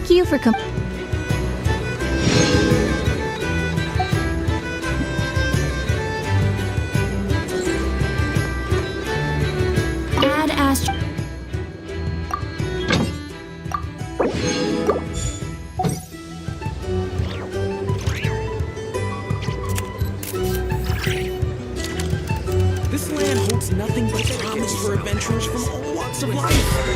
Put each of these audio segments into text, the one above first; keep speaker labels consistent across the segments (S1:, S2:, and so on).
S1: Thank you for add ast.
S2: This land holds nothing but promise for adventurers from all walks of life.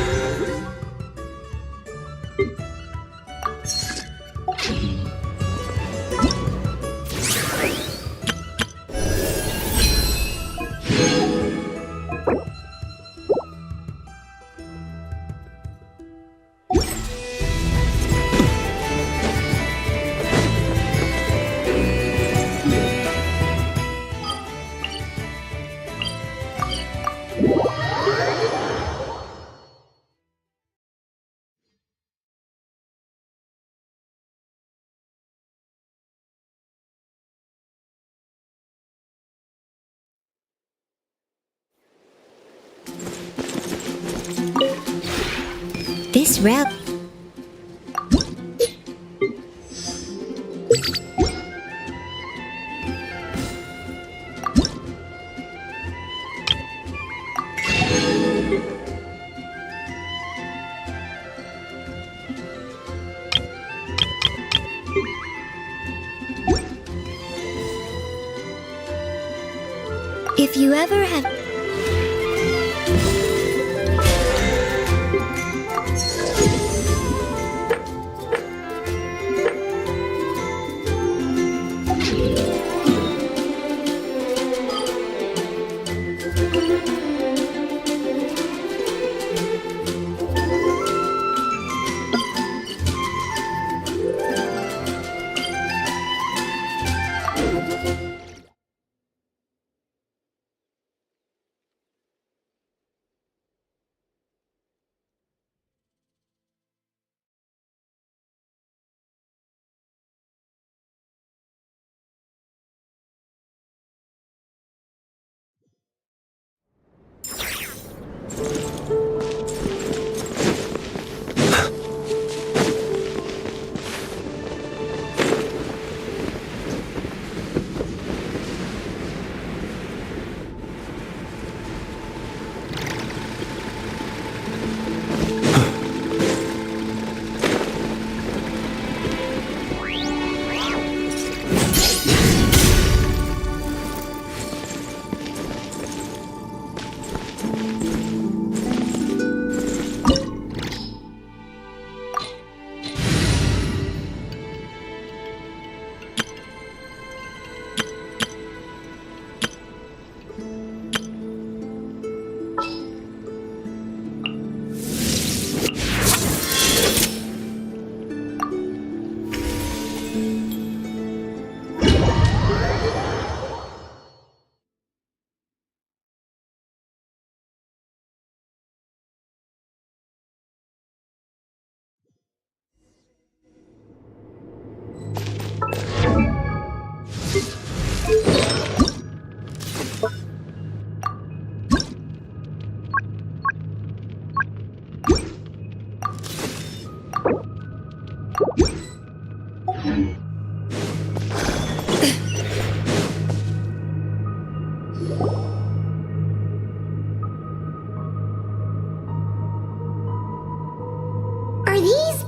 S1: This route. If you ever have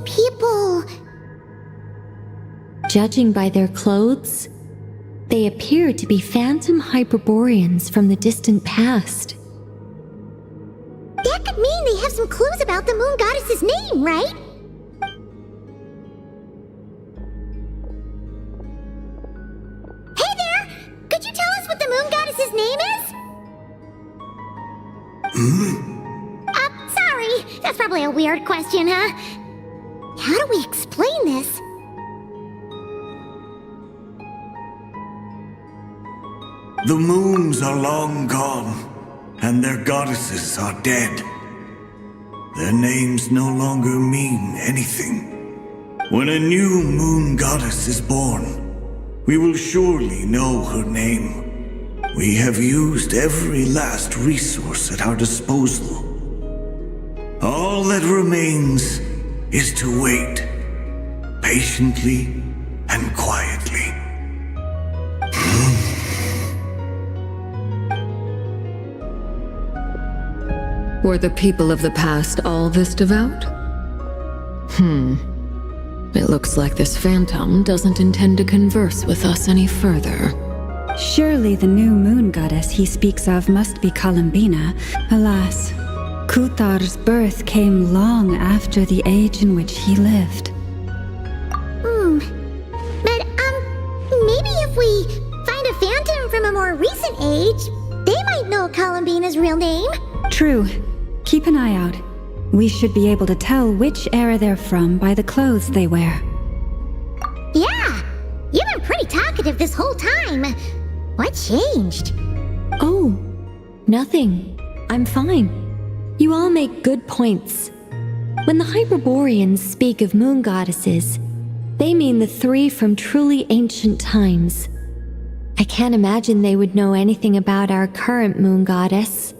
S3: people?
S1: Judging by their clothes, they appear to be phantom Hyperboreans from the distant past.
S3: That could mean they have some clues about the moon goddess's name, right? Hey there! Could you tell us what the moon goddess's name is? Sorry. That's probably a weird question, huh? How do we explain this?
S4: The moons are long gone, and their goddesses are dead. Their names no longer mean anything. When a new moon goddess is born, we will surely know her name. We have used every last resource at our disposal. All that remains is to wait, patiently and quietly.
S5: Were the people of the past all this devout? It looks like this phantom doesn't intend to converse with us any further.
S6: Surely the new moon goddess he speaks of must be Columbina. Alas, Kuthar's birth came long after the age in which he lived.
S3: But, maybe if we find a phantom from a more recent age, they might know Columbina's real name.
S6: True. Keep an eye out. We should be able to tell which era they're from by the clothes they wear.
S3: Yeah, you've been pretty talkative this whole time. What changed?
S1: Oh, nothing. I'm fine. You all make good points. When the Hyperboreans speak of moon goddesses, they mean the three from truly ancient times. I can't imagine they would know anything about our current moon goddess.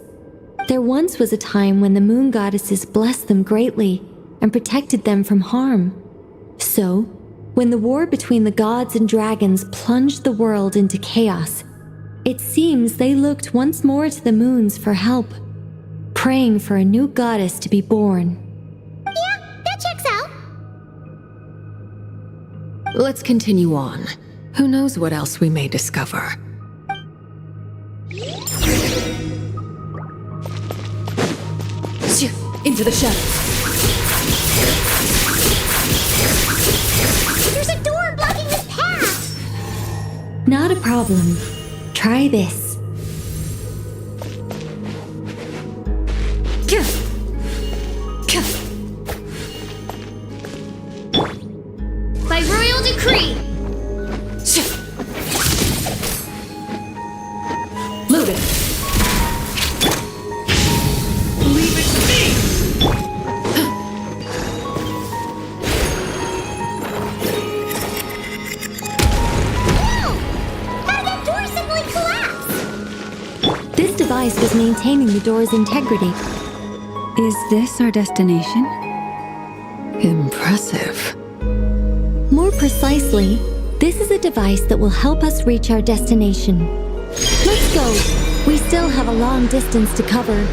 S1: There once was a time when the moon goddesses blessed them greatly and protected them from harm. So, when the war between the gods and dragons plunged the world into chaos, it seems they looked once more to the moons for help, praying for a new goddess to be born.
S3: Yeah, that checks out.
S5: Let's continue on. Who knows what else we may discover? Into the shadows.
S3: There's a door blocking this path!
S1: Not a problem. Try this.
S3: By royal decree!
S5: Loaded.
S2: Leave it to me!
S3: How did that door suddenly collapse?
S1: This device was maintaining the door's integrity.
S6: Is this our destination?
S5: Impressive.
S1: More precisely, this is a device that will help us reach our destination. Let's go. We still have a long distance to cover.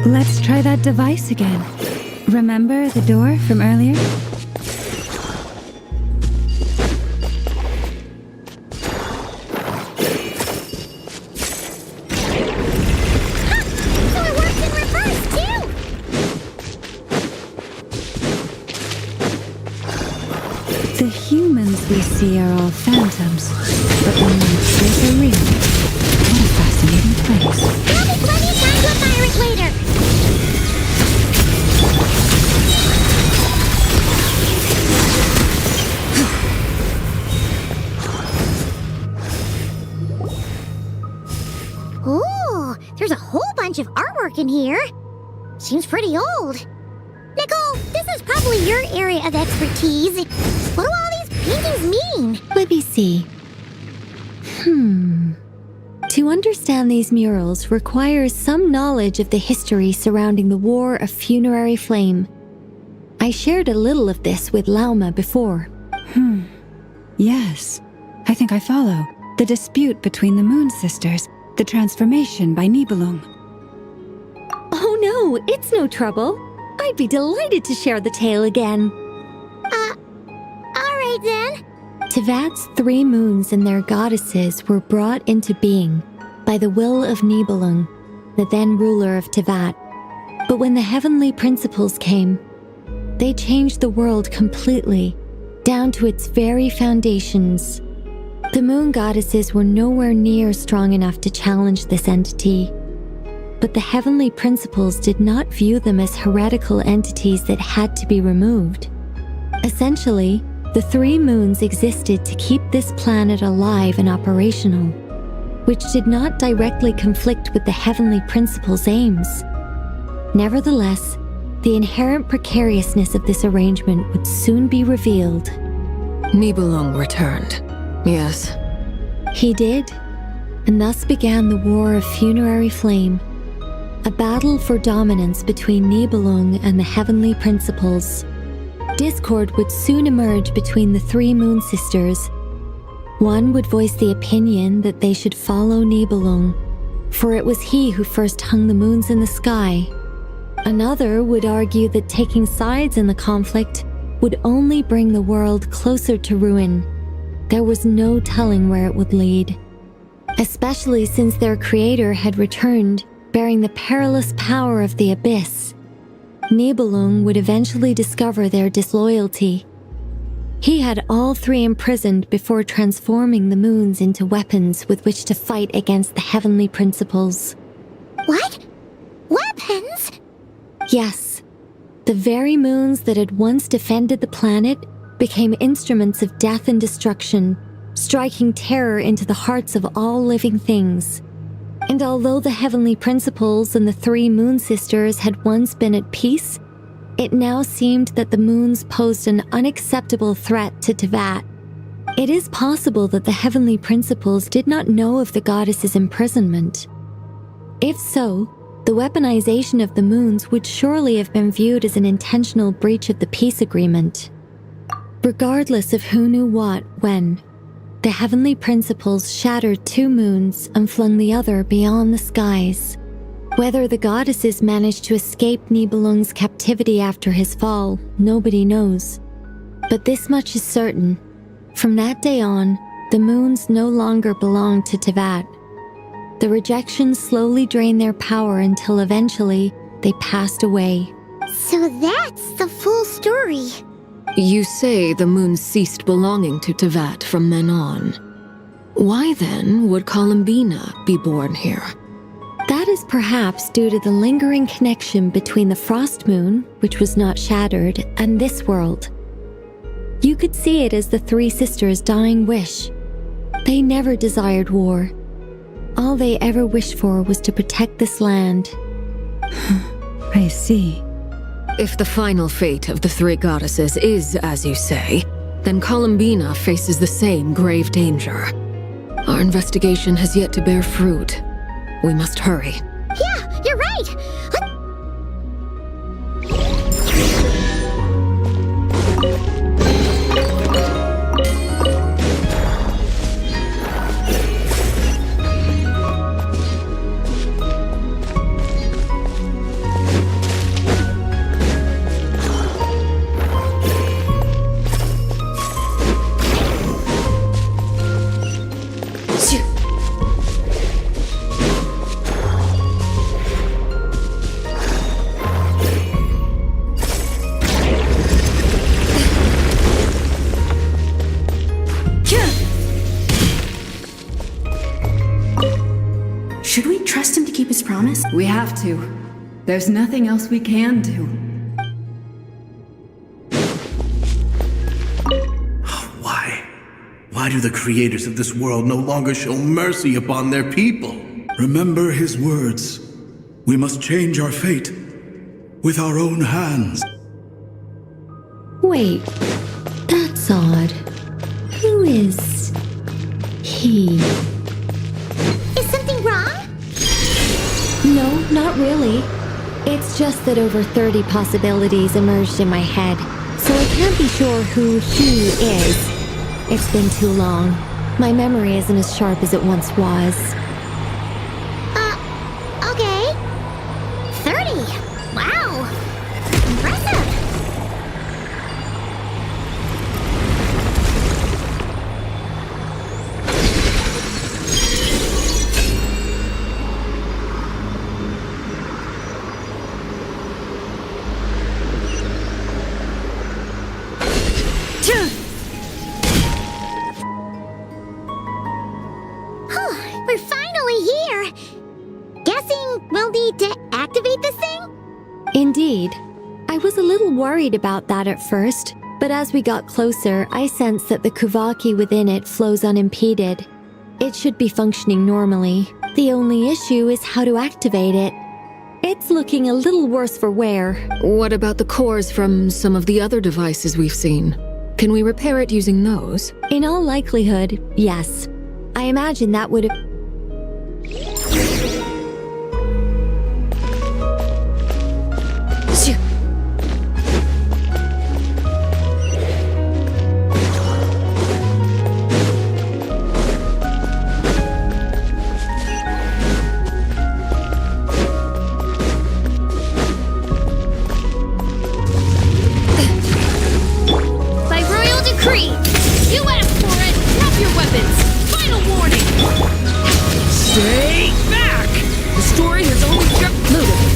S6: Let's try that device again. Remember the door from earlier?
S3: So it works in reverse, too!
S6: humans we see are all phantoms, but the monsters are real. What a fascinating place.
S3: There'll be plenty of time to admire it later. Ooh, there's a whole bunch of artwork in here. Seems pretty old. Nicole, this is probably your area of expertise. What do all these paintings mean?
S1: Let me see. To understand these murals requires some knowledge of the history surrounding the War of Funerary Flame. I shared a little of this with Lauma before.
S6: Yes, I think I follow. The dispute between the Moon Sisters, the transformation by Nibelung.
S1: Oh no, it's no trouble. I'd be delighted to share the tale again.
S3: Alright then.
S1: Tevat's 3 moons and their goddesses were brought into being by the will of Nibelung, the then ruler of Tevat. But when the heavenly principles came, they changed the world completely, down to its very foundations. The moon goddesses were nowhere near strong enough to challenge this entity. But the heavenly principles did not view them as heretical entities that had to be removed. Essentially, the 3 moons existed to keep this planet alive and operational, which did not directly conflict with the heavenly principles' aims. Nevertheless, the inherent precariousness of this arrangement would soon be revealed.
S5: Nibelung returned. Yes.
S1: He did, and thus began the War of Funerary Flame, a battle for dominance between Nibelung and the heavenly principles. Discord would soon emerge between the 3 Moon Sisters. One would voice the opinion that they should follow Nibelung, for it was he who first hung the moons in the sky. Another would argue that taking sides in the conflict would only bring the world closer to ruin. There was no telling where it would lead, especially since their creator had returned, bearing the perilous power of the abyss. Nibelung would eventually discover their disloyalty. He had all 3 imprisoned before transforming the moons into weapons with which to fight against the heavenly principles.
S3: What? Weapons?
S1: Yes, the very moons that had once defended the planet became instruments of death and destruction, striking terror into the hearts of all living things. And although the heavenly principles and the 3 Moon Sisters had once been at peace, it now seemed that the moons posed an unacceptable threat to Tevat. It is possible that the heavenly principles did not know of the goddess's imprisonment. If so, the weaponization of the moons would surely have been viewed as an intentional breach of the peace agreement. Regardless of who knew what, when, the heavenly principles shattered 2 moons and flung the other beyond the skies. Whether the goddesses managed to escape Nibelung's captivity after his fall, nobody knows. But this much is certain. From that day on, the moons no longer belonged to Tevat. The rejection slowly drained their power until eventually they passed away.
S3: So that's the full story.
S5: You say the moon ceased belonging to Tevat from then on. Why then would Columbina be born here?
S1: That is perhaps due to the lingering connection between the Frost Moon, which was not shattered, and this world. You could see it as the 3 sisters' dying wish. They never desired war. All they ever wished for was to protect this land.
S6: I see.
S5: If the final fate of the 3 goddesses is as you say, then Columbina faces the same grave danger. Our investigation has yet to bear fruit. We must hurry.
S3: Yeah, you're right.
S6: have to. There's nothing else we can do.
S2: Why? Why do the creators of this world no longer show mercy upon their people?
S7: Remember his words. We must change our fate with our own hands.
S1: Wait, that's odd. Who is he?
S3: Is something wrong?
S1: No, not really. It's just that over 30 possibilities emerged in my head, so I can't be sure who he is. It's been too long. My memory isn't as sharp as it once was.
S3: Okay. 30. Wow. Impressive. We're finally here. Guessing we'll need to activate this thing?
S1: Indeed. I was a little worried about that at first, but as we got closer, I sensed that the Kuvaki within it flows unimpeded. It should be functioning normally. The only issue is how to activate it. It's looking a little worse for wear.
S5: What about the cores from some of the other devices we've seen? Can we repair it using those?
S1: In all likelihood, yes. I imagine that would...
S8: By royal decree, you asked for it. Drop your weapons. Final warning.
S2: Stay back! The story has only just moved.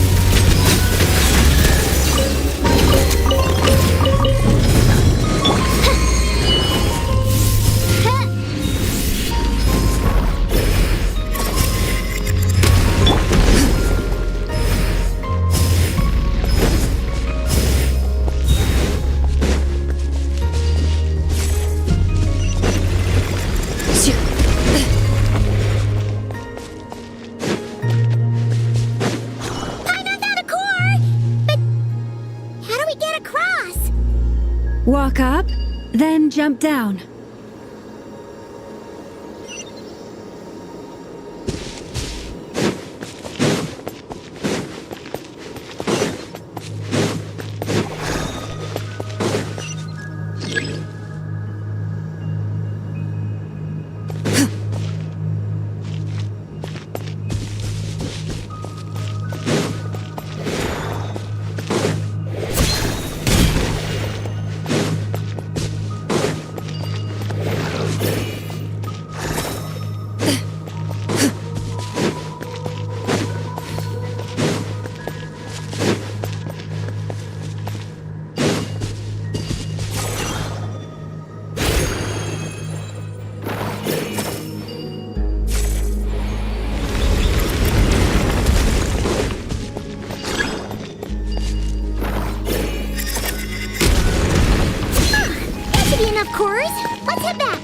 S6: Walk up, then jump down.
S3: Enough cores. Let's head back.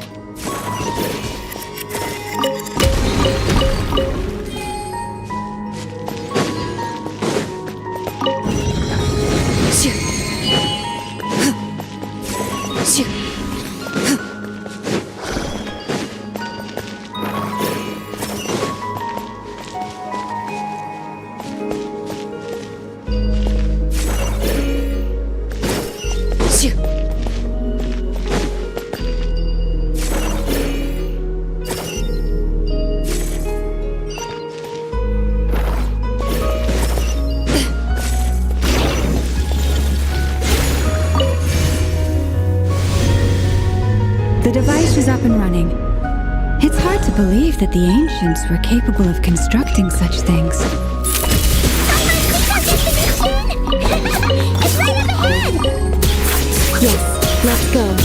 S6: The device is up and running. It's hard to believe that the ancients were capable of constructing such things.
S3: It's right up ahead!
S1: Yes, let's go.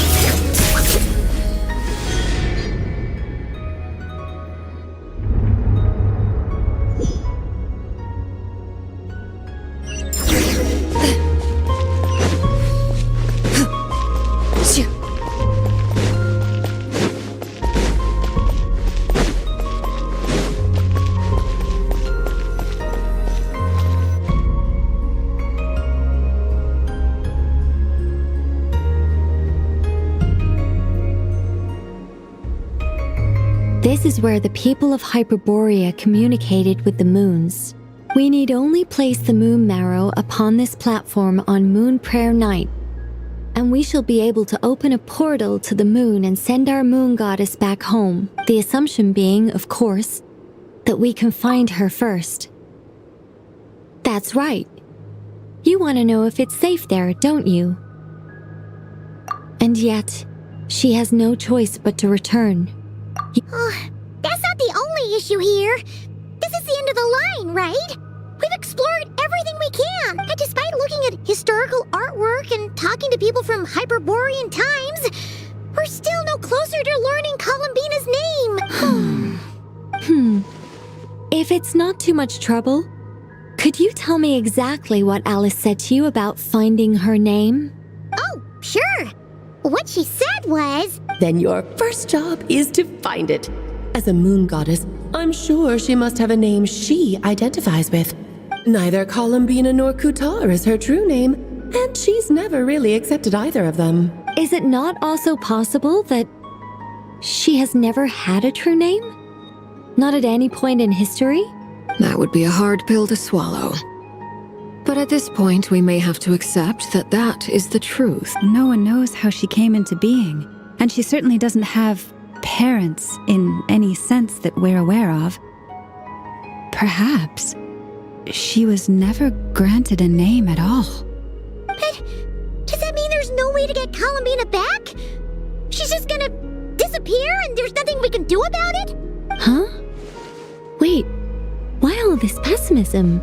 S1: This is where the people of Hyperborea communicated with the moons. We need only place the moon marrow upon this platform on Moon Prayer Night, and we shall be able to open a portal to the moon and send our moon goddess back home. The assumption being, of course, that we can find her first. That's right. You want to know if it's safe there, don't you? And yet, she has no choice but to return.
S3: That's not the only issue here. This is the end of the line, right? We've explored everything we can, and despite looking at historical artwork and talking to people from Hyperborean times, we're still no closer to learning Columbina's name.
S1: If it's not too much trouble, could you tell me exactly what Alice said to you about finding her name?
S3: Oh, sure. What she said was...
S9: Then your first job is to find it. As a moon goddess, I'm sure she must have a name she identifies with. Neither Columbina nor Kutar is her true name, and she's never really accepted either of them.
S1: Is it not also possible that she has never had a true name? Not at any point in history?
S5: That would be a hard pill to swallow. But at this point, we may have to accept that that is the truth.
S6: No one knows how she came into being, and she certainly doesn't have parents in any sense that we're aware of. Perhaps she was never granted a name at all.
S3: But does that mean there's no way to get Columbina back? She's just gonna disappear and there's nothing we can do about it?
S1: Huh? Wait, why all this pessimism?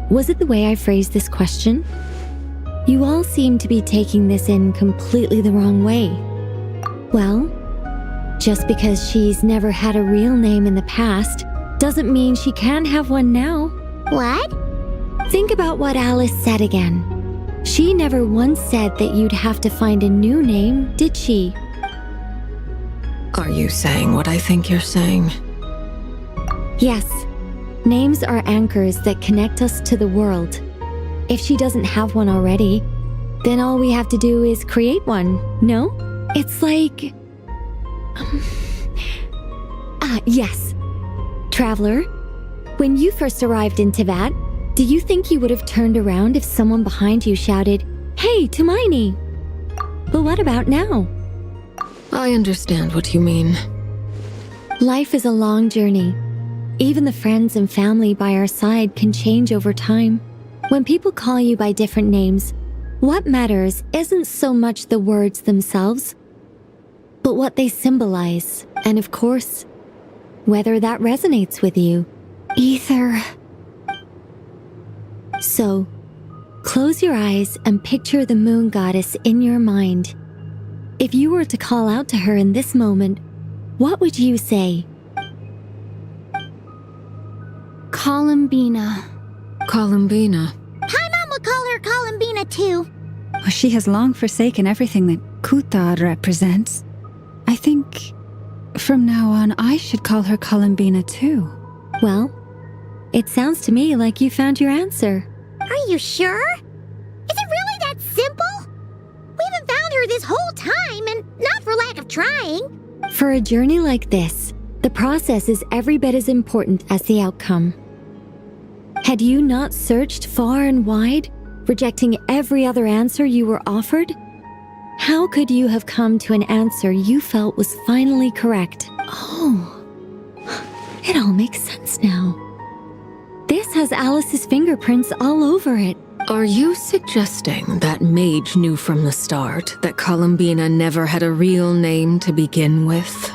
S1: Was it the way I phrased this question? You all seem to be taking this in completely the wrong way. Well, just because she's never had a real name in the past doesn't mean she can't have one now.
S3: What?
S1: Think about what Alice said again. She never once said that you'd have to find a new name, did she?
S5: Are you saying what I think you're saying?
S1: Yes. Names are anchors that connect us to the world. If she doesn't have one already, then all we have to do is create one, no? It's like... yes. Traveler, when you first arrived in Teyvat, do you think you would have turned around if someone behind you shouted, "Hey, Tumaini"? But what about now?
S5: I understand what you mean.
S1: Life is a long journey. Even the friends and family by our side can change over time. When people call you by different names, what matters isn't so much the words themselves, but what they symbolize, and of course, whether that resonates with you. Ether. So, close your eyes and picture the moon goddess in your mind. If you were to call out to her in this moment, what would you say?
S8: Columbina.
S5: Columbina.
S3: My mom would call her Columbina too.
S6: Well, she has long forsaken everything that Kutar represents. I think from now on I should call her Columbina too.
S1: Well, it sounds to me like you found your answer.
S3: Are you sure? Is it really that simple? We haven't found her this whole time, and not for lack of trying.
S1: For a journey like this, the process is every bit as important as the outcome. Had you not searched far and wide, rejecting every other answer you were offered? How could you have come to an answer you felt was finally correct? Oh, it all makes sense now. This has Alice's fingerprints all over it.
S5: Are you suggesting that Mage knew from the start that Columbina never had a real name to begin with?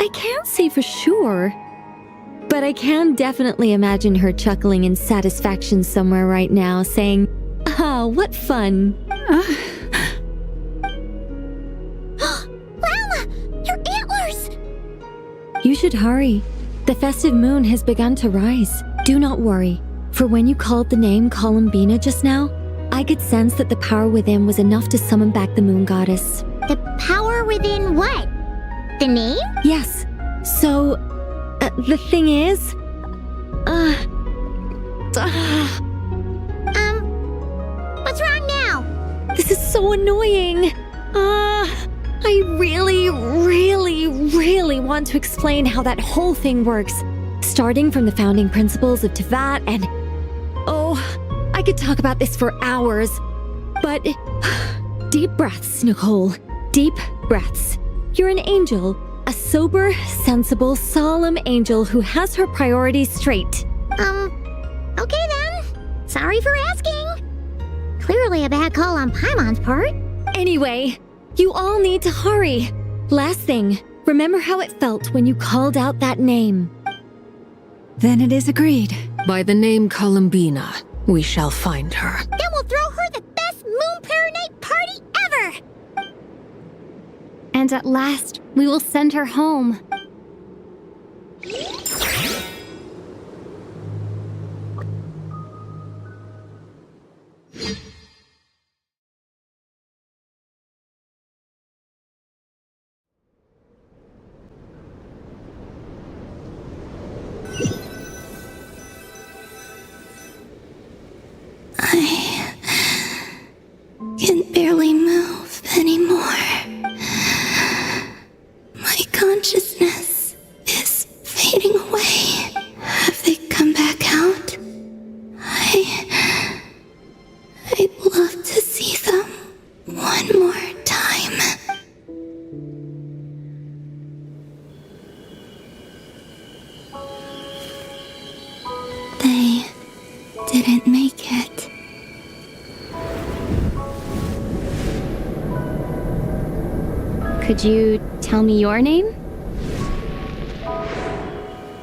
S1: I can't say for sure, but I can definitely imagine her chuckling in satisfaction somewhere right now, saying, "Ah, what fun."
S3: Llama! Your antlers!
S1: You should hurry. The festive moon has begun to rise. Do not worry, for when you called the name Columbina just now, I could sense that the power within was enough to summon back the moon goddess.
S3: The power within what? The name?
S1: Yes. So, the thing is...
S3: What's wrong now?
S1: This is so annoying. I really, really I really want to explain how that whole thing works, starting from the founding principles of Tevat and... Oh, I could talk about this for hours. But... Deep breaths, Nicole. Deep breaths. You're an angel. A sober, sensible, solemn angel who has her priorities straight.
S3: Okay then. Sorry for asking. Clearly a bad call on Paimon's part.
S1: Anyway, you all need to hurry. Last thing, remember how it felt when you called out that name.
S6: Then it is agreed.
S5: By the name Columbina, we shall find her.
S3: Then we'll throw her the best Moon Paranite party ever!
S10: And at last, we will send her home.
S3: I can barely move anymore. My consciousness is fading away. Have they come back out? I'd love to see them one more time. They didn't make it.
S10: Could you tell me your name?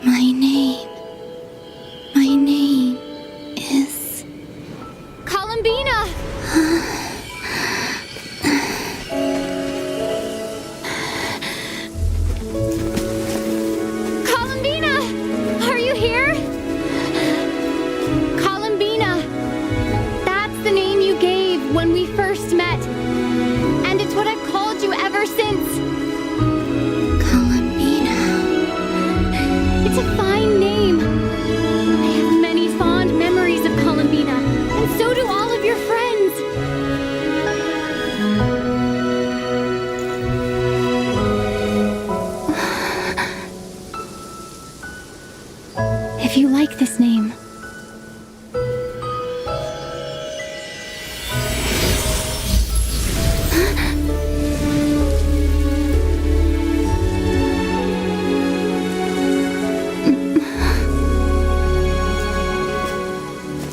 S3: My name is...
S10: Columbina! Columbina! Are you here? Columbina! That's the name you gave when we first met. And it's what I've called you ever since.
S3: Columbina.
S10: It's a fine name. I have many fond memories of Columbina, and so do all of your friends. If you like this name,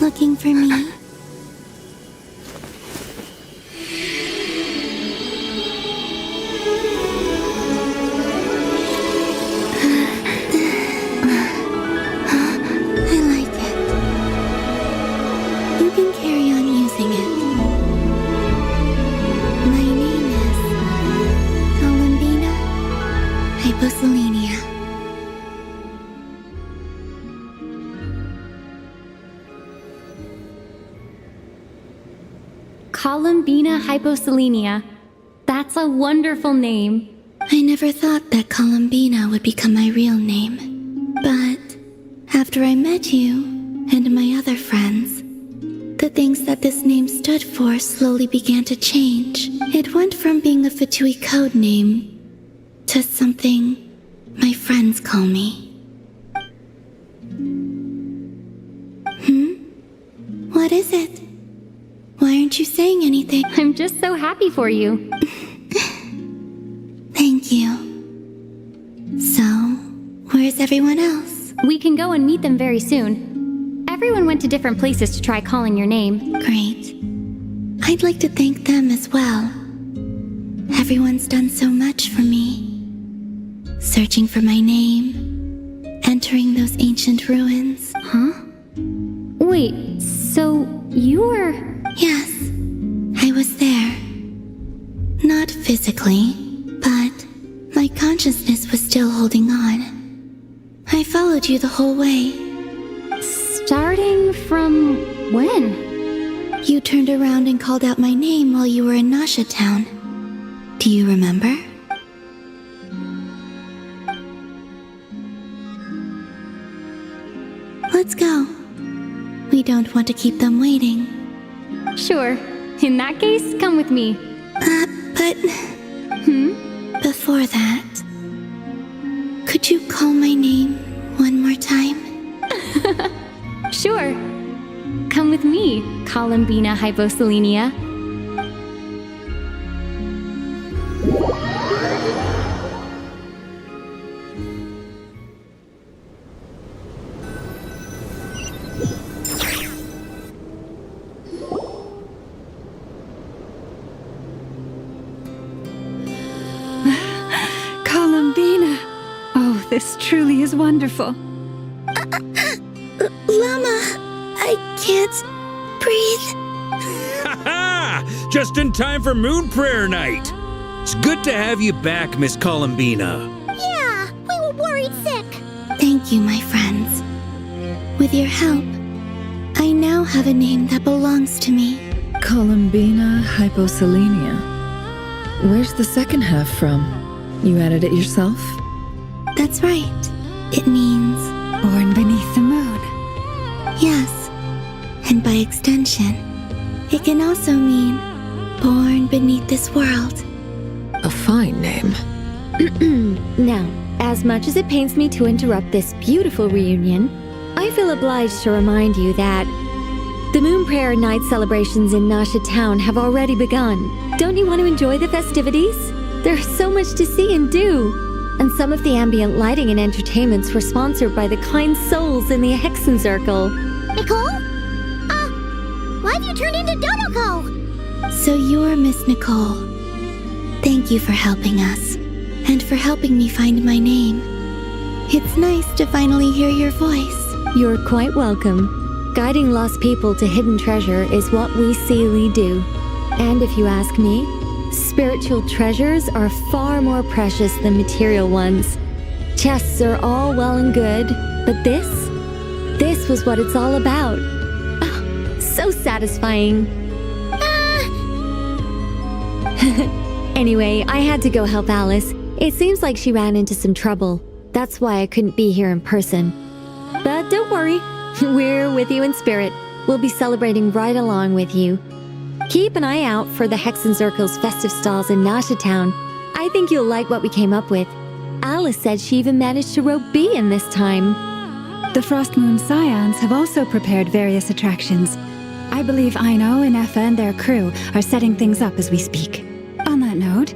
S3: Looking for me? I like it. You can carry on using it. My name is Columbina Hyposelenia.
S10: Columbina Hyposelenia. That's a wonderful name.
S3: I never thought that Columbina would become my real name. But after I met you and my other friends, the things that this name stood for slowly began to change. It went from being a Fatui code name to something my friends call me. What is it? Why aren't you saying anything?
S10: I'm just so happy for you.
S3: Thank you. So, where's everyone else?
S10: We can go and meet them very soon. Everyone went to different places to try calling your name.
S3: Great. I'd like to thank them as well. Everyone's done so much for me. Searching for my name, entering those ancient ruins.
S10: Huh? Wait, so you were...
S3: Yes, I was there. Not physically, but my consciousness was still holding on. I followed you the whole way.
S10: Starting from when?
S3: You turned around and called out my name while you were in Nasha Town. Do you remember? Let's go. We don't want to keep them waiting.
S10: Sure. In that case, come with me.
S3: But... Before that, Could you call my name one more time?
S10: Sure. Come with me, Columbina Hyposelenia.
S6: Columbina! Oh, this truly is wonderful.
S3: Llama, I can't breathe.
S11: Ha-ha! Just in time for Moon Prayer Night. It's good to have you back, Miss Columbina.
S3: Yeah, we were worried sick. Thank you, my friends. With your help, I now have a name that belongs to me.
S5: Columbina Hyposelenia. Where's the second half from? You added it yourself?
S3: That's right. It means
S6: Born beneath the moon.
S3: yes. And by extension, it can also mean born beneath this world.
S5: A fine name.
S1: Now, as much as it pains me to interrupt this beautiful reunion, I feel obliged to remind you that the Moon Prayer Night celebrations in Nasha Town have already begun. Don't you want to enjoy the festivities? There's so much to see and do. And some of the ambient lighting and entertainments were sponsored by the kind souls in the Hexen Circle.
S3: Nicole? Why have you turned into Dodoko? So you're Miss Nicole. Thank you for helping us, and for helping me find my name. It's nice to finally hear your voice.
S1: You're quite welcome. Guiding lost people to hidden treasure is what we Seelie do. And if you ask me, spiritual treasures are far more precious than material ones. Chests are all well and good, but this was what it's all about. Ah, so satisfying. Anyway, I had to go help Alice. It seems like she ran into some trouble. That's why I couldn't be here in person. But don't worry, we're with you in spirit. We'll be celebrating right along with you. Keep an eye out for the Hexen Circle's festive stalls in Nasha Town. I think you'll like what we came up with. Alice said she even managed to rope B in this time.
S6: The Frost Moon Scions have also prepared various attractions. I believe Aino and Effa and their crew are setting things up as we speak. On that note,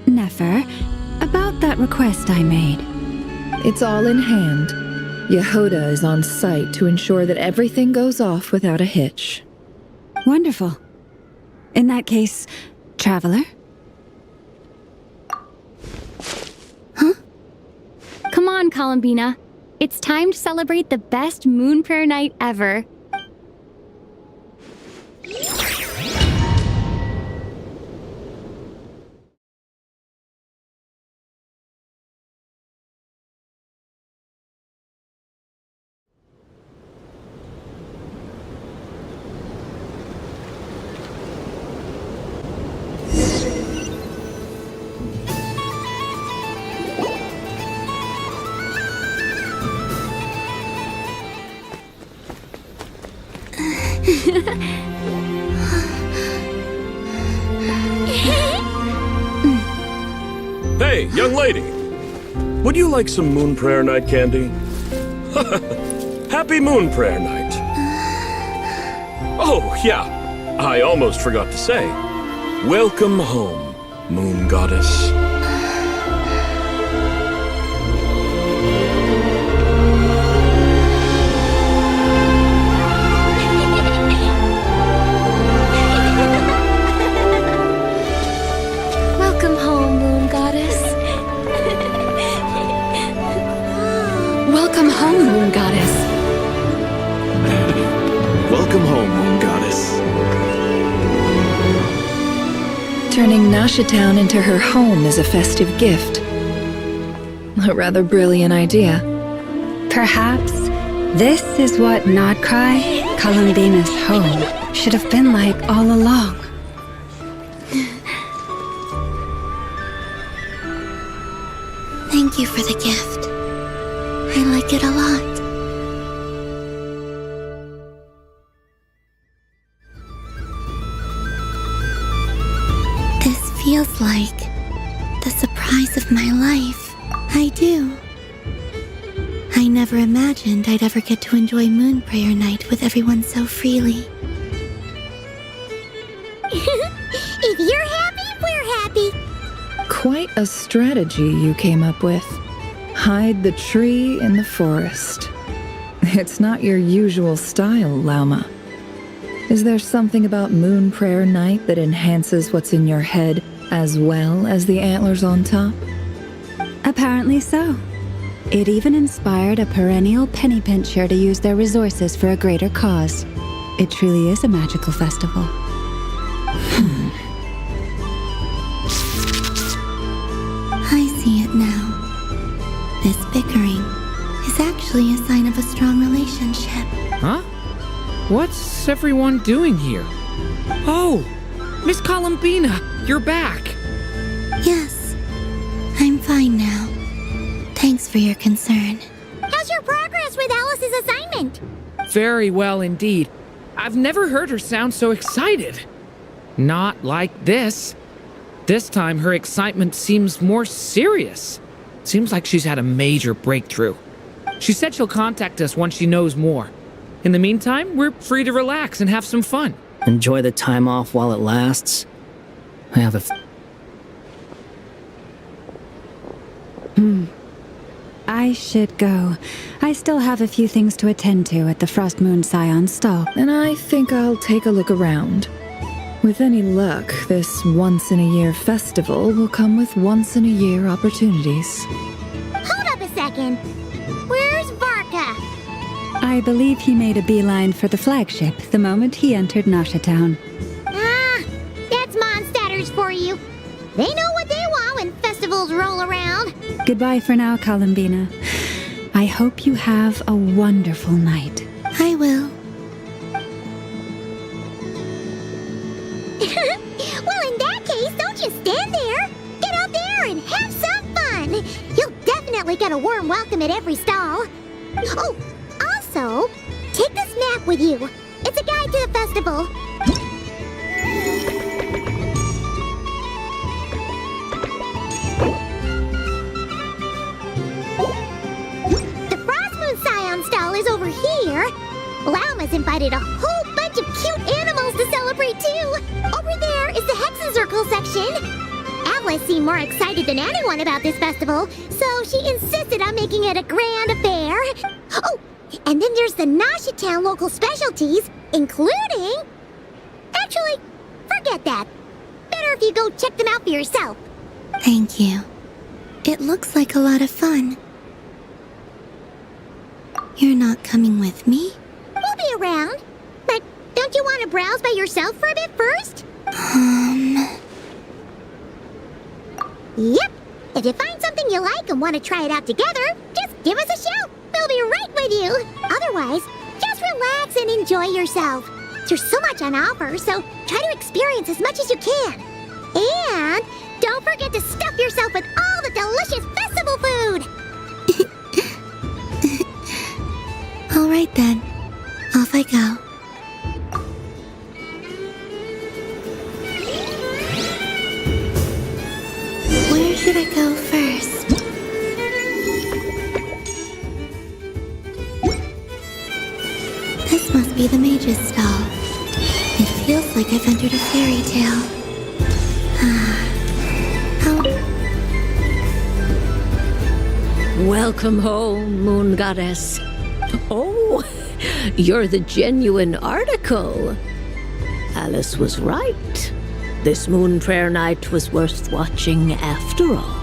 S6: Nefer, about that request I made.
S5: It's all in hand. Yehoda is on site to ensure that everything goes off without a hitch.
S6: Wonderful. In that case, Traveler?
S10: Come on, Columbina. It's time to celebrate the best Moon Prayer Night ever.
S12: Hey, young lady. Would you like some Moon Prayer Night candy? Happy Moon Prayer Night. Oh, yeah. I almost forgot to say. Welcome home, Moon Goddess.
S1: Welcome home, Moon Goddess.
S5: Welcome home, Moon Goddess.
S7: Welcome home, Moon Goddess.
S5: Turning Nasha Town into her home is a festive gift. A rather brilliant idea.
S6: Perhaps this is what Nodcry, Columbina's home, should have been like all along.
S3: Thank you for the gift. I like it a lot. This feels like the surprise of my life. I do. never imagined I'd ever get to enjoy Moon Prayer Night with everyone so freely. If you're happy, we're happy.
S13: Quite a strategy you came up with. Hide the tree in the forest. It's not your usual style, Lauma. Is there something about Moon Prayer Night that enhances what's in your head as well as the antlers on top?
S6: Apparently so. It even inspired a perennial penny pincher to use their resources for a greater cause. It truly is a magical festival.
S3: I see it now. This bickering is actually a sign of a strong relationship.
S14: Huh? What's everyone doing here? Oh! Miss Columbina, you're back!
S3: Yes, I'm fine now. Thanks for your concern. How's your progress with Alice's assignment?
S14: Very well indeed. I've never heard her sound so excited. Not like this. This time her excitement seems more serious. Seems like she's had a major breakthrough. She said she'll contact us once she knows more. In the meantime, we're free to relax and have some fun.
S15: Enjoy the time off while it lasts. I have a
S6: I should go. I still have a few things to attend to at the Frost Moon Scion stall.
S13: And I think I'll take a look around. With any luck, this once-in-a-year festival will come with once-in-a-year opportunities.
S3: Hold up a second. Where's Varka?
S6: I believe he made a beeline for the flagship the moment he entered Nasha Town.
S3: Ah, that's Mondstadters for you. They know what they want when festivals roll around.
S6: Goodbye for now, Columbina. I hope you have a wonderful night.
S3: I will. Well, in that case, don't just stand there. Get out there and have some fun. You'll definitely get a warm welcome at every stall. Oh, also, take this map with you. It's a guide to the festival. The Frost Moon Scion stall is over here. Lauma's invited a whole bunch of cute animals to celebrate too. Over there is the Hexen Circle section. Alice seemed more excited than anyone about this festival, so she insisted on making it a grand affair. Oh, and then there's the Nasha Town local specialties, including... Actually, forget that. Better if you go check them out for yourself. Thank you. It looks like a lot of fun. You're not coming with me? We'll be around. But don't you want to browse by yourself for a bit first? Yep. If you find something you like and want to try it out together, just give us a shout. We'll be right with you. Otherwise, just relax and enjoy yourself. There's so much on offer, so try to experience as much as you can. And don't forget to stuff yourself with all the delicious festival food. All right then. Off I go. Where should I go first? This must be the mage's stall. It feels like I've entered a fairy tale.
S16: Welcome home, Moon Goddess. Oh, you're the genuine article. Alice was right. This Moon Prayer Night was worth watching after all.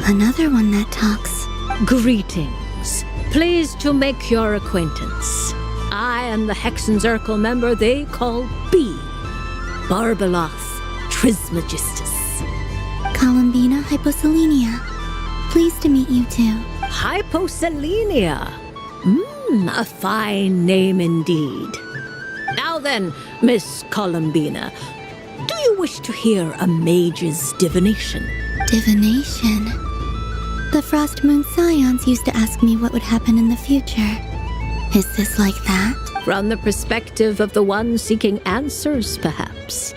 S3: Another one that talks.
S16: Greetings. Pleased to make your acquaintance. I am the Hexen Circle member they call B. Barbeloth Trismegistus.
S3: Columbina Hyposelenia. Pleased to meet you too.
S16: Hyposelenia. A fine name indeed. Now then, Miss Columbina, do you wish to hear a mage's divination?
S3: Divination? The Frost Moon Scions used to ask me what would happen in the future. Is this like that?
S16: From the perspective of the one seeking answers, perhaps.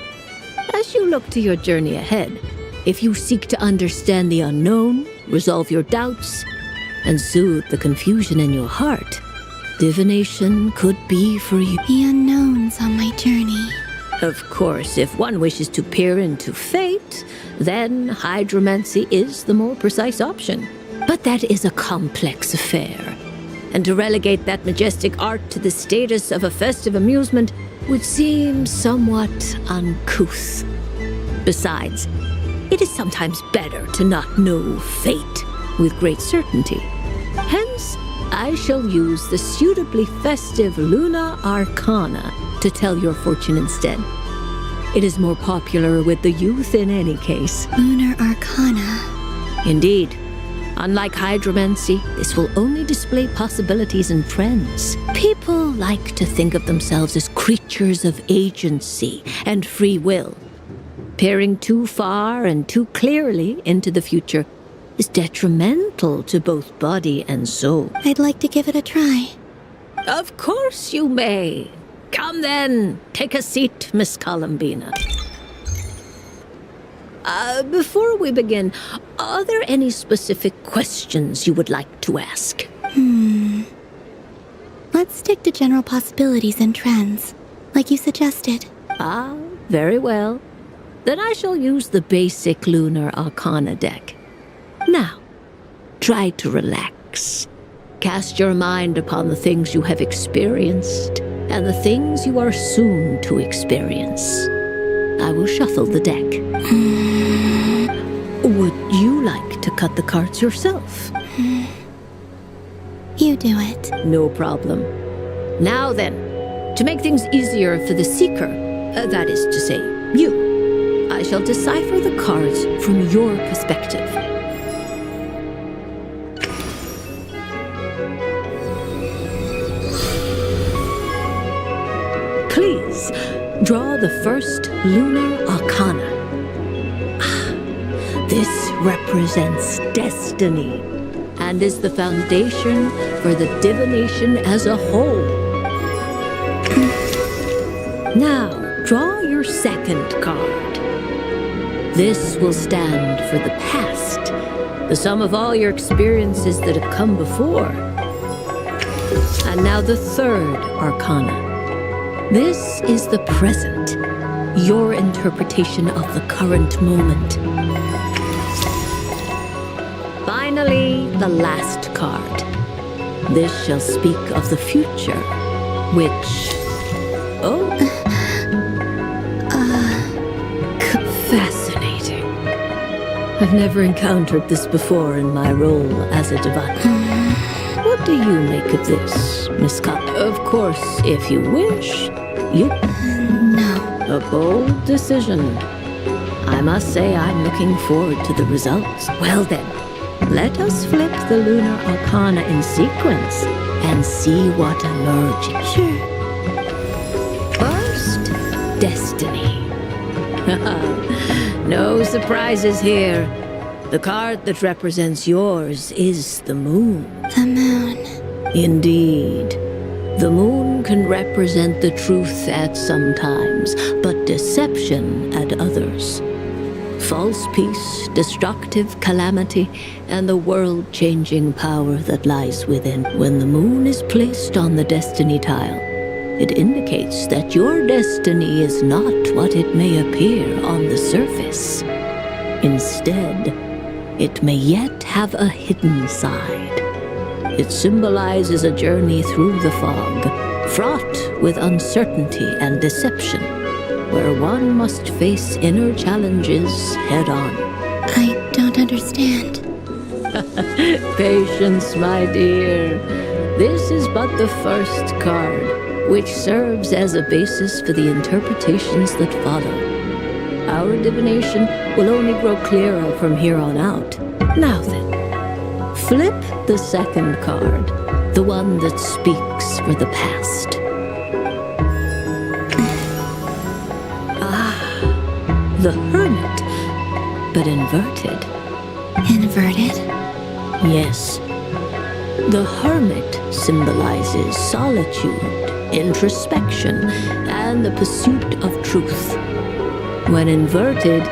S16: As you look to your journey ahead, if you seek to understand the unknown, resolve your doubts, and soothe the confusion in your heart, divination could be for you.
S3: The unknowns on my journey.
S16: Of course, if one wishes to peer into fate, then hydromancy is the more precise option. But that is a complex affair, and to relegate that majestic art to the status of a festive amusement would seem somewhat uncouth. Besides, it is sometimes better to not know fate with great certainty. Hence, I shall use the suitably festive Luna Arcana to tell your fortune instead. It is more popular with the youth in any case.
S3: Lunar Arcana.
S16: Indeed. Unlike hydromancy, this will only display possibilities and trends. People like to think of themselves as creatures of agency and free will. Peering too far and too clearly into the future is detrimental to both body and soul.
S3: I'd like to give it a try.
S16: Of course you may. Come then, take a seat, Miss Columbina. Before we begin, are there any specific questions you would like to ask?
S3: Let's stick to general possibilities and trends, like you suggested.
S16: Ah, very well. Then I shall use the basic Lunar Arcana deck. Now, try to relax. Cast your mind upon the things you have experienced and the things you are soon to experience. I will shuffle the deck. Would you like to cut the cards yourself?
S3: You do it.
S16: No problem. Now then, to make things easier for the seeker, that is to say, you, I shall decipher the cards from your perspective. Please, draw the first Lunar Arcana. This represents destiny and is the foundation for the divination as a whole. Now, draw your second card. This will stand for the past, the sum of all your experiences that have come before. And now the third Arcana. This is the present, your interpretation of the current moment. Finally, the last card. This shall speak of the future, which... fascinating. I've never encountered this before in my role as a divine. What do you make of this, Miss Scott? Of course, if you wish, you...
S3: No.
S16: A bold decision. I must say I'm looking forward to the results. Well then, let us flip the Lunar Arcana in sequence and see what emerges.
S3: Sure.
S16: First, Destiny. No surprises here. The card that represents yours is the moon.
S3: The moon.
S16: Indeed. The moon can represent the truth at some times, but deception at others. False peace, destructive calamity, and the world-changing power that lies within. When the moon is placed on the destiny tile, it indicates that your destiny is not what it may appear on the surface. Instead, it may yet have a hidden side. It symbolizes a journey through the fog, fraught with uncertainty and deception, where one must face inner challenges head-on.
S3: I don't understand.
S16: Patience, my dear. This is but the first card, which serves as a basis for the interpretations that follow. Our divination will only grow clearer from here on out. Now then, flip the second card, the one that speaks for the past. The Hermit, but inverted.
S3: Inverted?
S16: Yes. The Hermit symbolizes solitude, introspection, and the pursuit of truth. When inverted,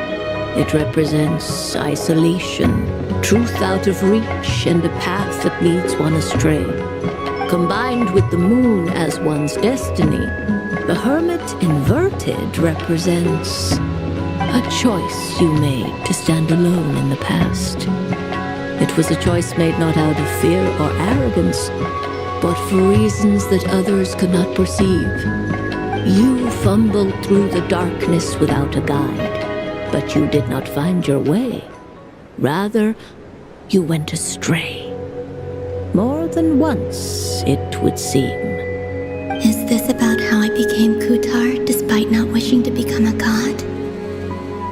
S16: it represents isolation, truth out of reach and a path that leads one astray. Combined with the moon as one's destiny, the hermit inverted represents a choice you made to stand alone in the past. It was a choice made not out of fear or arrogance, but for reasons that others could not perceive. You fumbled through the darkness without a guide, but you did not find your way. Rather, you went astray. More than once, it would seem.
S3: Is this about how I became Kutar despite not wishing to become a god?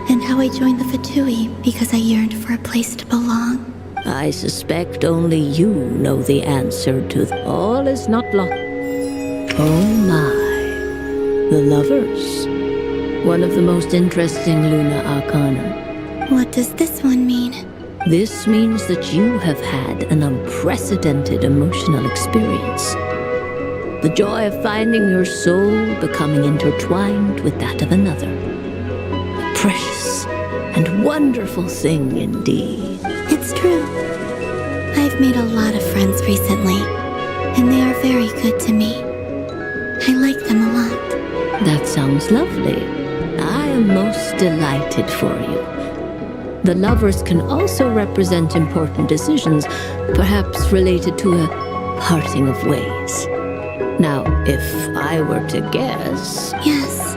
S3: And how I joined the Fatui because I yearned for a place to belong?
S16: I suspect only you know the answer to all is not lost. Oh my. The lovers. One of the most interesting Luna Arcana.
S3: What does this one mean?
S16: This means that you have had an unprecedented emotional experience. The joy of finding your soul becoming intertwined with that of another. A precious and wonderful thing indeed.
S3: It's true. I've made a lot of friends recently, and they are very good to me. I like them a lot.
S16: That sounds lovely. I am most delighted for you. The lovers can also represent important decisions, perhaps related to a parting of ways. Now, if I were to guess...
S3: Yes.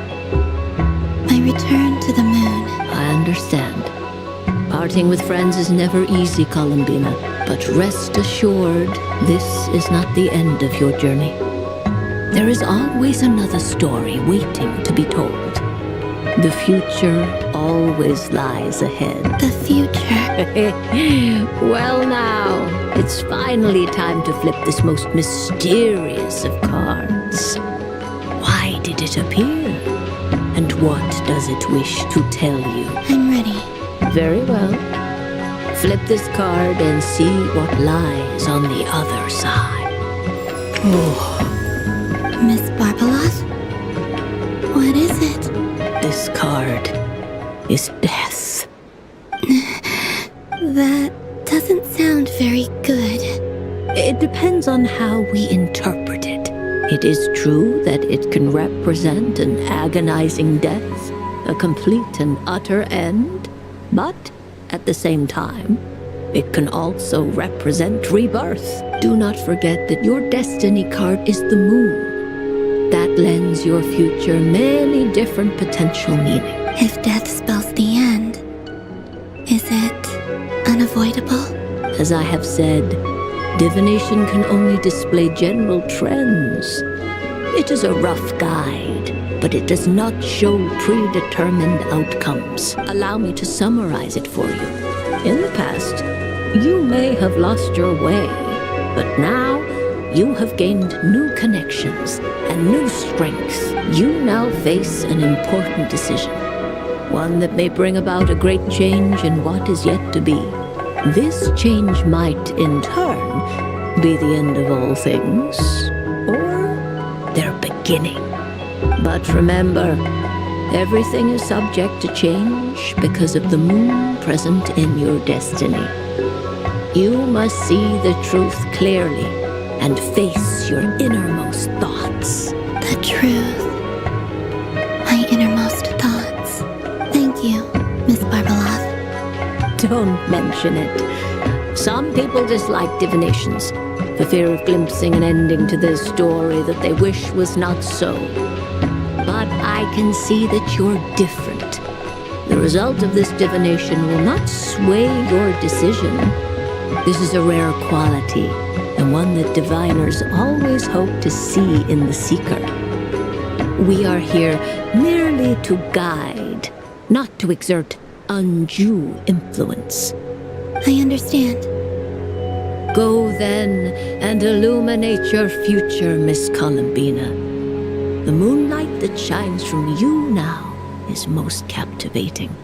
S3: My return to the moon.
S16: I understand. Parting with friends is never easy, Columbina, but rest assured, this is not the end of your journey. There is always another story waiting to be told. The future always lies ahead.
S3: The future?
S16: Well now, it's finally time to flip this most mysterious of cards. Why did it appear? And what does it wish to tell you?
S3: I'm ready.
S16: Very well. Flip this card and see what lies on the other side.
S3: Oh. Miss Barbeloth? What is it?
S16: This card is death.
S3: That doesn't sound very good.
S16: It depends on how we interpret it. It is true that it can represent an agonizing death, a complete and utter end, but at the same time, it can also represent rebirth. Do not forget that your destiny card is the moon. That lends your future many different potential meanings.
S3: If death spells the end, is it unavoidable?
S16: As I have said, divination can only display general trends. It is a rough guide, but it does not show predetermined outcomes. Allow me to summarize it for you. In the past, you may have lost your way, but now you have gained new connections and new strength. You now face an important decision, one that may bring about a great change in what is yet to be. This change might, in turn, be the end of all things, or their beginning. But remember, everything is subject to change because of the moon present in your destiny. You must see the truth clearly and face your innermost thoughts.
S3: The truth. My innermost thoughts. Thank you, Miss Barbeloth.
S16: Don't mention it. Some people dislike divinations, for fear of glimpsing an ending to their story that they wish was not so. But I can see that you're different. The result of this divination will not sway your decision. This is a rare quality, and one that diviners always hope to see in the seeker. We are here merely to guide, not to exert undue influence.
S3: I understand.
S16: Go then and illuminate your future, Miss Columbina. The moonlight that shines from you now is most captivating.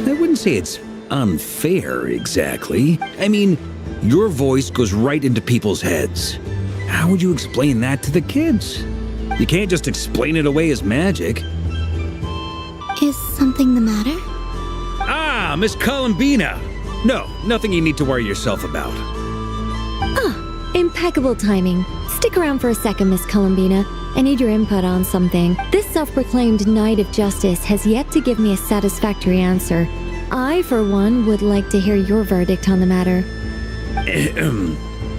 S11: I wouldn't say it's unfair, exactly. I mean, your voice goes right into people's heads. How would you explain that to the kids? You can't just explain it away as magic.
S3: Is something the matter?
S11: Ah, Miss Columbina! No, nothing you need to worry yourself about.
S1: Impeccable timing. Stick around for a second, Miss Columbina. I need your input on something. This self-proclaimed Knight of Justice has yet to give me a satisfactory answer. I, for one, would like to hear your verdict on the matter.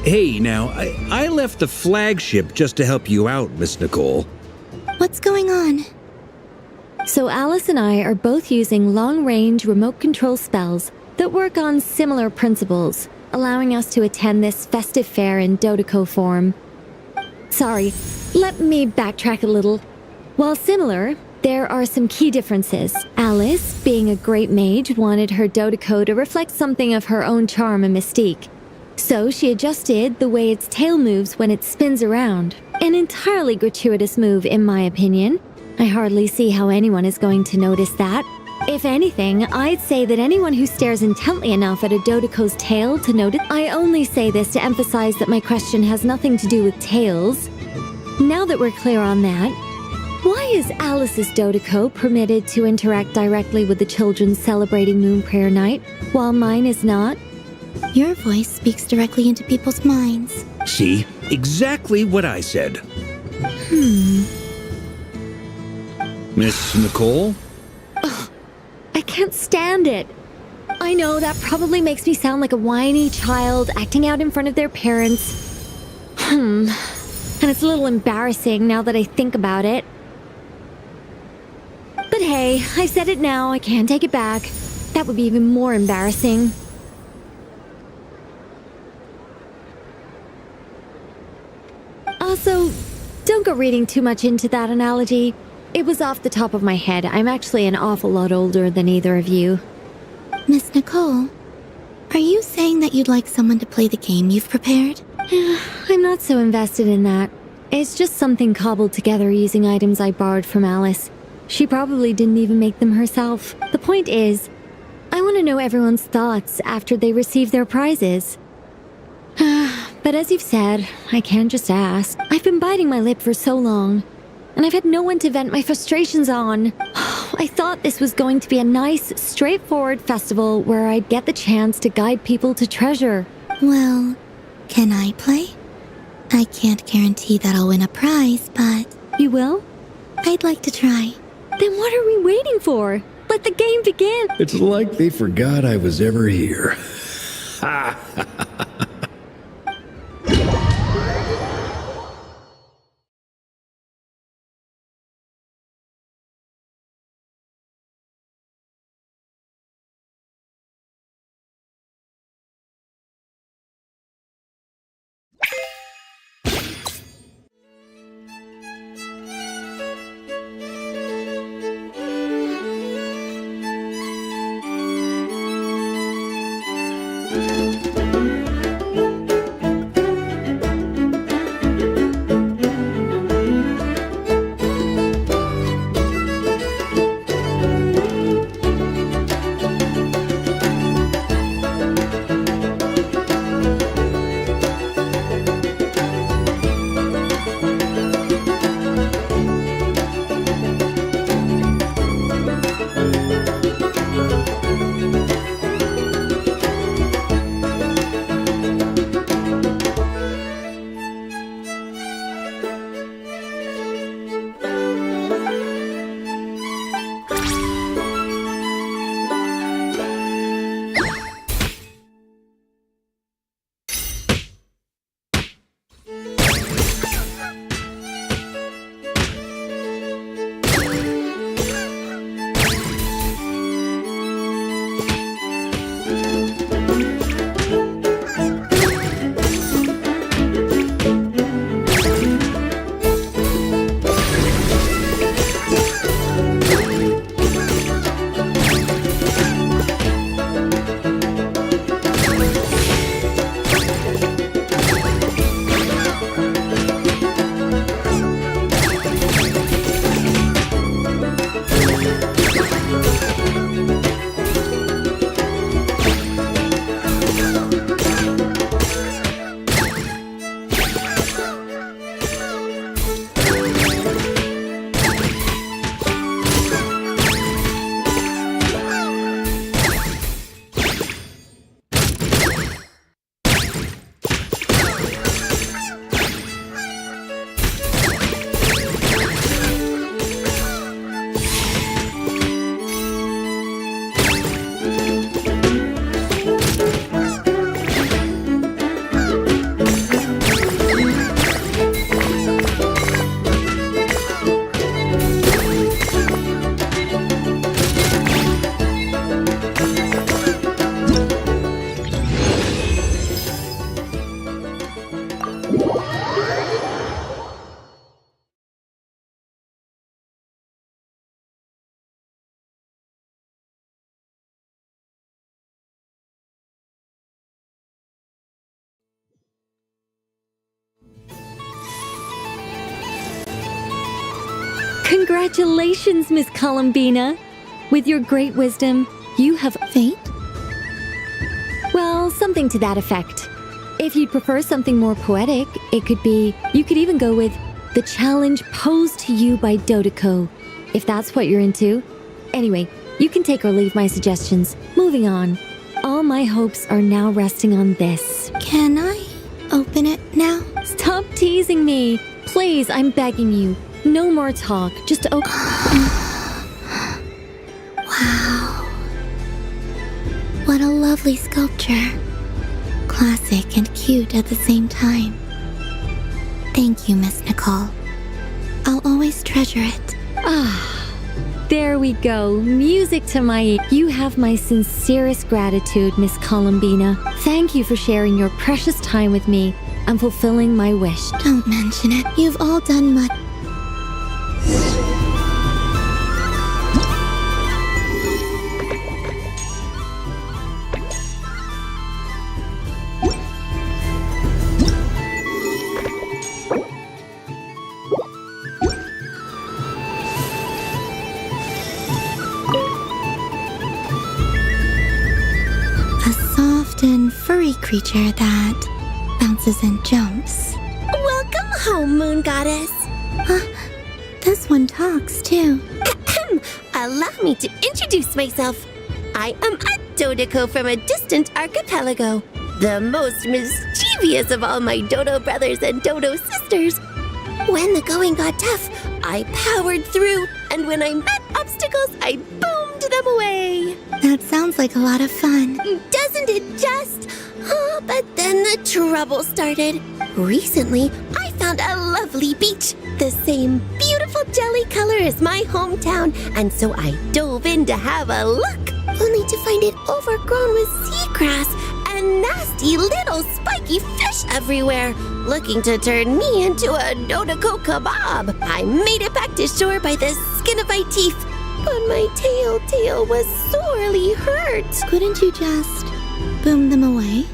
S11: Hey, now, I left the flagship just to help you out, Miss Nicole.
S3: What's going on?
S1: So Alice and I are both using long-range remote control spells that work on similar principles, allowing us to attend this festive fair in Dodeco form. Sorry, let me backtrack a little. While similar, there are some key differences. Alice, being a great mage, wanted her Dodeco to reflect something of her own charm and mystique. So she adjusted the way its tail moves when it spins around. An entirely gratuitous move, in my opinion. I hardly see how anyone is going to notice that. If anything, I'd say that anyone who stares intently enough at a Dodeco's tail to notice— I only say this to emphasize that my question has nothing to do with tails. Now that we're clear on that, why is Alice's Dodeco permitted to interact directly with the children celebrating Moon Prayer Night, while mine is not?
S3: Your voice speaks directly into people's minds.
S11: See? Exactly what I said. Miss Nicole?
S1: I can't stand it. I know that probably makes me sound like a whiny child acting out in front of their parents. And it's a little embarrassing now that I think about it. But hey, I've said it now, I can't take it back. That would be even more embarrassing. Also, don't go reading too much into that analogy. It was off the top of my head. I'm actually an awful lot older than either of you.
S3: Miss Nicole, are you saying that you'd like someone to play the game you've prepared?
S1: I'm not so invested in that. It's just something cobbled together using items I borrowed from Alice. She probably didn't even make them herself. The point is, I want to know everyone's thoughts after they receive their prizes. But as you've said, I can't just ask. I've been biting my lip for so long, and I've had no one to vent my frustrations on. I thought this was going to be a nice, straightforward festival where I'd get the chance to guide people to treasure.
S3: Well, can I play? I can't guarantee that I'll win a prize, but...
S1: You will?
S3: I'd like to try.
S1: Then what are we waiting for? Let the game begin!
S7: It's like they forgot I was ever here.
S1: Congratulations, Miss Columbina. With your great wisdom, you have
S3: Fate?
S1: Well, something to that effect. If you'd prefer something more poetic, it could be, you could even go with the challenge posed to you by Dodeko, if that's what you're into. Anyway, you can take or leave my suggestions. Moving on. All my hopes are now resting on this.
S3: Can I open it now?
S1: Stop teasing me. Please, I'm begging you. No more talk. Just open.
S3: Wow. What a lovely sculpture. Classic and cute at the same time. Thank you, Miss Nicole. I'll always treasure it.
S1: There we go. Music to my ear. You have my sincerest gratitude, Miss Columbina. Thank you for sharing your precious time with me and fulfilling my wish.
S3: Don't mention it. You've all done much. Furry creature that bounces and jumps.
S17: Welcome home, Moon Goddess.
S3: This one talks too.
S17: Allow me to introduce myself. I am a Dodeko from a distant archipelago, the most mischievous of all my Dodo brothers and Dodo sisters. When the going got tough, I powered through, and when I met obstacles, I boomed them away.
S3: That sounds like a lot of fun.
S17: Doesn't it just? Oh, but then the trouble started. Recently, I found a lovely beach, the same beautiful jelly color as my hometown, and so I dove in to have a look, only to find it overgrown with seagrass and nasty little spiky fish everywhere, looking to turn me into a Dodeko kebab. I made it back to shore by the skin of my teeth, but my tail was sorely hurt.
S3: Couldn't you just boom them away?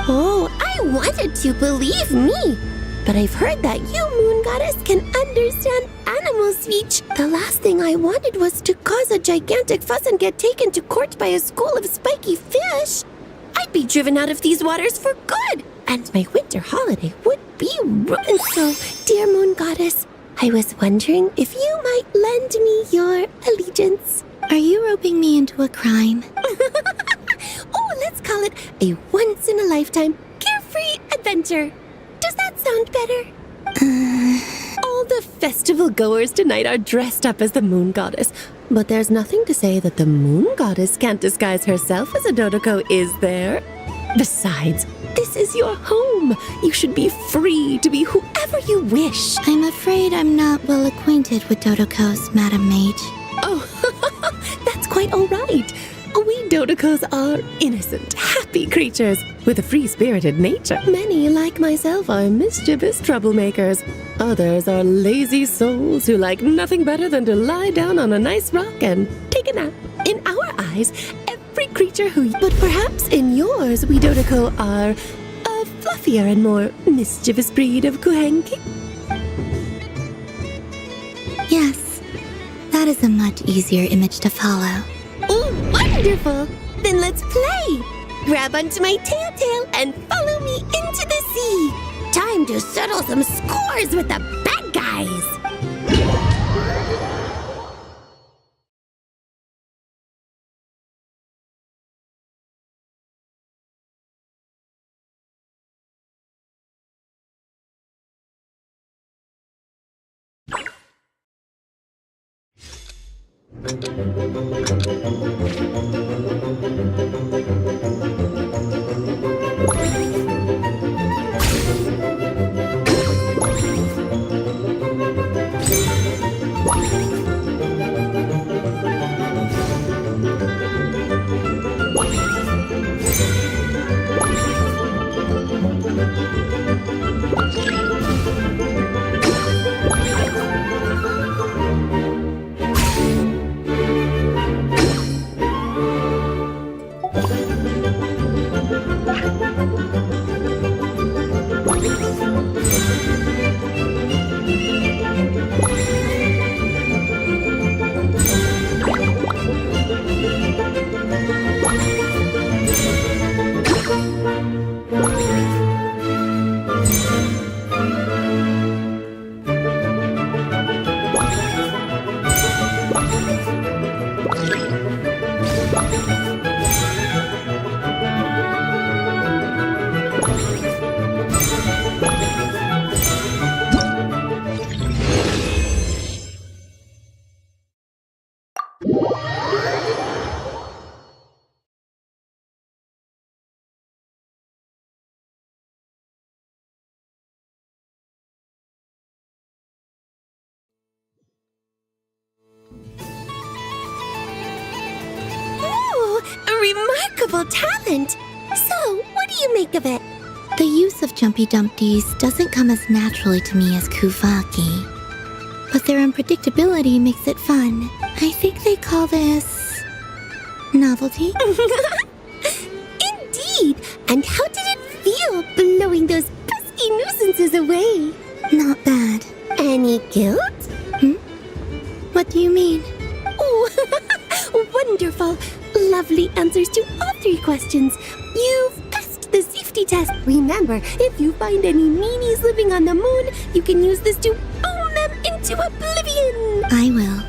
S17: Oh, I wanted to, believe me. But I've heard that you, Moon Goddess, can understand animal speech. The last thing I wanted was to cause a gigantic fuss and get taken to court by a school of spiky fish. I'd be driven out of these waters for good, and my winter holiday would be ruined. So, dear Moon Goddess, I was wondering if you might lend me your allegiance.
S3: Are you roping me into a crime?
S17: Oh, let's call it a once-in-a-lifetime carefree adventure. Does that sound better? All the festival goers tonight are dressed up as the Moon Goddess, but there's nothing to say that the Moon Goddess can't disguise herself as a Dodeko, is there? Besides, this is your home. You should be free to be whoever you wish.
S3: I'm afraid I'm not well acquainted with Dodekos, Madam Mage.
S17: Oh, that's quite all right. We Dodekos are innocent, happy creatures with a free-spirited nature. Many, like myself, are mischievous troublemakers. Others are lazy souls who like nothing better than to lie down on a nice rock and take a nap. In our eyes, every creature but perhaps in yours, we Dodeko are a fluffier and more mischievous breed of Kuhenki.
S3: Yes, that is a much easier image to follow.
S17: Oh, wonderful! Then let's play! Grab onto my tail and follow me into the sea! Time to settle some scores with the bad guys! remarkable talent. So, what do you make of it? The use of Jumpy Dumpties doesn't come as naturally to me as Kuvaki. But their unpredictability makes it fun. I think they call this... novelty? Indeed! And how did it feel blowing those pesky nuisances away? Not bad. Any guilt? What do you mean? Oh, wonderful! Lovely answers to all 3 questions. You've passed the safety test. Remember, if you find any meanies living on the moon, you can use this to own them into oblivion. I will.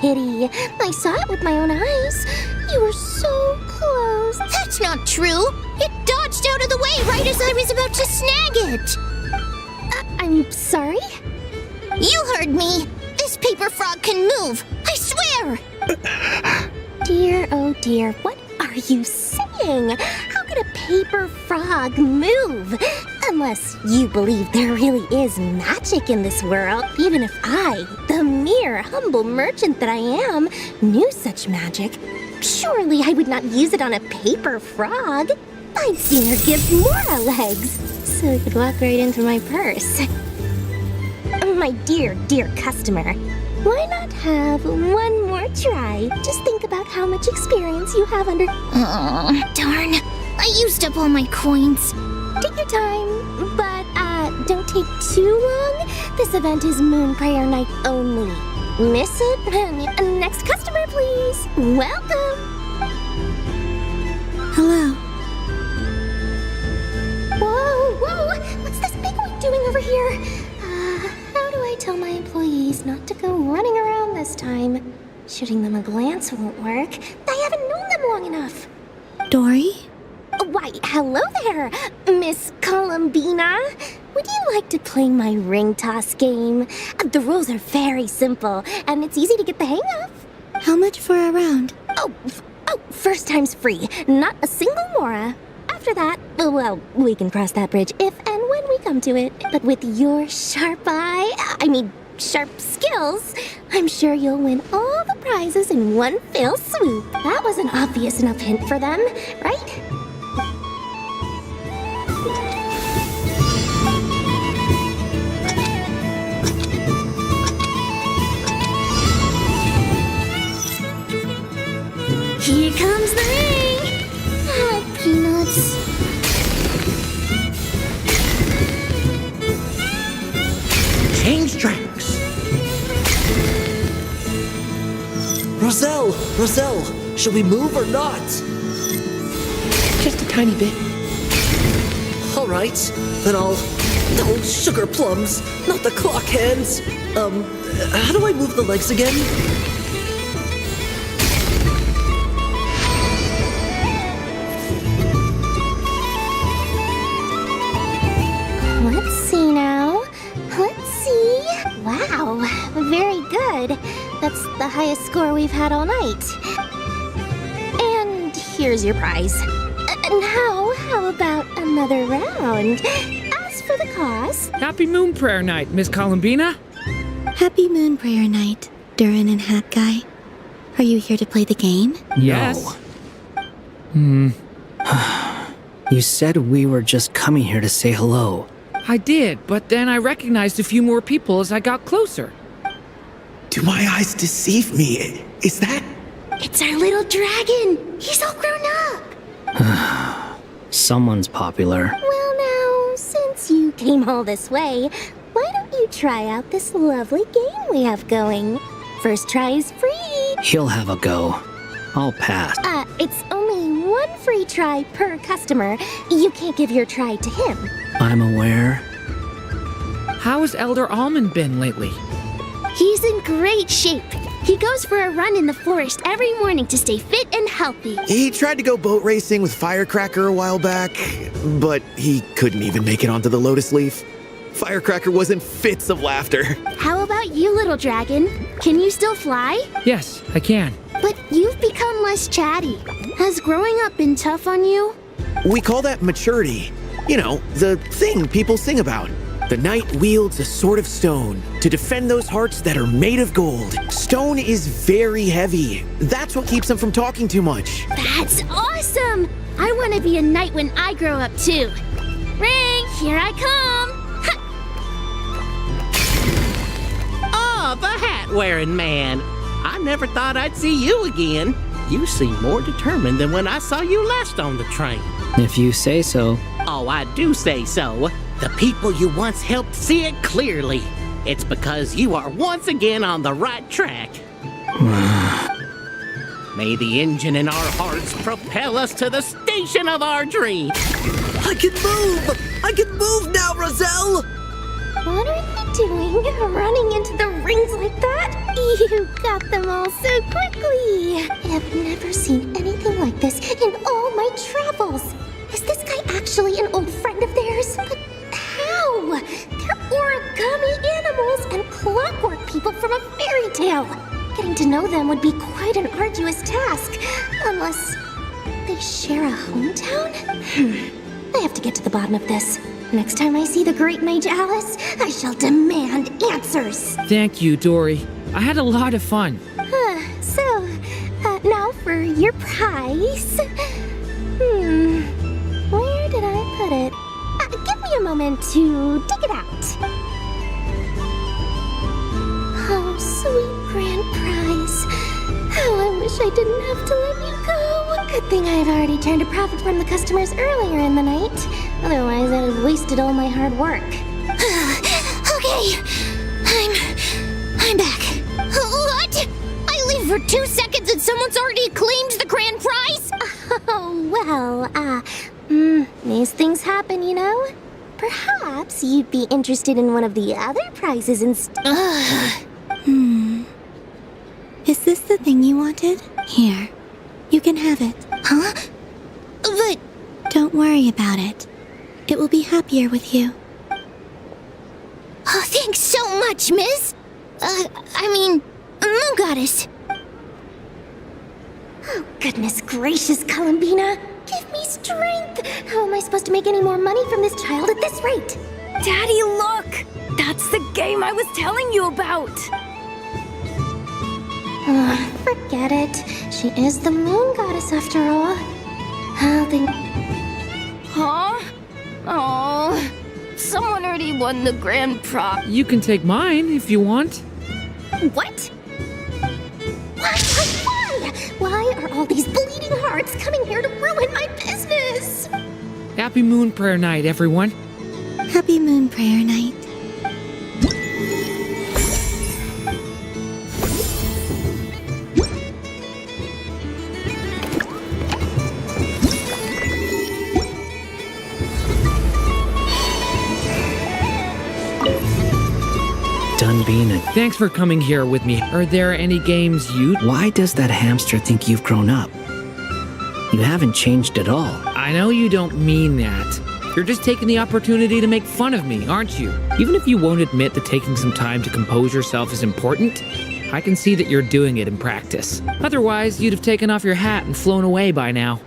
S3: Pity. I saw it with my own eyes. You were so close. That's not true. It dodged out of the way right as I was about to snag it. I'm sorry? You heard me. This paper frog can move. I swear. Dear, oh dear, what are you saying? How could a paper frog move? Unless you believe there really is magic in this world. Even if I, the mere humble merchant that I am, knew such magic, surely I would not use it on a paper frog. I'd sooner give Mora legs, so it could walk right into my purse. My dear, dear customer, why not have one more try? Just think about how much experience you have under... Oh, darn. I used up all my coins. Take your time, but don't take too long. This event is Moon Prayer Night only. Miss it? Next customer, please. Welcome.
S17: Hello.
S3: Whoa. What's this big one doing over here? How do I tell my employees not to go running around this time? Shooting them a glance won't work. I haven't known them long enough.
S17: Dory?
S3: Why, hello there, Miss Columbina. Would you like to play my ring toss game? The rules are very simple, and it's easy to get the hang of.
S17: How much for a round?
S3: Oh, first time's free. Not a single Mora. After that, well, we can cross that bridge if and when we come to it. But with your sharp skills, I'm sure you'll win all the prizes in one fell swoop. That was an obvious enough hint for them, right? Here comes the ring! Oh, peanuts.
S18: Change tracks! Roselle, should we move or not?
S9: Just a tiny bit.
S18: All right, then I'll... Oh, sugar plums, not the clock hands. How do I move the legs again?
S3: Let's see now. Let's see. Wow, very good. That's the highest score we've had all night. And here's your prize. Now, how about another round? As for the cost...
S14: Happy Moon Prayer Night, Miss Columbina.
S17: Happy Moon Prayer Night, Durin and Hat Guy. Are you here to play the game?
S14: Yes.
S15: You said we were just coming here to say hello.
S14: I did, but then I recognized a few more people as I got closer.
S2: Do my eyes deceive me? Is that...
S3: It's our little dragon! He's all grown up!
S15: Someone's popular.
S3: Well now, since you came all this way, why don't you try out this lovely game we have going? First try is free!
S15: He'll have a go. I'll pass.
S3: It's only one free try per customer. You can't give your try to him.
S15: I'm aware.
S14: How has Elder Almond been lately?
S10: He's in great shape. He goes for a run in the forest every morning to stay fit and healthy.
S19: He tried to go boat racing with Firecracker a while back, but he couldn't even make it onto the Lotus Leaf. Firecracker was in fits of laughter.
S10: How about you, little dragon? Can you still fly?
S14: Yes, I can.
S10: But you've become less chatty. Has growing up been tough on you?
S19: We call that maturity. You know, the thing people sing about. The knight wields a sword of stone to defend those hearts that are made of gold. Stone is very heavy. That's what keeps him from talking too much.
S10: That's awesome! I want to be a knight when I grow up too. Ring, here I come!
S20: Oh, the hat-wearing man. I never thought I'd see you again. You seem more determined than when I saw you last on the train.
S15: If you say so.
S20: Oh, I do say so. The people you once helped see it clearly. It's because you are once again on the right track. May the engine in our hearts propel us to the station of our dream.
S18: I can move! I can move now, Roselle!
S10: What are you doing, running into the rings like that? You got them all so quickly. I have never seen anything like this in all my travels. Is this guy actually an old friend of theirs? But how? They're origami animals and clockwork people from a fairy tale. Getting to know them would be quite an arduous task, unless they share a hometown? I have to get to the bottom of this. Next time I see the great mage Alice, I shall demand answers.
S14: Thank you, Dory. I had a lot of fun.
S10: So, now for your prize. Where did I put it? Give me a moment to dig it out. Oh, sweet grand prize. How I wish I didn't have to let you go. Good thing I've already turned a profit from the customers earlier in the night. Otherwise, I'd have wasted all my hard work. Okay, I'm back. What? I leave for 2 seconds and someone's already claimed the grand prize? Oh, well, these things happen, you know? Perhaps you'd be interested in one of the other prizes instead.
S3: Is this the thing you wanted? Here. You can have it.
S10: Huh? But...
S3: Don't worry about it. It will be happier with you.
S10: Oh, thanks so much, miss. Moon Goddess. Oh, goodness gracious, Columbina. Give me strength. How am I supposed to make any more money from this child at this rate?
S21: Daddy, look! That's the game I was telling you about!
S10: Forget it. She is the Moon Goddess after all. I'll think...
S21: Huh? Oh, someone already won the grand prize.
S14: You can take mine if you want.
S10: What? Why? Why are all these bleeding hearts coming here to ruin my business?
S14: Happy Moon Prayer Night, everyone.
S3: Happy Moon Prayer Night.
S15: Dunbina.
S14: Thanks for coming here with me. Are there any games you...
S15: Why does that hamster think you've grown up? You haven't changed at all.
S14: I know you don't mean that. You're just taking the opportunity to make fun of me, aren't you? Even if you won't admit that taking some time to compose yourself is important, I can see that you're doing it in practice. Otherwise, you'd have taken off your hat and flown away by now.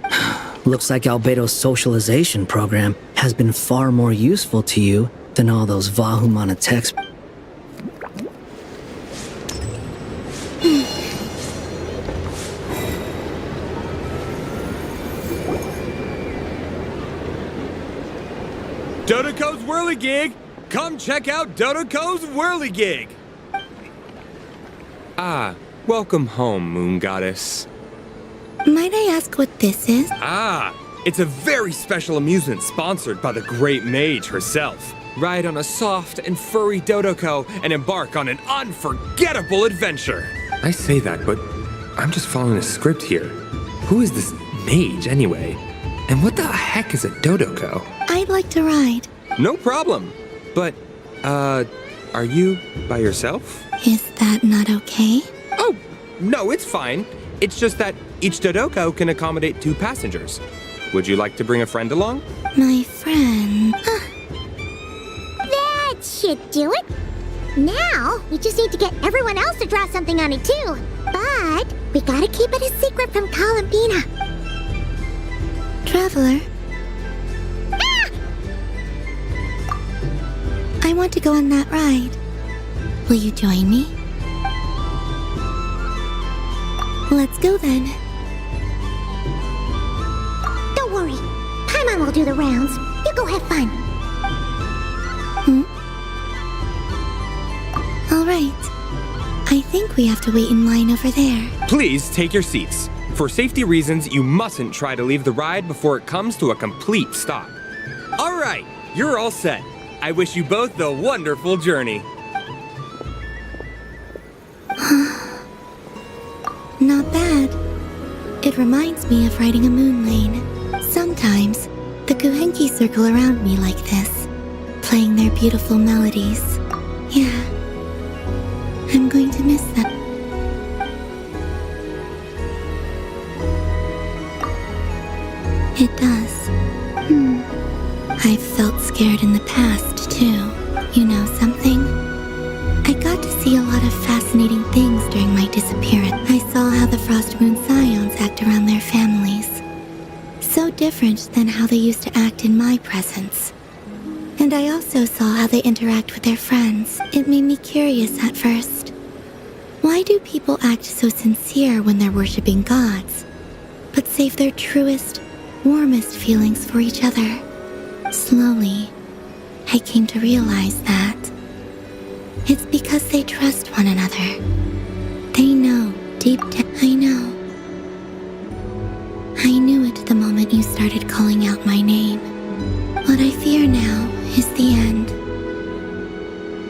S15: Looks like Albedo's socialization program has been far more useful to you than all those Vahumana textbooks.
S22: Dodoco's Whirligig! Come check out Dodoco's Whirligig!
S23: Ah, welcome home, Moon Goddess.
S3: Might I ask what this is?
S23: Ah, it's a very special amusement sponsored by the great mage herself. Ride on a soft and furry Dodoco and embark on an unforgettable adventure. I say that, but I'm just following a script here. Who is this mage, anyway? And what the heck is a Dodoco?
S3: I'd like to ride.
S23: No problem. But Are you by yourself?
S17: Is that not okay?
S23: Oh, no, it's fine. It's just that each Dodoko can accommodate 2 passengers. Would you like to bring a friend along?
S17: My friend.
S3: That should do it. Now, we just need to get everyone else to draw something on it too. But we gotta keep it a secret from Columbina.
S17: Traveler.
S3: Ah!
S17: I want to go on that ride. Will you join me? Let's go then.
S3: Don't worry. Paimon will do the rounds. You go have fun.
S17: All right. I think we have to wait in line over there.
S23: Please take your seats. For safety reasons, you mustn't try to leave the ride before it comes to a complete stop. All right, you're all set. I wish you both a wonderful journey.
S17: Not bad. It reminds me of riding a moon lane. Sometimes, the Kuhenki circle around me like this, playing their beautiful melodies. Yeah. I'm going to miss them. It does. I've felt scared in the past, too. You know something? I got to see a lot of fascinating things during my disappearance. I saw how the Frost Moon Scions act around their families. So different than how they used to act in my presence. And I also saw how they interact with their friends. It made me curious at first. Why do people act so sincere when they're worshipping gods, but save their truest, warmest feelings for each other? Slowly, I came to realize that it's because they trust one another. They know deep down. I know. I knew it the moment you started calling out my name. What I fear now is the end.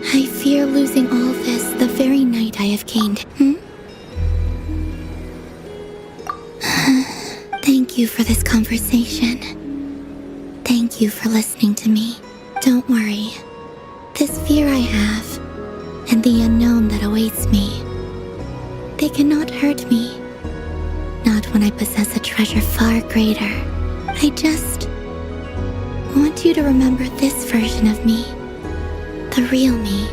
S17: I fear losing all this the very night I have gained. Thank you for this conversation. Thank you for listening to me. Don't worry. This fear I have, and the unknown that awaits me, they cannot hurt me. Not when I possess a treasure far greater. I just want you to remember this version of me. The real me.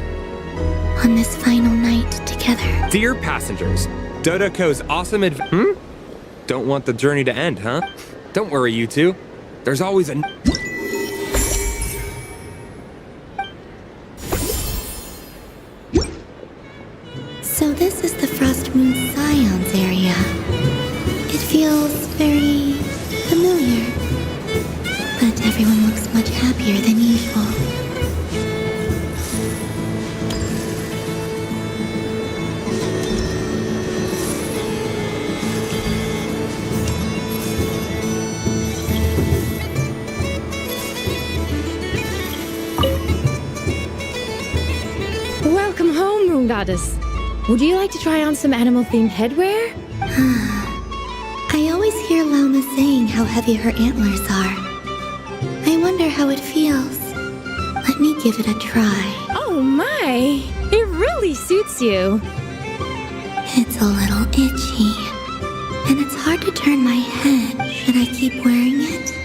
S17: On this final night together.
S23: Dear passengers, Dodoko's awesome Don't want the journey to end, huh? Don't worry, you two. There's always a...
S17: So this is the Frost Moon Scions area. It feels very familiar. But everyone looks much happier than usual.
S4: Welcome home, Moon Goddess. Would you like to try on some animal-themed headwear?
S17: I always hear Lauma saying how heavy her antlers are. I wonder how it feels. Let me give it a try.
S4: Oh my! It really suits you.
S17: It's a little itchy. And it's hard to turn my head. Should I keep wearing it?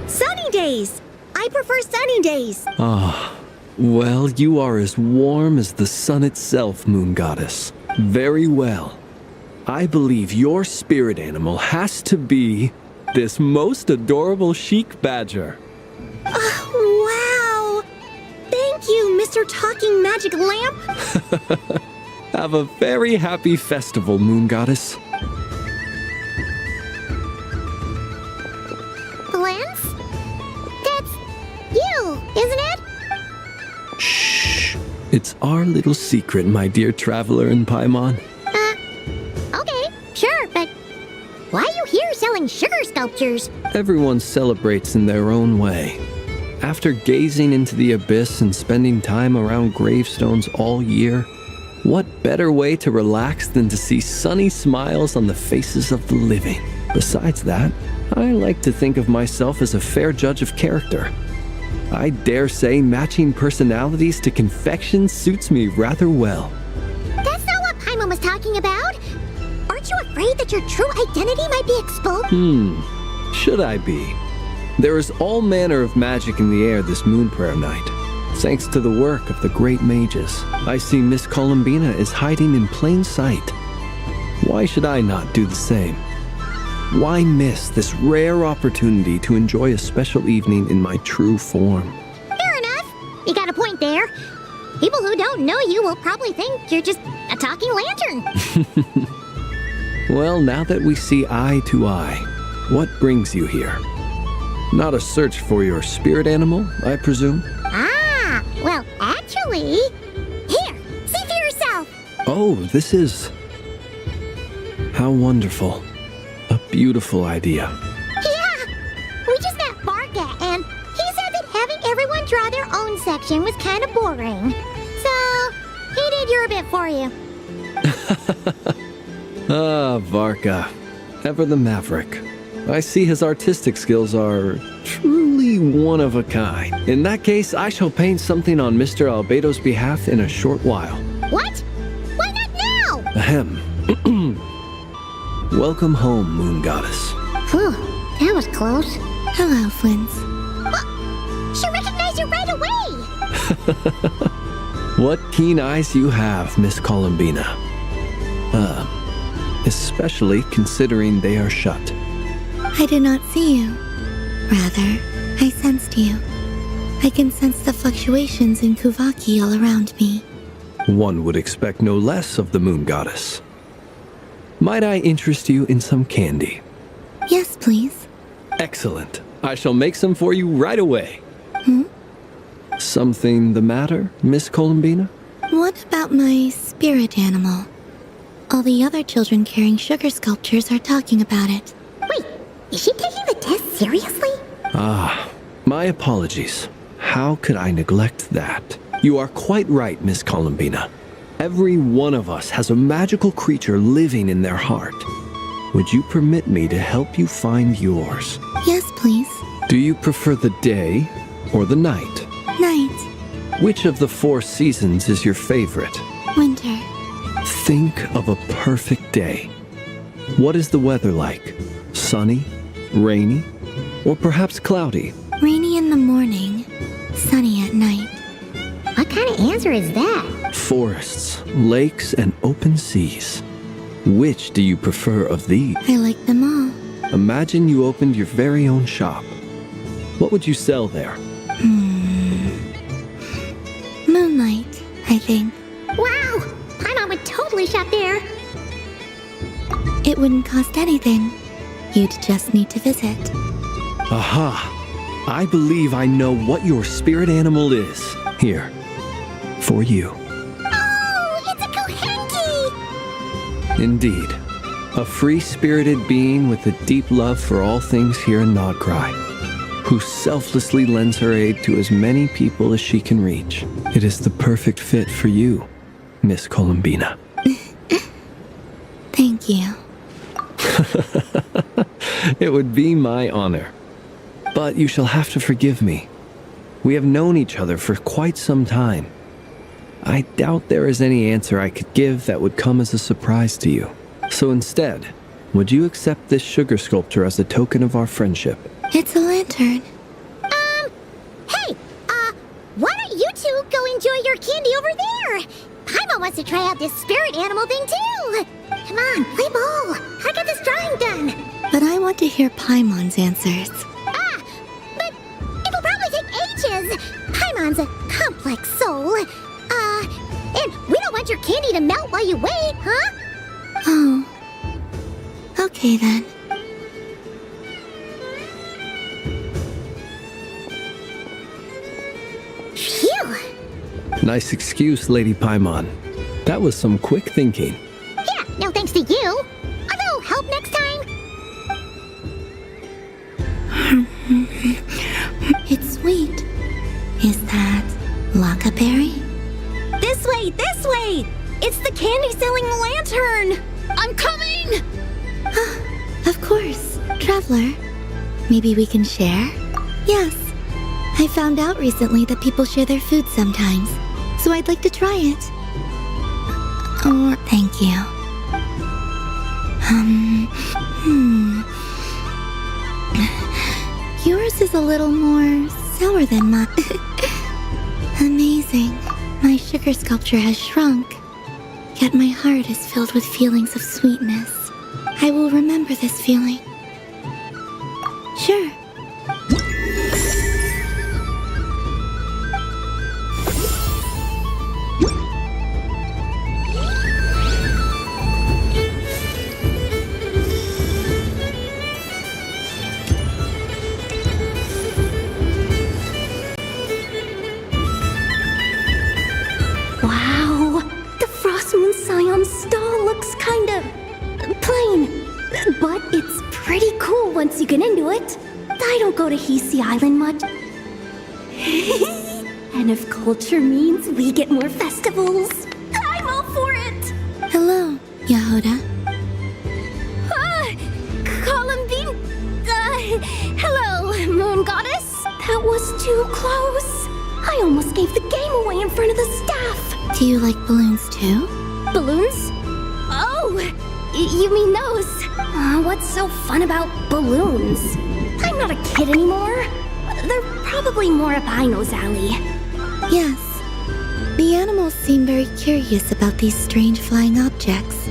S3: Sunny days! I prefer sunny days.
S8: Ah, well, you are as warm as the sun itself, Moon Goddess. Very well. I believe your spirit animal has to be this most adorable chic badger.
S3: Wow! Thank you, Mr. Talking Magic Lamp.
S8: Have a very happy festival, Moon Goddess.
S3: Lance? That's you, isn't it?
S8: Shh. It's our little secret, my dear traveler in Paimon.
S3: Okay, sure, but why are you here selling sugar sculptures?
S8: Everyone celebrates in their own way. After gazing into the abyss and spending time around gravestones all year, what better way to relax than to see sunny smiles on the faces of the living? Besides that, I like to think of myself as a fair judge of character. I dare say matching personalities to confection suits me rather well.
S3: That's not what Paimon was talking about. Aren't you afraid that your true identity might be exposed?
S8: Should I be? There is all manner of magic in the air this moon prayer night. Thanks to the work of the great mages, I see Miss Columbina is hiding in plain sight. Why should I not do the same? Why miss this rare opportunity to enjoy a special evening in my true form?
S3: Fair enough. You got a point there. People who don't know you will probably think you're just a talking lantern.
S8: Well, now that we see eye to eye, what brings you here? Not a search for your spirit animal, I presume?
S3: Well, actually... Here, see for yourself.
S8: Oh, this is... How wonderful. A beautiful idea.
S3: Yeah! We just met Barca, and he said that having everyone draw their own section was kind of boring. So, he did your bit for you.
S8: Ah, Varka. Ever the maverick. I see his artistic skills are truly one of a kind. In that case, I shall paint something on Mr. Albedo's behalf in a short while.
S3: What? Why not now?
S8: Ahem. Welcome home, Moon Goddess.
S3: Phew, that was close.
S17: Hello, Flins.
S3: She recognized you right away!
S8: What keen eyes you have, Miss Columbina. Especially considering they are shut.
S17: I did not see you. Rather, I sensed you. I can sense the fluctuations in Kuvaki all around me.
S8: One would expect no less of the Moon Goddess. Might I interest you in some candy?
S17: Yes, please.
S8: Excellent. I shall make some for you right away. Something the matter, Miss Columbina?
S17: What about my spirit animal? All the other children carrying sugar sculptures are talking about it.
S3: Wait, is she taking the test seriously?
S8: Ah, my apologies. How could I neglect that? You are quite right, Miss Columbina. Every one of us has a magical creature living in their heart. Would you permit me to help you find yours?
S17: Yes, please.
S8: Do you prefer the day or the night?
S17: Night.
S8: Which of the 4 seasons is your favorite?
S17: Winter.
S8: Think of a perfect day. What is the weather like? Sunny, rainy, or perhaps cloudy?
S17: Rainy in the morning, sunny at night.
S3: What kind of answer is that?
S8: Forests, lakes, and open seas. Which do you prefer of these?
S17: I like them all.
S8: Imagine you opened your very own shop. What would you sell there?
S17: Moonlight, I think.
S3: Wow! Paimon would totally shop there.
S17: It wouldn't cost anything. You'd just need to visit.
S8: Aha! I believe I know what your spirit animal is. Here, for you.
S3: Oh, it's a Kohenki!
S8: Indeed. A free-spirited being with a deep love for all things here in Nodcry, who selflessly lends her aid to as many people as she can reach. It is the perfect fit for you, Miss Columbina.
S17: Thank you.
S8: It would be my honor. But you shall have to forgive me. We have known each other for quite some time. I doubt there is any answer I could give that would come as a surprise to you. So instead, would you accept this sugar sculpture as a token of our friendship?
S17: It's a lantern.
S3: Hey, why don't you two go enjoy your candy over there? Paimon wants to try out this spirit animal thing too. Come on, play ball. I got this drawing done.
S17: But I want to hear Paimon's answers.
S3: But it'll probably take ages. Paimon's a complex soul. And we don't want your candy to melt while you wait, huh?
S17: Oh. Okay then.
S3: Phew.
S8: Nice excuse, Lady Paimon. That was some quick thinking.
S3: Yeah, no thanks to you. A little help next time.
S17: It's sweet.
S3: Is that Lockaberry?
S10: This way, this way! It's the candy-selling lantern! I'm coming!
S3: Of course, Traveler. Maybe we can share? Yes. I found out recently that people share their food sometimes, so I'd like to try it. Oh, thank you. Yours is a little more sour than mine. Amazing. My sugar sculpture has shrunk, yet my heart is filled with feelings of sweetness. I will remember this feeling. Sure.
S10: Wow, the Frost Moon Scion's stall looks kinda plain, but it's pretty cool once you get into it. I don't go to Hisi Island much. And if culture means we get more festivals, I'm all for it!
S3: Hello, Yehoda.
S10: Columbine? Hello, Moon Goddess? That was too close. I almost gave the game away in front of the staff.
S3: Do you like balloons too?
S10: Balloons? Oh, you mean those? What's so fun about balloons? I'm not a kid anymore. They're probably more up Aino's alley.
S3: Yes. The animals seem very curious about these strange flying objects.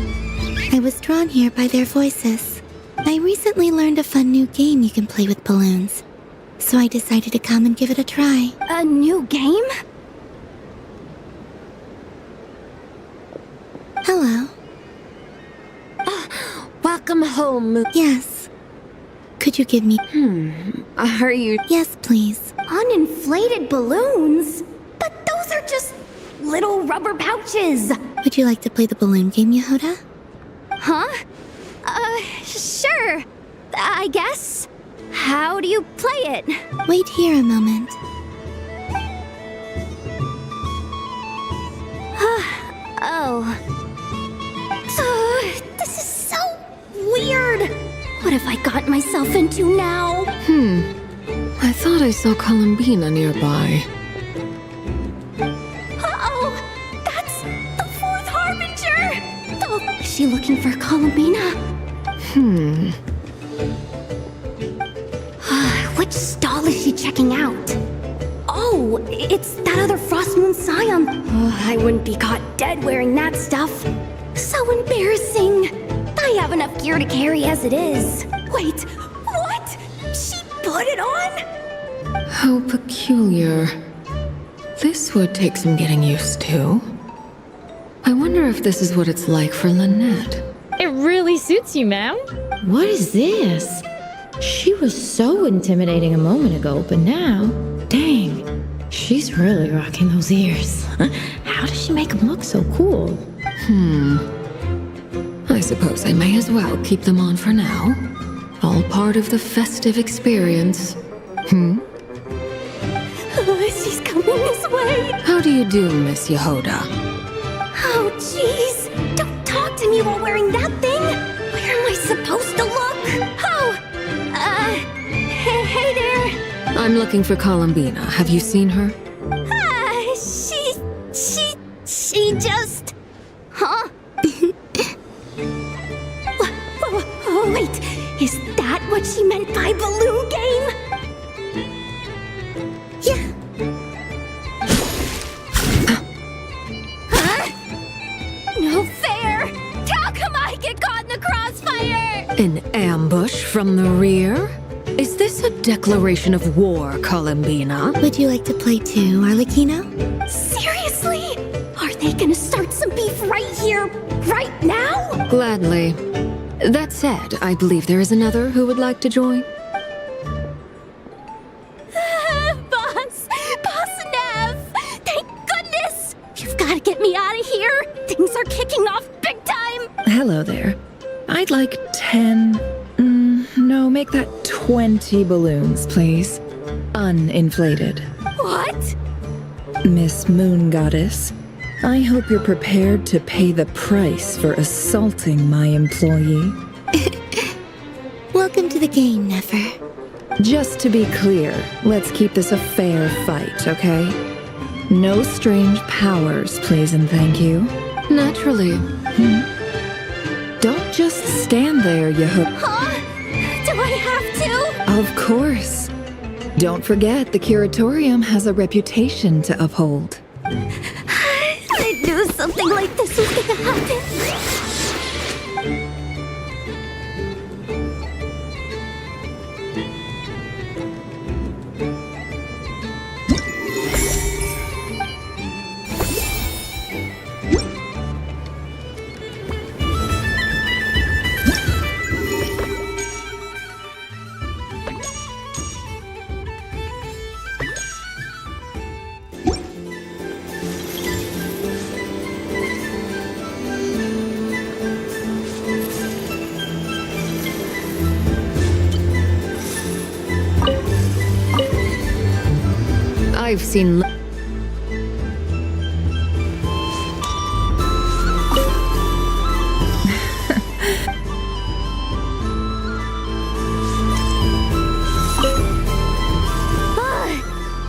S3: I was drawn here by their voices. I recently learned a fun new game you can play with balloons, so I decided to come and give it a try.
S10: A new game?
S3: Hello.
S10: Welcome home.
S3: Yes. Could you give me...
S10: Are you...
S3: Yes, please.
S10: Uninflated balloons? But those are just little rubber pouches.
S3: Would you like to play the balloon game, Yehoda?
S10: Huh? Sure. I guess. How do you play it?
S3: Wait here a moment.
S10: This is so weird. What have I got myself into now?
S4: I thought I saw Columbina nearby.
S10: Uh-oh! That's the fourth Harbinger! Oh, is she looking for Columbina? Which stall is she checking out? Oh, it's that other Frost Moon Scion. I wouldn't be caught dead wearing that stuff. So embarrassing. I have enough gear to carry as it is. Wait, what? She put it on?
S4: How peculiar. This would take some getting used to. I wonder if this is what it's like for Lynette.
S5: It really suits you, ma'am.
S4: What is this? She was so intimidating a moment ago, but now, dang, she's really rocking those ears. How does she make them look so cool? I suppose I may as well keep them on for now. All part of the festive experience.
S10: She's coming this way.
S4: How do you do, Miss Yehoda?
S10: Oh, jeez. Don't talk to me while wearing that thing. Where am I supposed to look? Oh, hey there.
S4: I'm looking for Columbina. Have you seen her?
S10: She just... Huh? Wait, is that what she meant by balloon game?
S3: Yeah.
S10: Huh? No fair! How come I get caught in the crossfire?
S4: An ambush from the rear? Is this a declaration of war, Columbina?
S3: Would you like to play too, Arlecchino?
S10: Seriously? Are they gonna start some beef right here, right now?
S4: Gladly. That said, I believe there is another who would like to join.
S10: Boss Nev! Thank goodness! You've gotta get me out of here! Things are kicking off big time!
S4: Hello there. I'd like 10... no, make that 20 balloons, please. Uninflated.
S10: What?
S6: Miss Moon Goddess, I hope you're prepared to pay the price for assaulting my employee.
S10: Welcome to the game, Nefer.
S6: Just to be clear, let's keep this a fair fight, okay? No strange powers, please and thank you.
S4: Naturally.
S6: Don't just stand there, you hook.
S10: Huh? Do I have to?
S6: Of course. Don't forget, the Curatorium has a reputation to uphold.
S10: I knew something like this was gonna happen.
S4: I've seen.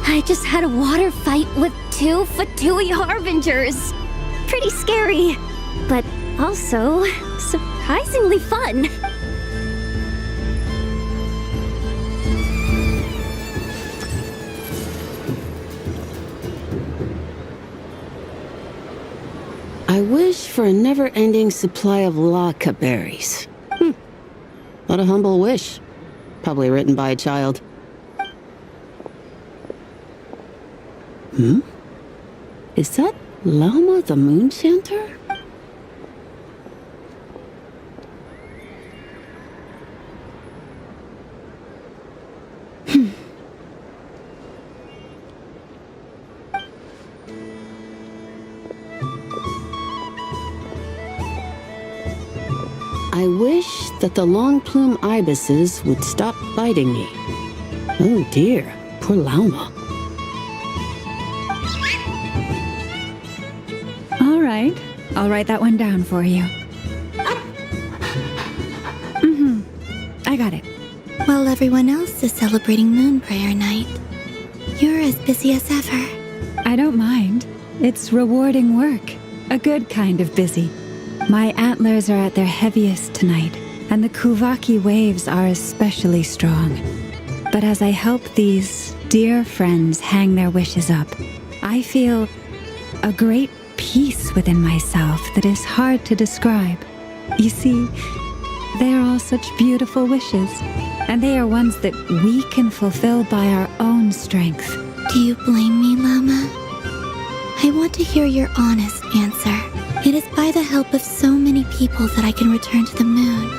S10: I just had a water fight with 2 Fatui Harbingers. Pretty scary, but also surprisingly fun.
S16: I wish for a never-ending supply of laka berries. What a humble wish. Probably written by a child. Is that Lama the Moon Chanter? I wish that the long plume ibises would stop biting me. Oh dear, poor Lauma.
S12: All right, I'll write that one down for you. I got it.
S10: While everyone else is celebrating Moon Prayer Night, you're as busy as ever.
S12: I don't mind. It's rewarding work. A good kind of busy. My antlers are at their heaviest tonight, and the Kuvaki waves are especially strong. But as I help these dear friends hang their wishes up, I feel a great peace within myself that is hard to describe. You see, they are all such beautiful wishes, and they are ones that we can fulfill by our own strength.
S10: Do you blame me, Lama? I want to hear your honest answer. It is by the help of so many people that I can return to the moon.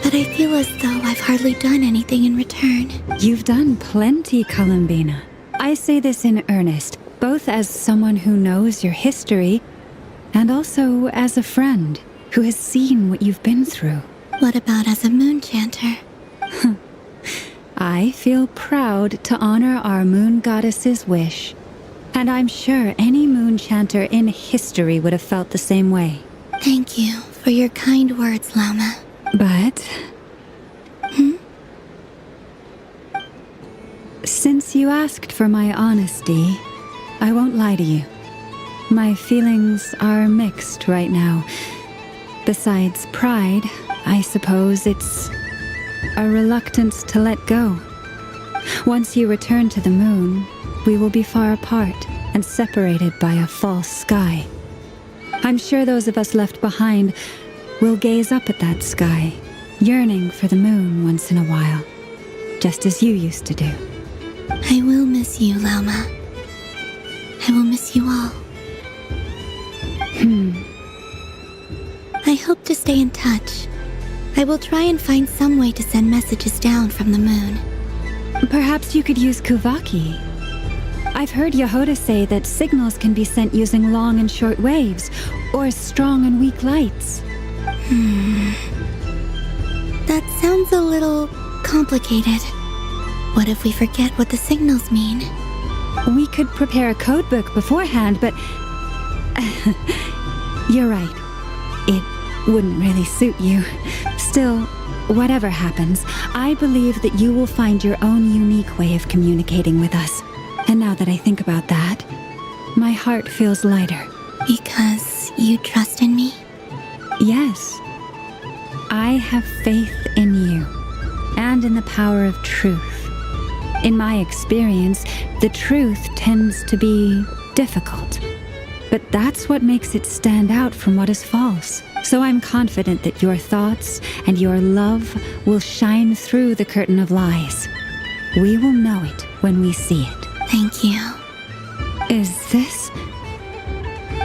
S10: But I feel as though I've hardly done anything in return.
S12: You've done plenty, Columbina. I say this in earnest, both as someone who knows your history, and also as a friend who has seen what you've been through.
S10: What about as a moon chanter?
S12: I feel proud to honor our moon goddess's wish. And I'm sure any moon chanter in history would have felt the same way.
S10: Thank you for your kind words, Lama.
S12: But... Since you asked for my honesty, I won't lie to you. My feelings are mixed right now. Besides pride, I suppose it's a reluctance to let go. Once you return to the moon, we will be far apart and separated by a false sky. I'm sure those of us left behind will gaze up at that sky, yearning for the moon once in a while, just as you used to do.
S10: I will miss you, Lama. I will miss you all. I hope to stay in touch. I will try and find some way to send messages down from the moon.
S12: Perhaps you could use Kuvaki. I've heard Yehoda say that signals can be sent using long and short waves, or strong and weak lights.
S10: That sounds a little complicated. What if we forget what the signals mean?
S12: We could prepare a code book beforehand, but... You're right. It wouldn't really suit you. Still, whatever happens, I believe that you will find your own unique way of communicating with us. And now that I think about that, my heart feels lighter.
S10: Because you trust in me?
S12: Yes. I have faith in you, and in the power of truth. In my experience, the truth tends to be difficult. But that's what makes it stand out from what is false. So I'm confident that your thoughts and your love will shine through the curtain of lies. We will know it when we see it.
S10: Thank you.
S12: Is this...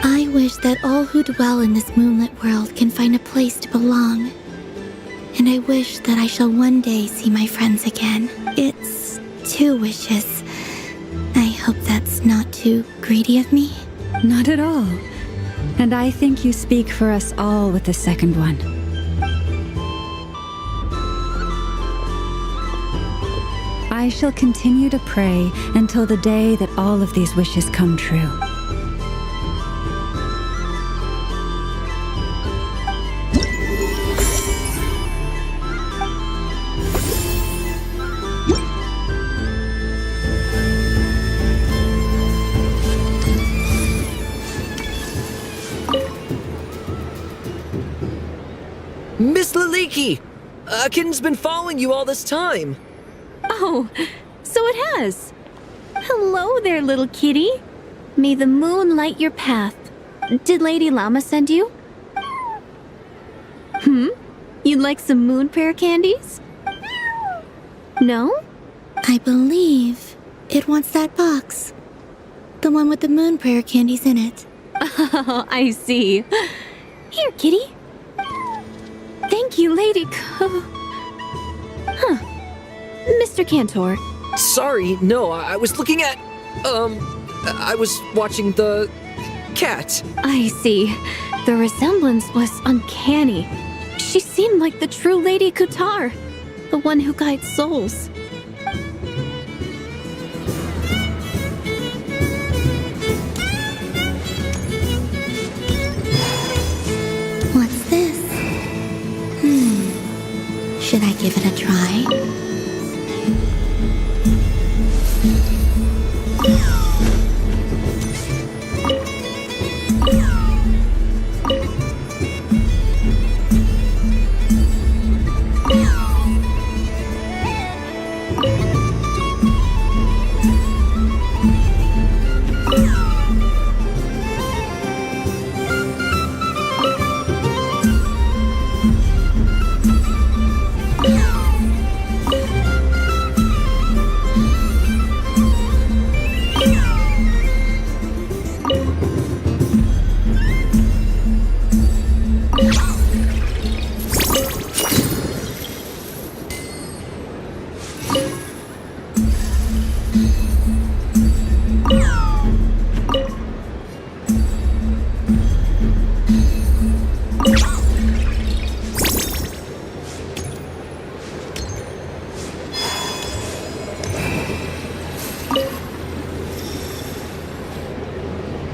S10: I wish that all who dwell in this moonlit world can find a place to belong. And I wish that I shall one day see my friends again. It's 2 wishes. I hope that's not too greedy of me.
S12: Not at all. And I think you speak for us all with the second one. I shall continue to pray until the day that all of these wishes come true.
S18: Miss Laliki! Akin's been following you all this time.
S21: Oh, so it has. Hello there, little kitty. May the moon light your path. Did Lady Llama send you? You'd like some moon prayer candies? No?
S10: I believe it wants that box. The one with the moon prayer candies in it.
S21: Oh, I see. Here, kitty. Thank you, Lady Mr. Cantor.
S18: Sorry, no, I was looking at... I was watching the... cat.
S21: I see. The resemblance was uncanny. She seemed like the true Lady Kutar, the one who guides souls.
S10: What's this? Should I give it a try?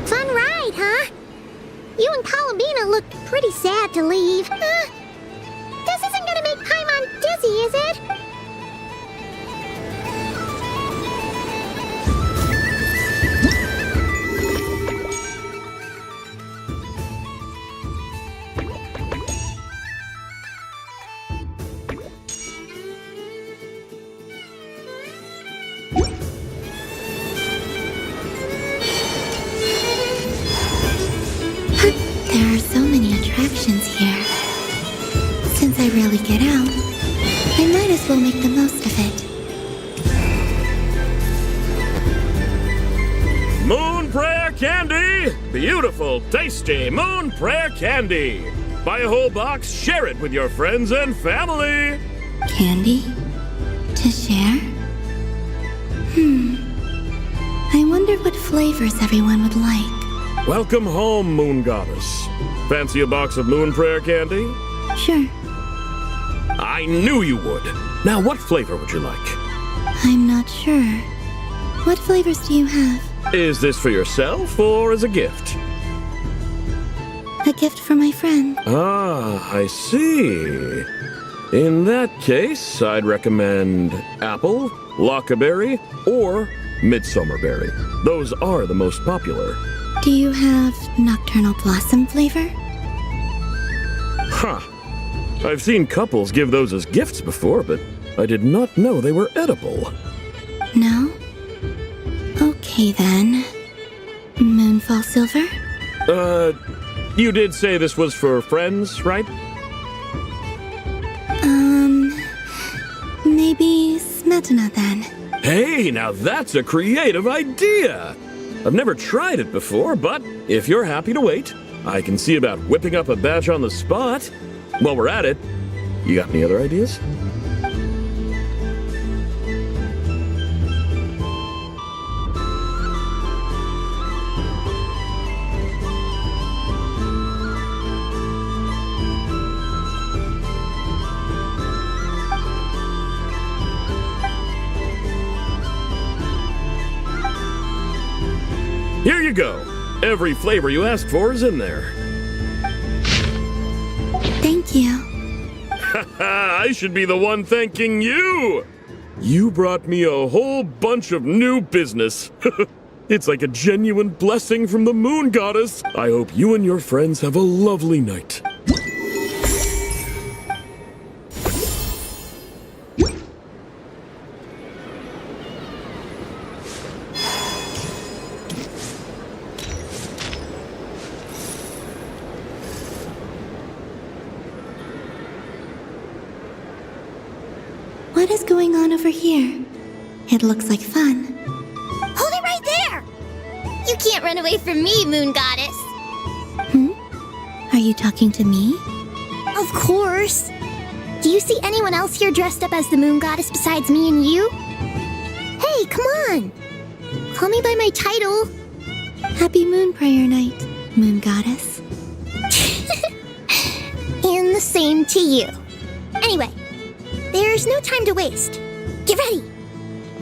S3: Fun ride, huh? You and Columbina looked pretty sad to leave. This isn't gonna make Paimon dizzy, is it?
S10: There are so many attractions here. Since I rarely get out, I might as well make the most of it.
S7: Moon Prayer Candy! Beautiful, tasty Moon Prayer Candy! Buy a whole box, share it with your friends and family!
S10: Candy? To share? I wonder what flavors everyone would like.
S7: Welcome home, Moon Goddess. Fancy a box of Moon Prayer Candy?
S10: Sure.
S7: I knew you would. Now, what flavor would you like?
S10: I'm not sure. What flavors do you have?
S7: Is this for yourself or as a gift?
S10: A gift for my friend.
S7: Ah, I see. In that case, I'd recommend apple, lockaberry, or midsummerberry. Those are the most popular.
S10: Do you have nocturnal blossom flavor?
S7: Huh. I've seen couples give those as gifts before, but I did not know they were edible.
S10: No? Okay then. Moonfall silver?
S7: You did say this was for friends, right?
S10: Maybe smetana then.
S7: Hey, now that's a creative idea! I've never tried it before, but if you're happy to wait, I can see about whipping up a batch on the spot. While we're at it, you got any other ideas? Here you go. Every flavor you asked for is in there.
S10: Thank you.
S7: I should be the one thanking you! You brought me a whole bunch of new business. It's like a genuine blessing from the Moon Goddess. I hope you and your friends have a lovely night.
S10: What is going on over here? It looks like fun.
S3: Hold it right there! You can't run away from me, Moon Goddess.
S10: Are you talking to me?
S3: Of course. Do you see anyone else here dressed up as the Moon Goddess besides me and you? Hey, come on! Call me by my title.
S10: Happy Moon Prayer Night, Moon Goddess.
S3: And the same to you. Anyway, there's no time to waste. Get ready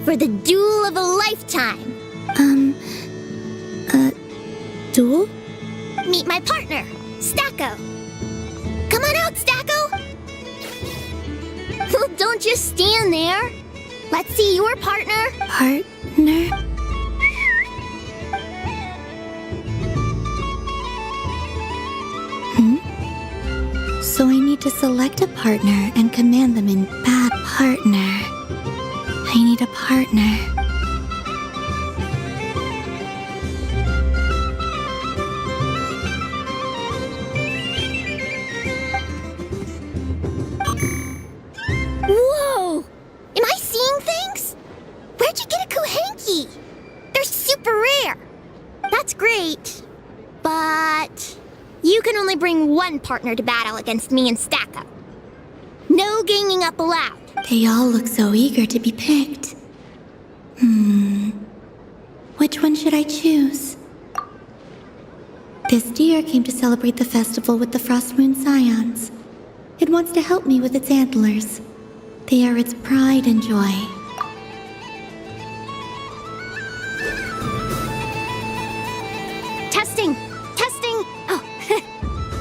S3: for the duel of a lifetime.
S10: Duel?
S3: Meet my partner, Stacko. Come on out, Stacko. Well, don't just stand there. Let's see your partner.
S10: Partner? So I need to select a partner and command them in bad partner. I need a partner.
S3: Whoa! Am I seeing things? Where'd you get a Kuhenki? They're super rare. That's great. But you can only bring one partner to battle against me and Stacko. No ganging up allowed.
S10: They all look so eager to be picked. Which one should I choose? This deer came to celebrate the festival with the Frost Moon Scions. It wants to help me with its antlers. They are its pride and joy.
S21: Testing! Oh,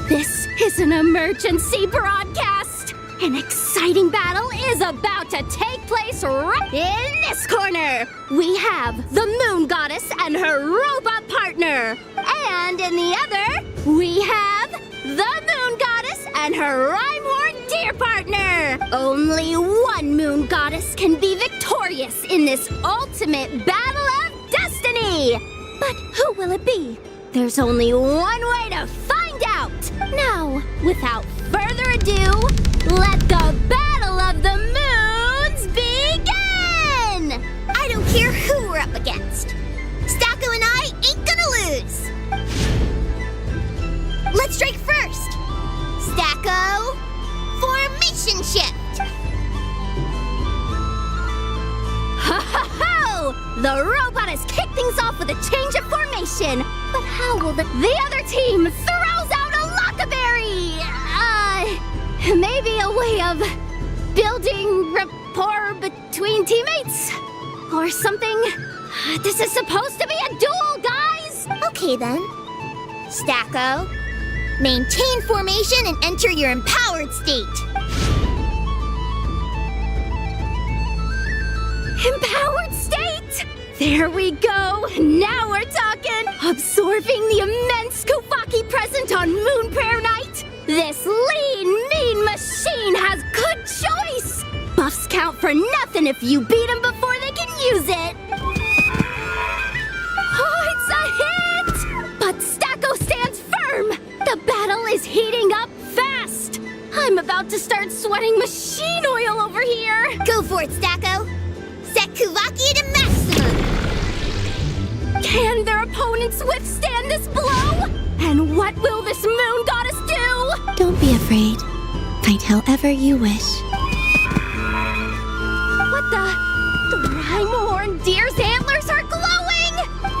S21: this is an emergency broadcast! An exciting battle is about to take place right in this corner! We have the Moon Goddess and her robot partner! And in the other, we have the Moon Goddess and her rhyme-horn deer partner! Only one Moon Goddess can be victorious in this ultimate battle of destiny! But who will it be? There's only one way to find out! Now, without further ado, let the Battle of the Moons begin!
S3: I don't care who we're up against. Stacko and I ain't gonna lose. Let's strike first. Stacko, formation shift.
S21: Ho ho ho! The robot has kicked things off with a change of formation. But how will the other team throws out a lockaberry? Maybe a way of building rapport between teammates? Or something? This is supposed to be a duel, guys!
S3: Okay then. Stacko, maintain formation and enter your empowered state.
S21: Empowered state! There we go! Now we're talking! Absorbing the immense Kuvaki present on Moon Prayer Night! This lean, mean machine has good choice! Buffs count for nothing if you beat them before they can use it! Oh, it's a hit! But Stacko stands firm! The battle is heating up fast! I'm about to start sweating machine oil over here!
S3: Go for it, Stacko! Set Kuvaki to maximum!
S21: Can their opponents withstand this blow? And what will this moon goddess do?
S10: Don't be afraid. Fight however you wish.
S21: What the rhyme horn deer's antlers are glowing!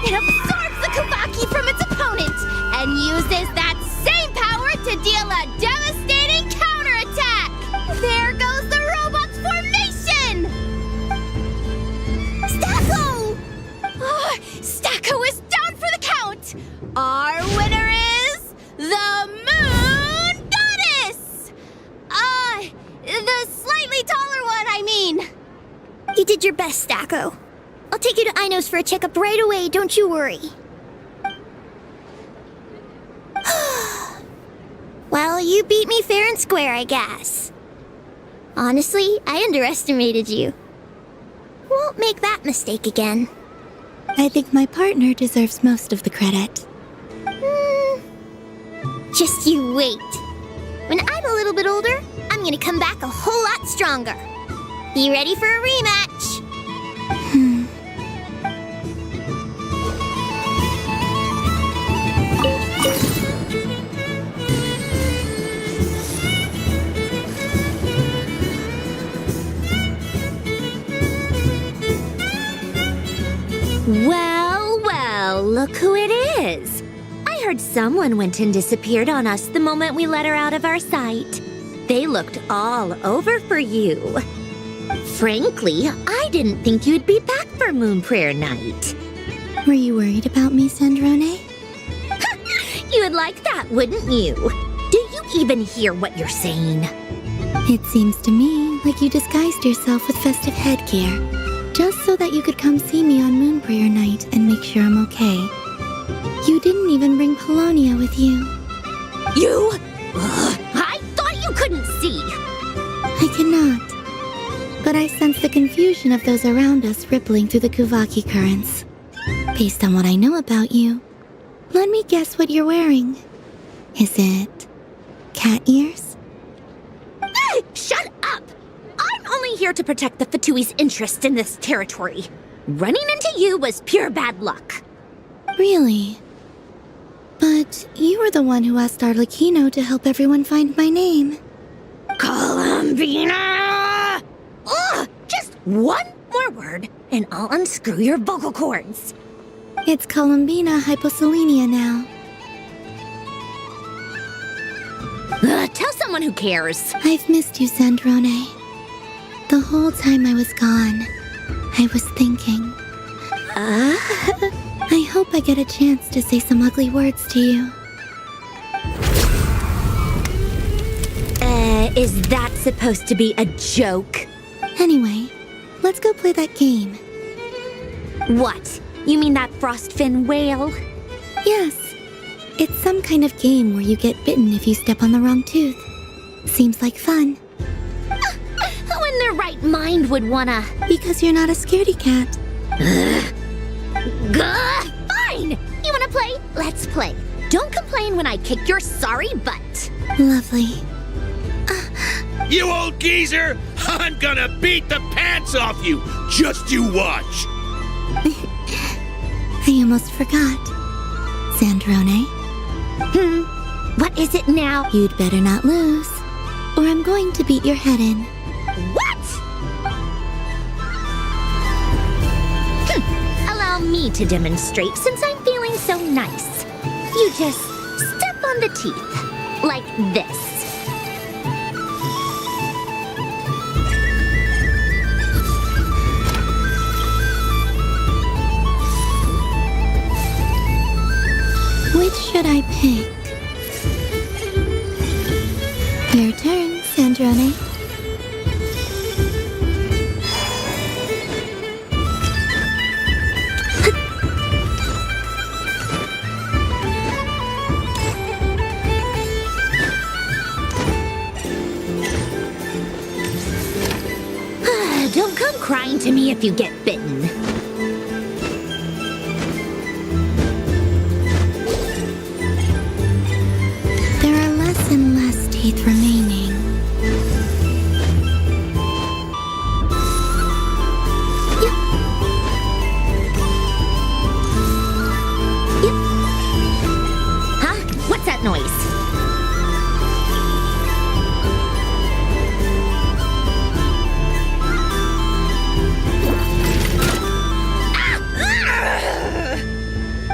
S21: It absorbs the Kuvaki from its opponent and uses that same power to deal a devastating counterattack! There goes the robot's formation!
S3: Stacko!
S21: Oh, Stacko is down for the count! Our winner is the Moon Goddess! The slightly taller one, I mean.
S3: You did your best, Stacko. I'll take you to Ainos for a checkup right away, don't you worry. Well, you beat me fair and square, I guess. Honestly, I underestimated you. Won't make that mistake again.
S10: I think my partner deserves most of the credit.
S3: Just you wait. When I'm a little bit older, I'm gonna come back a whole lot stronger. You ready for a rematch?
S1: Well, well, look who it is. I heard someone went and disappeared on us the moment we let her out of our sight. They looked all over for you. Frankly, I didn't think you'd be back for Moon Prayer Night.
S10: Were you worried about me, Sandrone?
S1: You would like that, wouldn't you? Do you even hear what you're saying?
S10: It seems to me like you disguised yourself with festive headgear, just so that you could come see me on Moon Prayer Night and make sure I'm okay. You didn't even bring Polonia with you.
S1: You? I thought you couldn't see.
S10: I cannot. But I sense the confusion of those around us rippling through the Kuvaki currents. Based on what I know about you, let me guess what you're wearing. Is it cat ears?
S1: Shut up! I'm only here to protect the Fatui's interest in this territory. Running into you was pure bad luck.
S10: Really? But you were the one who asked Arlecchino to help everyone find my name.
S1: Columbina! Ugh! Just one more word, and I'll unscrew your vocal cords.
S10: It's Columbina Hyposelenia now.
S1: Tell someone who cares.
S10: I've missed you, Sandrone. The whole time I was gone, I was thinking. I hope I get a chance to say some ugly words to you.
S1: Is that supposed to be a joke?
S10: Anyway, let's go play that game.
S1: What? You mean that frostfin whale?
S10: Yes. It's some kind of game where you get bitten if you step on the wrong tooth. Seems like fun.
S1: Who in their right mind would wanna?
S10: Because you're not a scaredy cat.
S1: Fine! You wanna play? Let's play. Don't complain when I kick your sorry butt.
S10: Lovely.
S2: You old geezer! I'm gonna beat the pants off you! Just you watch!
S10: I almost forgot. Sandrone?
S1: What is it now?
S10: You'd better not lose, or I'm going to beat your head in.
S1: What? Allow me to demonstrate since I'm feeling so nice. You just step on the teeth, like this.
S10: should I pick? Your turn, Sandrone.
S1: Don't come crying to me if you get bitten.
S10: There are less and less teeth remaining.
S1: Huh? What's that noise?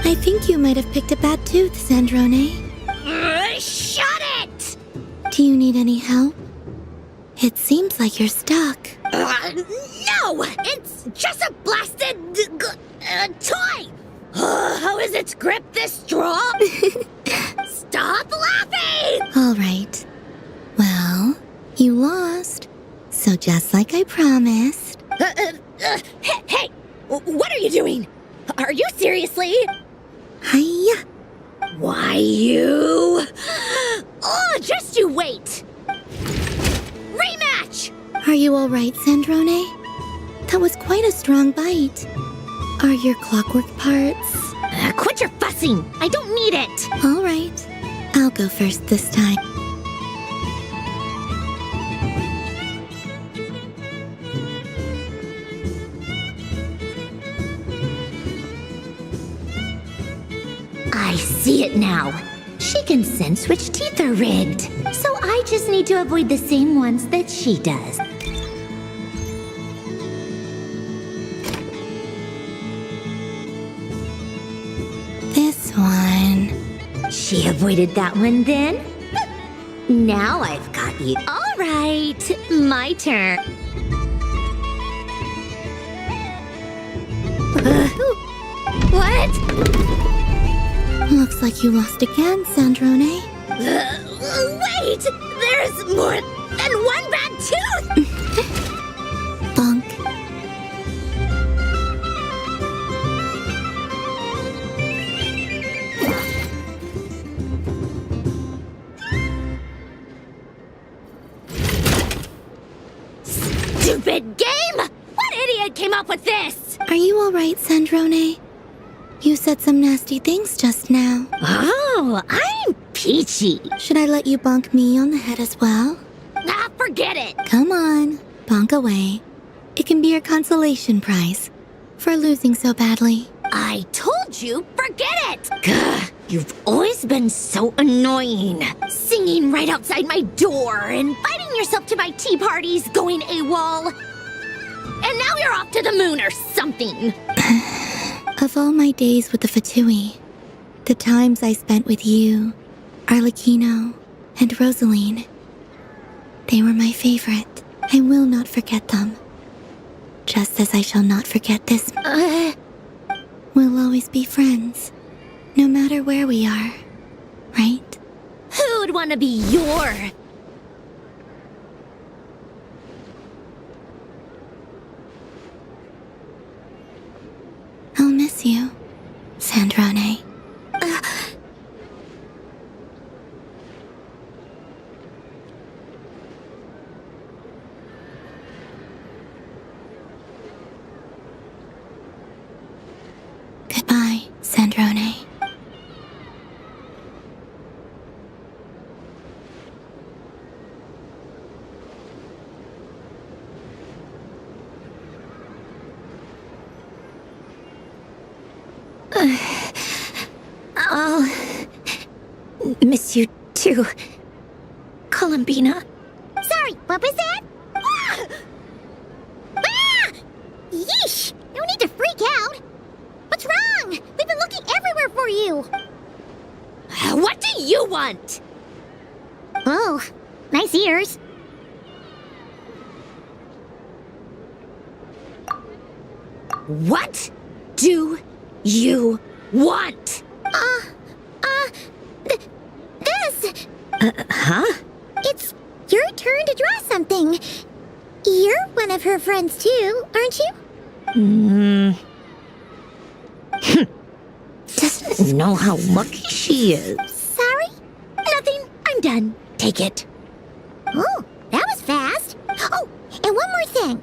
S10: I think you might have picked a bad tooth, Sandrone.
S1: Shut it!
S10: Do you need any help? It seems like you're stuck.
S1: No! It's just a blasted toy! How is its grip this strong? Stop laughing!
S10: All right. Well, you lost. So just like I promised.
S1: Hey! What are you doing? Are you seriously?
S10: Hiya!
S1: Why you? Oh, just you wait! Rematch!
S10: Are you all right, Sandrone? That was quite a strong bite. Are your clockwork parts?
S1: Quit your fussing! I don't need it!
S10: All right. I'll go first this time.
S1: I see it now. She can sense which teeth are rigged. So I just need to avoid the same ones that she does.
S10: This one.
S1: She avoided that one then? Now I've got you. All right, my turn. What?
S10: Looks like you lost again, Sandrone.
S1: Wait! There's more than one bad tooth!
S10: Bonk.
S1: Stupid game! What idiot came up with this?
S10: Are you all right, Sandrone? You said some nasty things just now.
S1: Oh, I'm peachy.
S10: Should I let you bonk me on the head as well?
S1: Ah, forget it.
S10: Come on, bonk away. It can be your consolation prize for losing so badly.
S1: I told you, forget it! Gah, you've always been so annoying. Singing right outside my door, inviting yourself to my tea parties, going AWOL. And now you're off to the moon or something.
S10: Of all my days with the Fatui, the times I spent with you, Arlecchino, and Rosaline, they were my favorite. I will not forget them. Just as I shall not forget this. We'll always be friends, no matter where we are, right?
S1: Who would want to be your...
S10: I'll miss you, Sandrone. Goodbye, Sandrone.
S1: I'll miss you too, Columbina.
S3: Sorry, what was that? Ah! Yeesh! No need to freak out. What's wrong? We've been looking everywhere for you.
S1: What do you want?
S3: Oh, nice ears.
S1: What do you want? Huh?
S3: It's your turn to draw something. You're one of her friends too, aren't you?
S1: Doesn't know how lucky she is.
S3: Sorry?
S1: Nothing. I'm done. Take it.
S3: Oh, that was fast. Oh, and one more thing.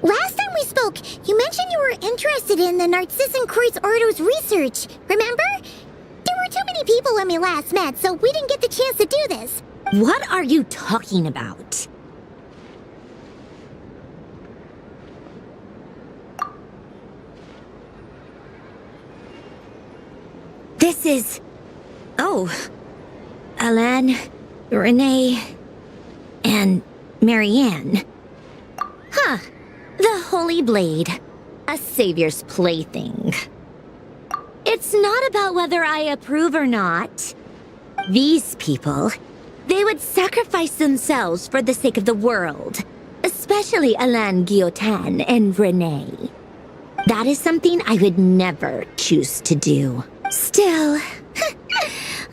S3: Last time we spoke, you mentioned you were interested in the Narcissan Kreuz Ordo's research, remember? There were too many people when we last met, so we didn't get the chance to do this.
S1: What are you talking about? This is... Oh. Alan, Renee, and Marianne. Huh. The Holy Blade. A savior's plaything. It's not about whether I approve or not. These people, they would sacrifice themselves for the sake of the world. Especially Alain Guillotin and Renee. That is something I would never choose to do. Still,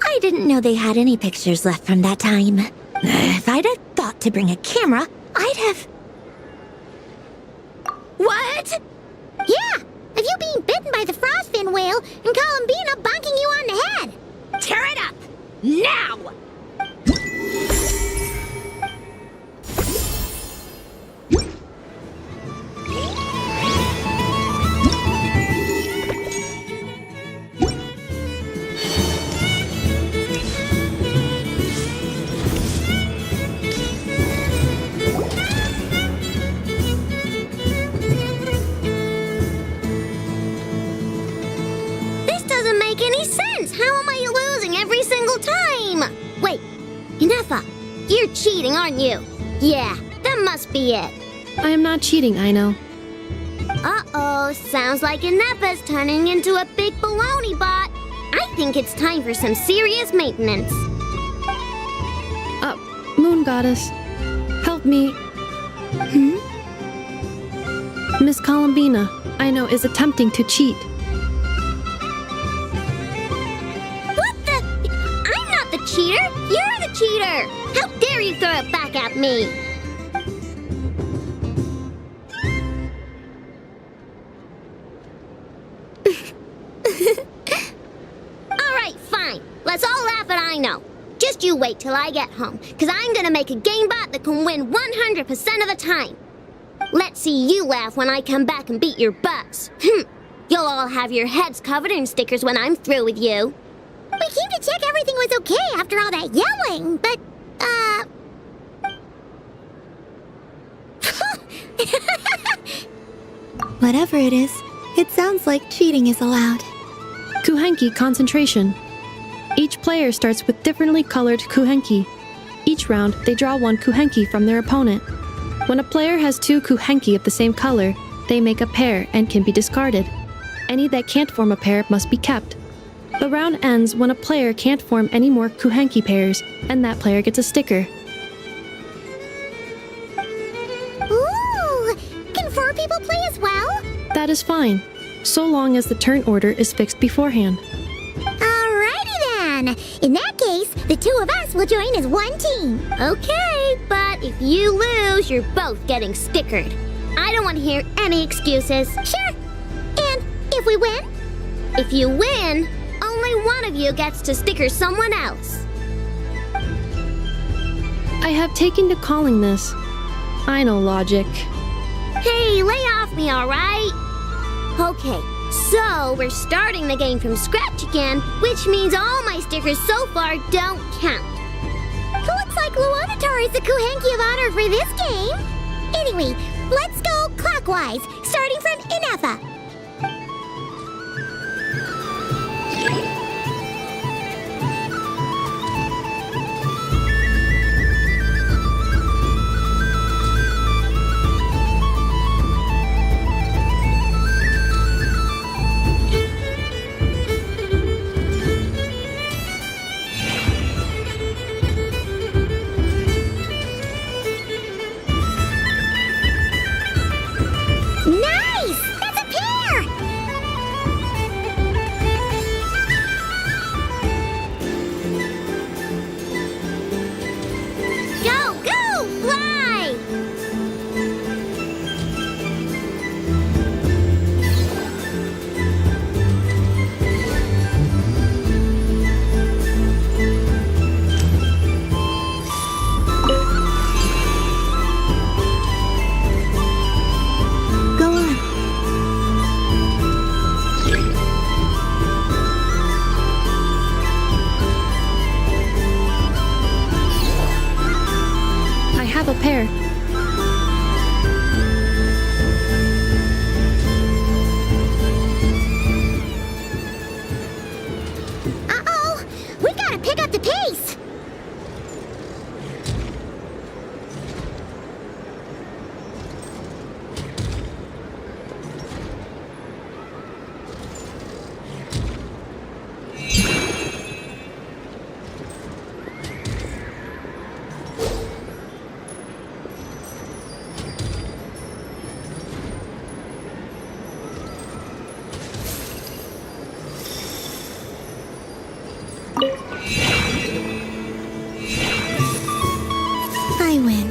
S1: I didn't know they had any pictures left from that time. If I'd have thought to bring a camera, I'd have... What?
S3: Yeah, of you being bitten by the frostfin whale and Columbina bonking you on the head.
S1: Tear it up! Now!
S3: You're cheating, aren't you? Yeah, that must be it.
S5: I am not cheating, I know.
S21: Uh-oh, sounds like Inepa's turning into a big baloney bot. I think it's time for some serious maintenance.
S5: Moon Goddess, help me. Miss Columbina, I know, is attempting to cheat.
S21: What the? I'm not the cheater! You're the cheater! How dare you throw it back at me? Alright, fine. Let's all laugh at I know. Just you wait till I get home, because I'm gonna make a game bot that can win 100% of the time. Let's see you laugh when I come back and beat your butts. You'll all have your heads covered in stickers when I'm through with you.
S3: We came to check everything was okay after all that yelling, but,
S9: Whatever it is, it sounds like cheating is allowed.
S5: Kuhenki concentration. Each player starts with differently colored Kuhenki. Each round, they draw one Kuhenki from their opponent. When a player has two Kuhenki of the same color, they make a pair and can be discarded. Any that can't form a pair must be kept. The round ends when a player can't form any more Kuhenki pairs, and that player gets a sticker.
S3: Ooh! Can 4 people play as well?
S5: That is fine, so long as the turn order is fixed beforehand.
S3: Alrighty then! In that case, the 2 of us will join as one team.
S21: Okay, but if you lose, you're both getting stickered. I don't want to hear any excuses.
S3: Sure! And if we win?
S21: If you win, only one of you gets to sticker someone else.
S5: I have taken to calling this. I know logic.
S21: Hey, lay off me, alright? Okay, so we're starting the game from scratch again, which means all my stickers so far don't count.
S3: Looks like Luonatar is the Kuhenki of honor for this game. Anyway, let's go clockwise, starting from Inepa. Nice! That's a
S5: pair.
S3: Uh-oh! We gotta pick up the pace!
S9: I win.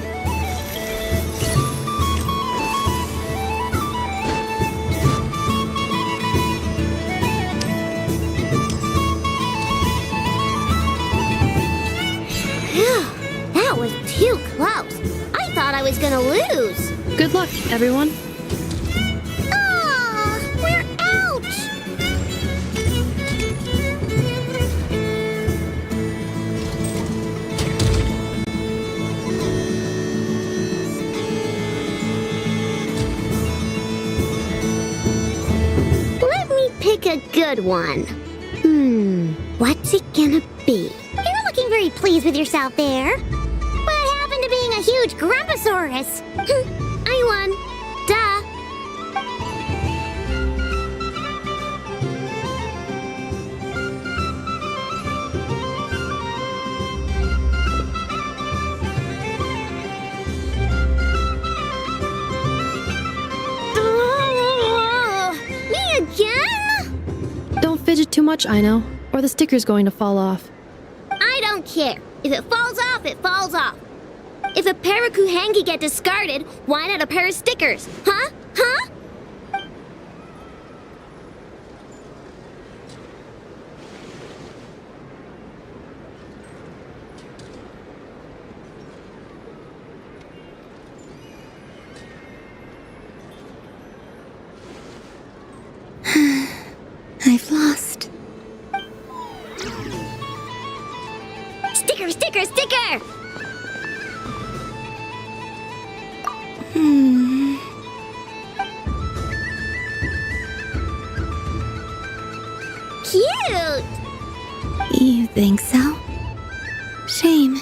S3: Phew, that was too close. I thought I was gonna lose.
S5: Good luck, everyone.
S3: Ah, we're out! Let me pick a good one. What's it gonna be? You're looking very pleased with yourself there. What happened to being a huge Grumposaurus? I won. Duh. Me again?
S5: Don't fidget too much, Ino, or the sticker's going to fall off.
S3: I don't care. If it falls off, it falls off. If a pair of Kuhengi get discarded, why not a pair of stickers? Huh? Huh?
S9: I've lost.
S3: Sticker, sticker, sticker! Cute!
S9: You think so? Shame.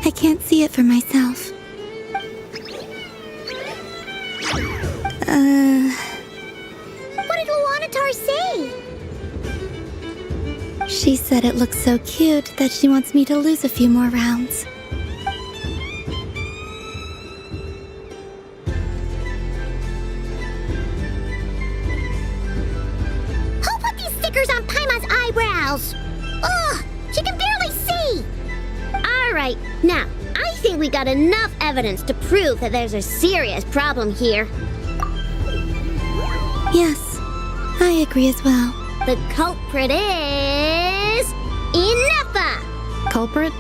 S9: I can't see it for myself.
S3: What did Luanatar say?
S9: She said it looks so cute that she wants me to lose a few more rounds.
S3: Who put these stickers on Paimon's eyebrows? Ugh, she can barely see! Alright, now, I think we got enough evidence to prove that there's a serious problem here.
S9: Yes, I agree as well.
S3: The culprit is... Ineffa!
S5: Culprit?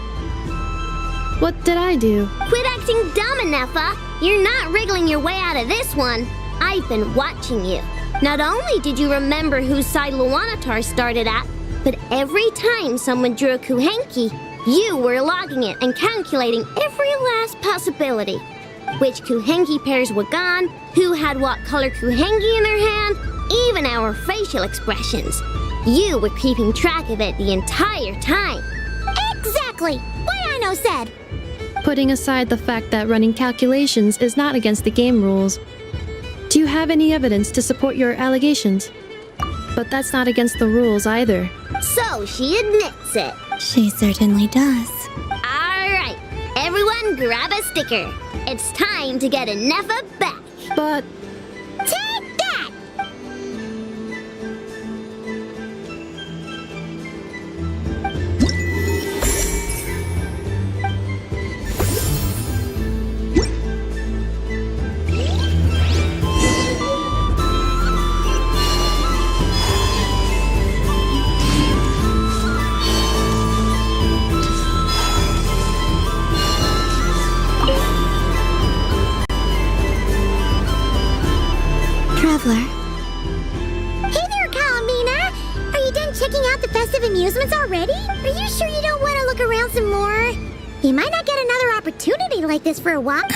S5: What did I do?
S3: Quit acting dumb, Ineffa! You're not wriggling your way out of this one. I've been watching you. Not only did you remember whose side Luanatar started at, but every time someone drew a Kuhenki, you were logging it and calculating every last possibility. Which Kuhenki pairs were gone, who had what color Kuhenki in their hand, even our facial expressions. You were keeping track of it the entire time. Exactly! What Ino said!
S5: Putting aside the fact that running calculations is not against the game rules, do you have any evidence to support your allegations? But that's not against the rules either.
S3: So she admits it.
S9: She certainly does.
S3: Alright, everyone grab a sticker. It's time to get Ineffa back.
S5: But...
S3: Take that!
S9: Traveler.
S3: Hey there, Kalamina! Are you done checking out the festive amusements already? Are you sure you don't want to look around some more? You might not get another opportunity like this for a while.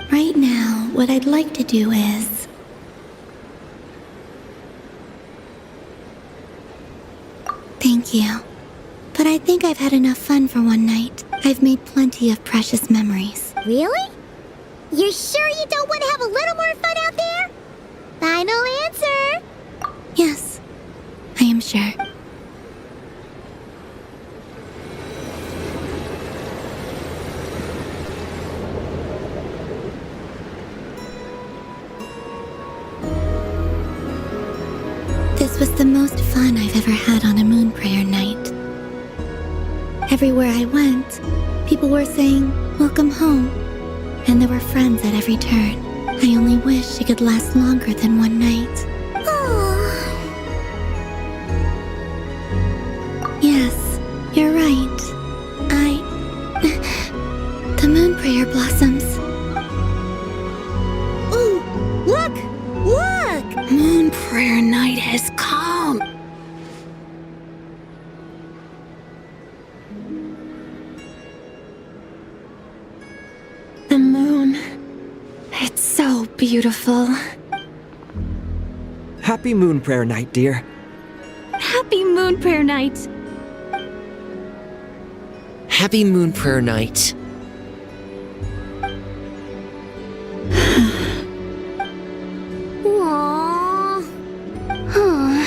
S9: Right now, what I'd like to do is... Thank you. But I think I've had enough fun for one night. I've made plenty of precious memories.
S3: Really? You're sure you don't want to have a little more fun out there? Final answer!
S9: Yes, I am sure. This was the most fun I've ever had on a moon prayer night. Everywhere I went, people were saying, "Welcome home," and there were friends at every turn. I only wish it could last longer than one night. Yes, you're right. The moon prayer blossoms.
S17: Ooh, look! Look!
S9: Moon prayer night has come. The moon. It's so beautiful.
S11: Happy Moon Prayer Night, dear.
S21: Happy Moon Prayer Night!
S18: Happy Moon Prayer Night.
S21: Aww. Huh.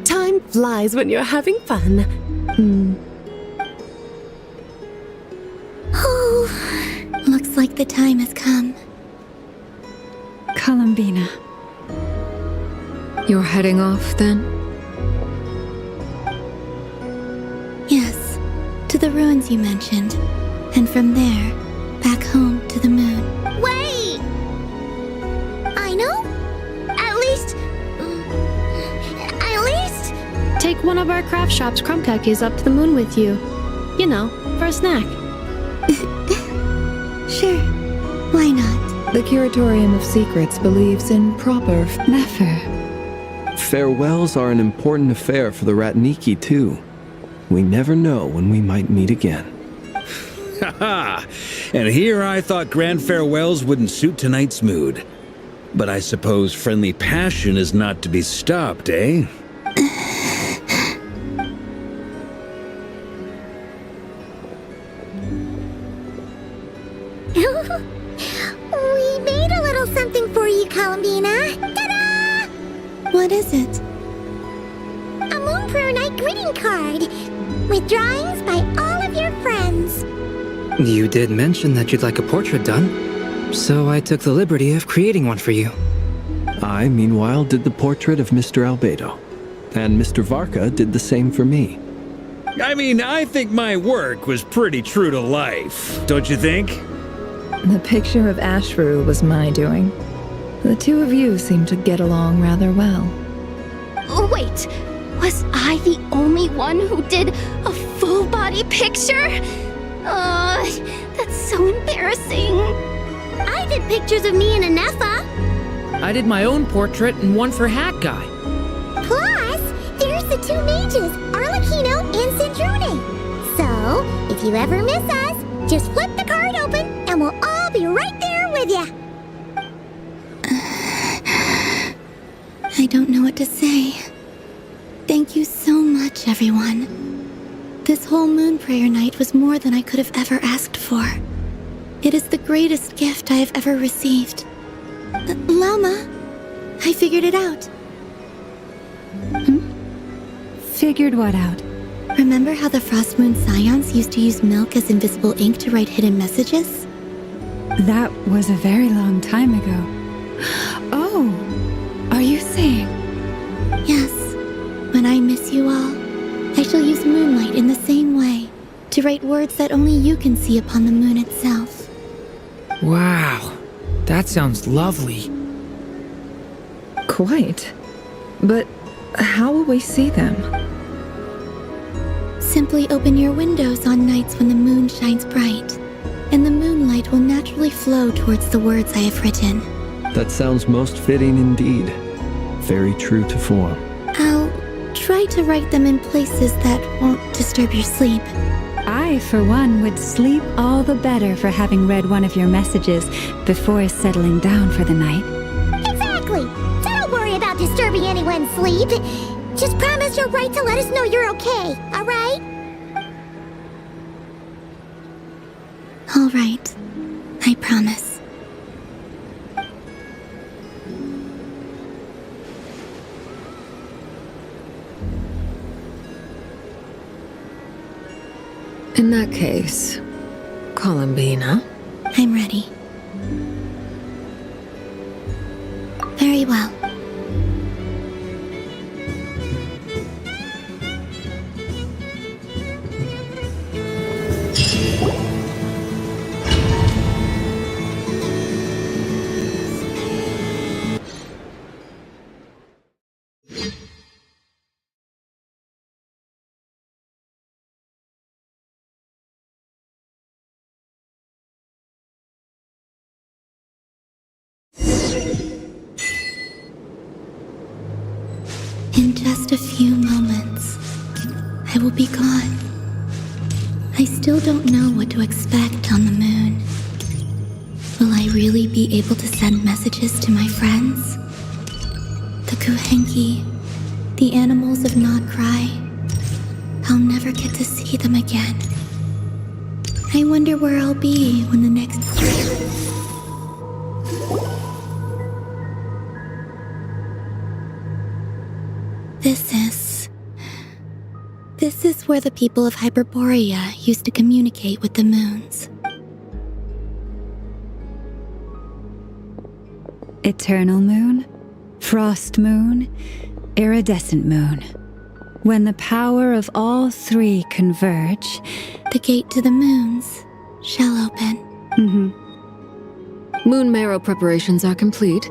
S17: Time flies when you're having fun.
S9: Oh, looks like the time has come.
S6: Columbina. You're heading off then?
S9: Yes, to the ruins you mentioned. And from there, back home to the moon.
S3: Wait! I know? At least...
S5: Take one of our craft shop's crumb cookies up to the moon with you. You know, for a snack.
S9: Sure, why not?
S6: The Curatorium of Secrets believes in proper never.
S8: Farewells are an important affair for the Ratniki, too. We never know when we might meet again.
S2: Haha! And here I thought grand farewells wouldn't suit tonight's mood. But I suppose friendly passion is not to be stopped, eh?
S3: We made a little something for you, Columbina. Ta-da!
S9: What is it?
S3: A Moon Prayer Night greeting card with drawings by all of your friends.
S15: You did mention that you'd like a portrait done, so I took the liberty of creating one for you.
S8: I, meanwhile, did the portrait of Mr. Albedo. And Mr. Varka did the same for me.
S2: I mean, I think my work was pretty true to life, don't you think?
S6: The picture of A-Rul was my doing. The two of you seem to get along rather well.
S21: Oh, wait, was I the only one who did a full body picture? That's so embarrassing.
S3: I did pictures of me and Anefa.
S14: I did my own portrait and one for Hat Guy.
S3: Plus, there's the two mages, Arlecchino and Cendrune. So, if you ever miss us, just flip the card open and we'll all be right there with you.
S9: I don't know what to say. Thank you so much, everyone. This whole moon prayer night was more than I could have ever asked for. It is the greatest gift I have ever received. Llama, I figured it out.
S12: Figured what out?
S9: Remember how the Frost Moon Scions used to use milk as invisible ink to write hidden messages?
S12: That was a very long time ago. Oh, are you saying?
S9: Yes. When I miss you all, I shall use moonlight in the same way to write words that only you can see upon the moon itself.
S14: Wow, that sounds lovely.
S6: Quite. But how will we see them?
S9: Simply open your windows on nights when the moon shines bright, and the moonlight will naturally flow towards the words I have written.
S8: That sounds most fitting indeed. Very true to form.
S9: I'll try to write them in places that won't disturb your sleep.
S12: I, for one, would sleep all the better for having read one of your messages before settling down for the night.
S3: Exactly! So don't worry about disturbing anyone's sleep. Just promise you'll write to let us know you're okay, alright?
S9: Alright. I promise.
S13: In that case, Columbina?
S9: I'm ready. Very well. In just a few moments, I will be gone. I still don't know what to expect on the moon. Will I really be able to send messages to my friends? The Kuhenki, the animals of Not Cry. I'll never get to see them again. I wonder where I'll be when the next... This is where the people of Hyperborea used to communicate with the moons.
S12: Eternal moon, frost moon, iridescent moon. When the power of all three converge,
S9: the gate to the moons shall open.
S13: Moon marrow preparations are complete.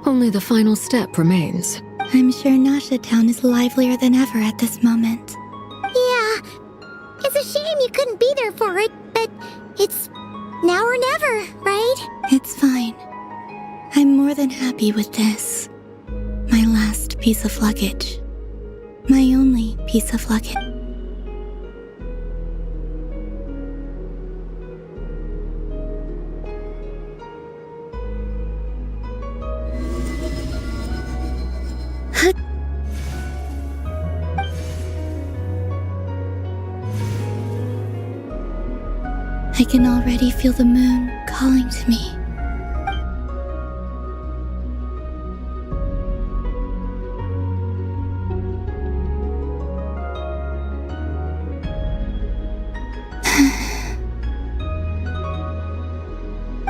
S13: Only the final step remains.
S9: I'm sure Nasha Town is livelier than ever at this moment.
S3: Yeah, it's a shame you couldn't be there for it, but it's now or never, right?
S9: It's fine. I'm more than happy with this. My last piece of luggage. My only piece of luggage. I can already feel the moon calling to me.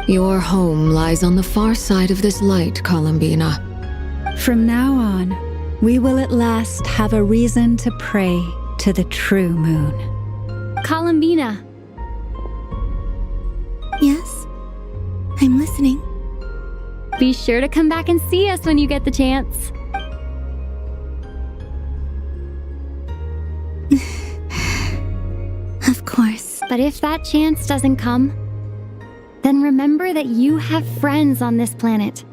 S13: Your home lies on the far side of this light, Columbina.
S12: From now on, we will at last have a reason to pray to the true moon.
S21: Columbina.
S9: Yes? I'm listening.
S21: Be sure to come back and see us when you get the chance.
S9: Of course.
S21: But if that chance doesn't come, then remember that you have friends on this planet.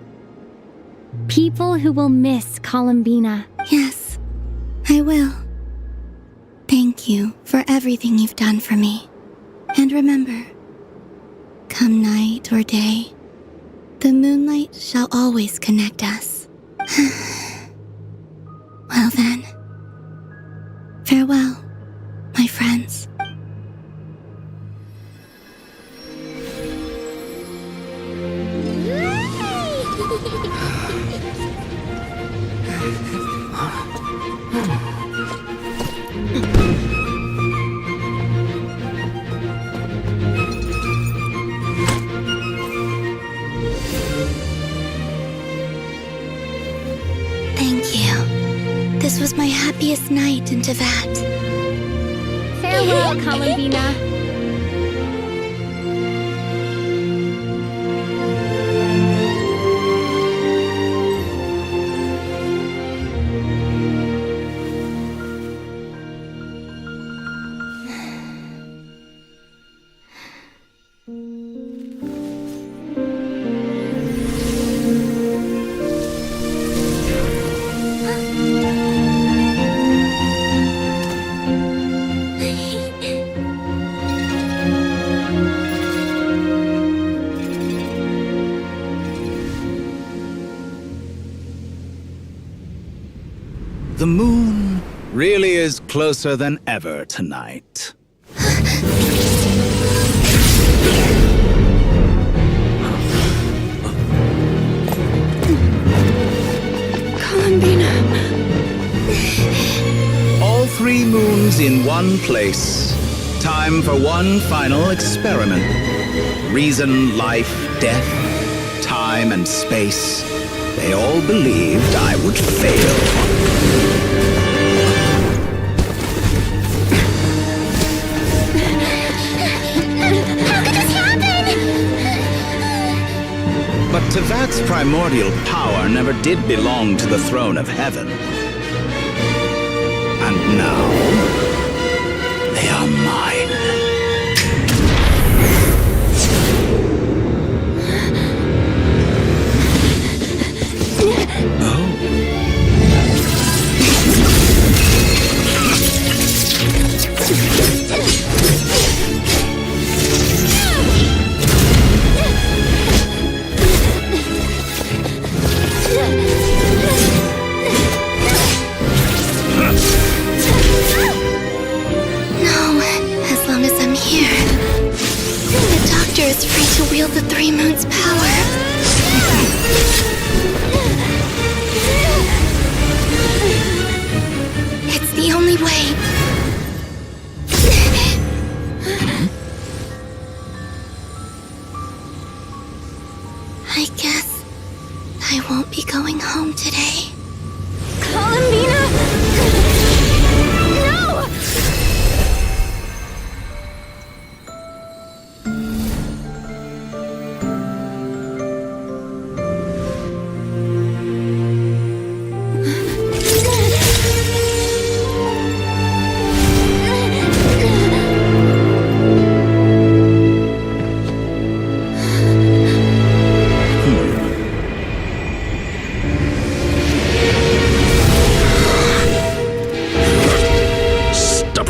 S21: People who will miss Columbina.
S9: Yes, I will. Thank you for everything you've done for me. And remember, come night or day, the moonlight shall always connect us. Well then, farewell, my friends. Thank you. This was my happiest night in Teyvat.
S21: Farewell, Columbina.
S19: The moon really is closer than ever tonight.
S4: Columbina.
S19: All 3 moons in one place. Time for one final experiment. Reason, life, death, time and space. They all believed I would fail.
S3: How could this happen?
S19: But Tevat's primordial power never did belong to the throne of heaven. And now, they are mine.
S9: Is free to wield the 3 moons' power. It's the only way. I guess I won't be going home today.
S21: Columbina! No!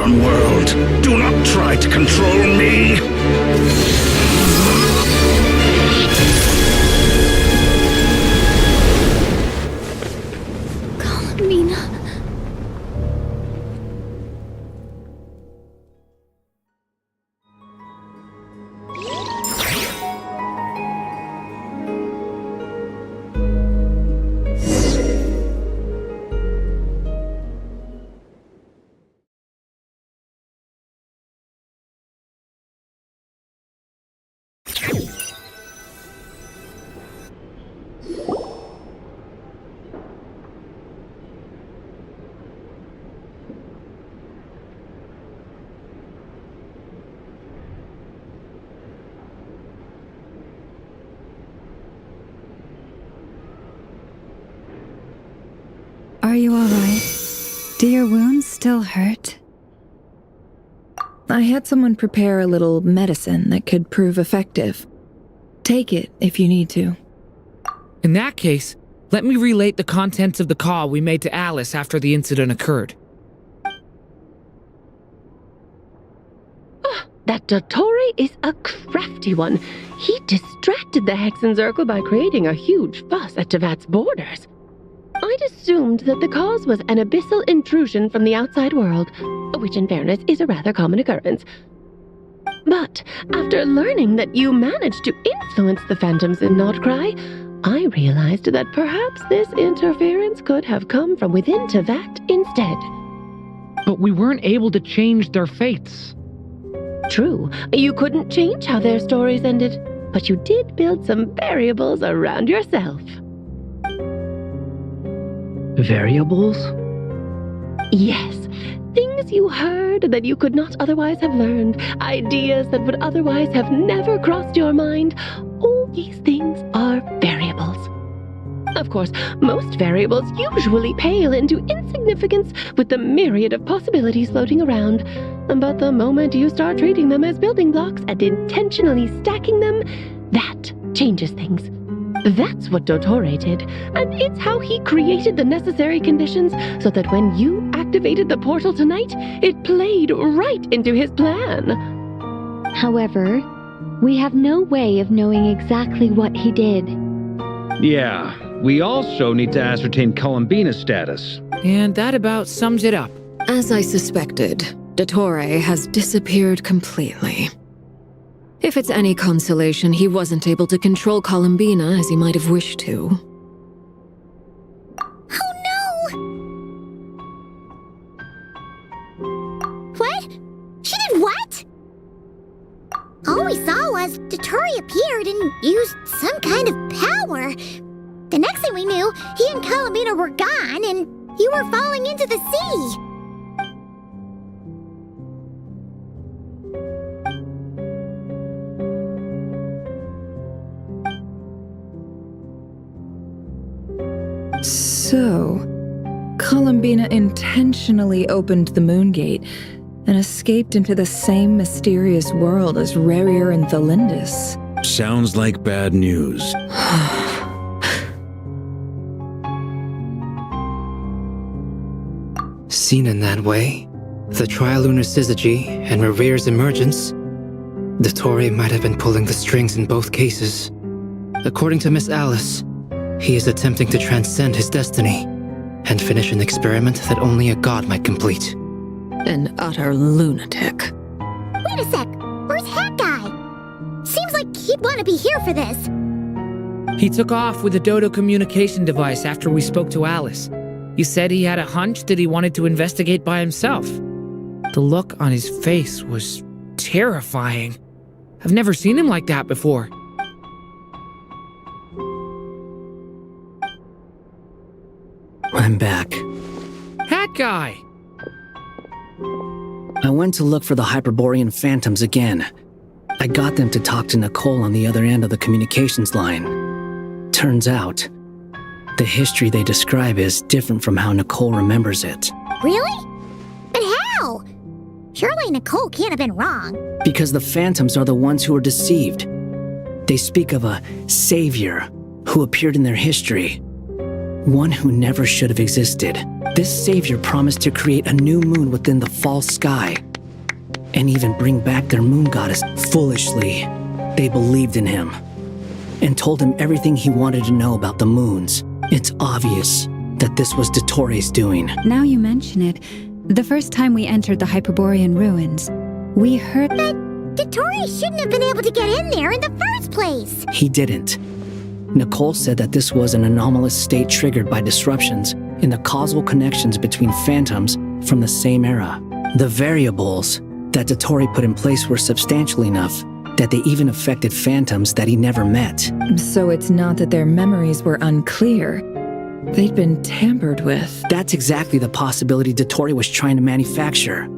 S19: World, do not try to control me!
S21: Columbina.
S12: Are you all right? Do your wounds still hurt?
S6: I had someone prepare a little medicine that could prove effective. Take it if you need to.
S14: In that case, let me relate the contents of the call we made to Alice after the incident occurred.
S20: That Dottore is a crafty one. He distracted the Hexenzirkel by creating a huge fuss at Tevat's borders. I'd assumed that the cause was an abyssal intrusion from the outside world, which in fairness is a rather common occurrence. But after learning that you managed to influence the phantoms in Nordcry, I realized that perhaps this interference could have come from within Tevat instead.
S14: But we weren't able to change their fates.
S20: True, you couldn't change how their stories ended, but you did build some variables around yourself.
S18: Variables?
S20: Yes, things you heard that you could not otherwise have learned, ideas that would otherwise have never crossed your mind. All these things are variables. Of course, most variables usually pale into insignificance with the myriad of possibilities floating around. But the moment you start treating them as building blocks and intentionally stacking them, that changes things. That's what Dottore did, and it's how he created the necessary conditions so that when you activated the portal tonight, it played right into his plan.
S22: However, we have no way of knowing exactly what he did.
S2: Yeah, We also need to ascertain Columbina's status.
S14: And that about sums it up.
S13: As I suspected, Dottore has disappeared completely. If it's any consolation, he wasn't able to control Columbina as he might have wished to.
S3: Oh no! What? She did what? All we saw was Dottore appeared and used some kind of power. The next thing we knew, he and Columbina were gone and you were falling into the sea.
S6: So, Columbina intentionally opened the moon gate and escaped into the same mysterious world as Rarier and Thalindus.
S2: Sounds like bad news.
S16: Seen in that way, the trilunar syzygy and Rarier's emergence, Dottore might have been pulling the strings in both cases. According to Miss Alice, he is attempting to transcend his destiny and finish an experiment that only a god might complete.
S13: An utter lunatic.
S3: Wait a sec, where's Hat Guy? Seems like he'd want to be here for this.
S14: He took off with the Dodo communication device after we spoke to Alice. He said he had a hunch that he wanted to investigate by himself. The look on his face was terrifying. I've never seen him like that before.
S15: I'm back.
S14: Hat Guy!
S15: I went to look for the Hyperborean phantoms again. I got them to talk to Nicole on the other end of the communications line. Turns out, the history they describe is different from how Nicole remembers it.
S3: Really? But how? Surely Nicole can't have been wrong.
S15: Because the phantoms are the ones who are deceived. They speak of a savior who appeared in their history. One who never should have existed. This savior promised to create a new moon within the false sky, and even bring back their moon goddess. Foolishly, they believed in him, and told him everything he wanted to know about the moons. It's obvious that this was Dottore's doing.
S12: Now you mention it, the first time we entered the Hyperborean ruins, we heard—
S3: But Dottore shouldn't have been able to get in there in the first place.
S15: He didn't. Nicole said that this was an anomalous state triggered by disruptions in the causal connections between phantoms from the same era. The variables that Dottore put in place were substantial enough that they even affected phantoms that he never met.
S6: So it's not that their memories were unclear. They'd been tampered with.
S15: That's exactly the possibility Dottore was trying to manufacture.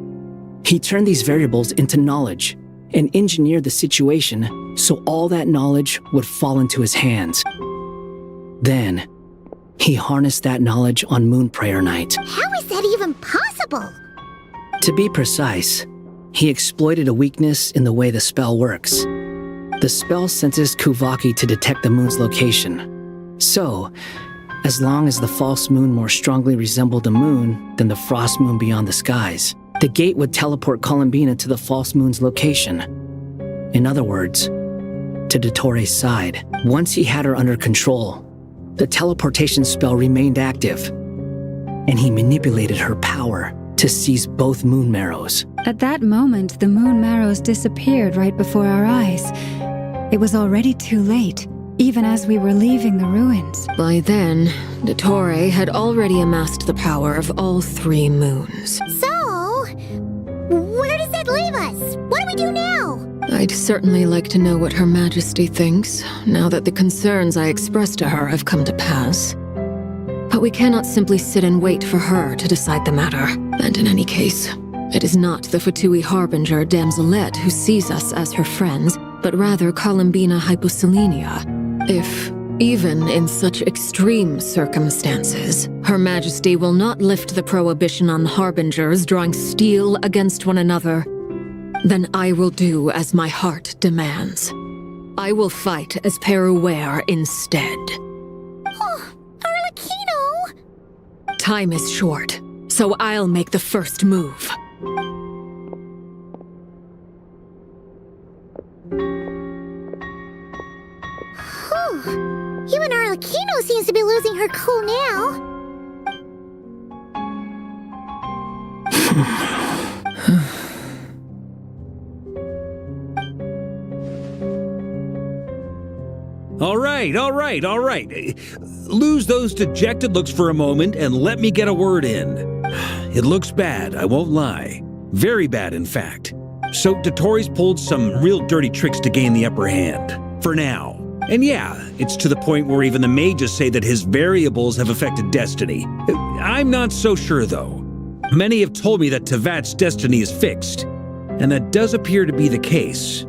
S15: He turned these variables into knowledge and engineered the situation so all that knowledge would fall into his hands. Then, he harnessed that knowledge on Moon Prayer Night.
S3: How is that even possible?
S15: To be precise, he exploited a weakness in the way the spell works. The spell senses Kuvaki to detect the moon's location. So, as long as the false moon more strongly resembled the moon than the frost moon beyond the skies, the gate would teleport Columbina to the false moon's location. In other words, to Dottore's side. Once he had her under control, the teleportation spell remained active, and he manipulated her power to seize both moon marrows.
S12: At that moment, the moon marrows disappeared right before our eyes. It was already too late, even as we were leaving the ruins.
S13: By then, Dottore had already amassed the power of all 3 moons.
S3: So, where does that leave us? What do we do now?
S13: I'd certainly like to know what Her Majesty thinks, now that the concerns I expressed to her have come to pass. But we cannot simply sit and wait for her to decide the matter. And in any case, it is not the Fatui Harbinger Damselette who sees us as her friends, but rather Columbina Hyposelenia. If, even in such extreme circumstances, Her Majesty will not lift the prohibition on Harbingers drawing steel against one another, then I will do as my heart demands. I will fight as Peruware instead.
S3: Oh, Arlecchino!
S13: Time is short, so I'll make the first move.
S3: Whew. Even Arlecchino seems to be losing her cool now.
S2: All right. Lose those dejected looks for a moment and let me get a word in. It looks bad, I won't lie. Very bad, in fact. So Dotori's pulled some real dirty tricks to gain the upper hand. For now. And yeah, it's to the point where even the mages say that his variables have affected destiny. I'm not so sure, though. Many have told me that Tevat's destiny is fixed. And that does appear to be the case.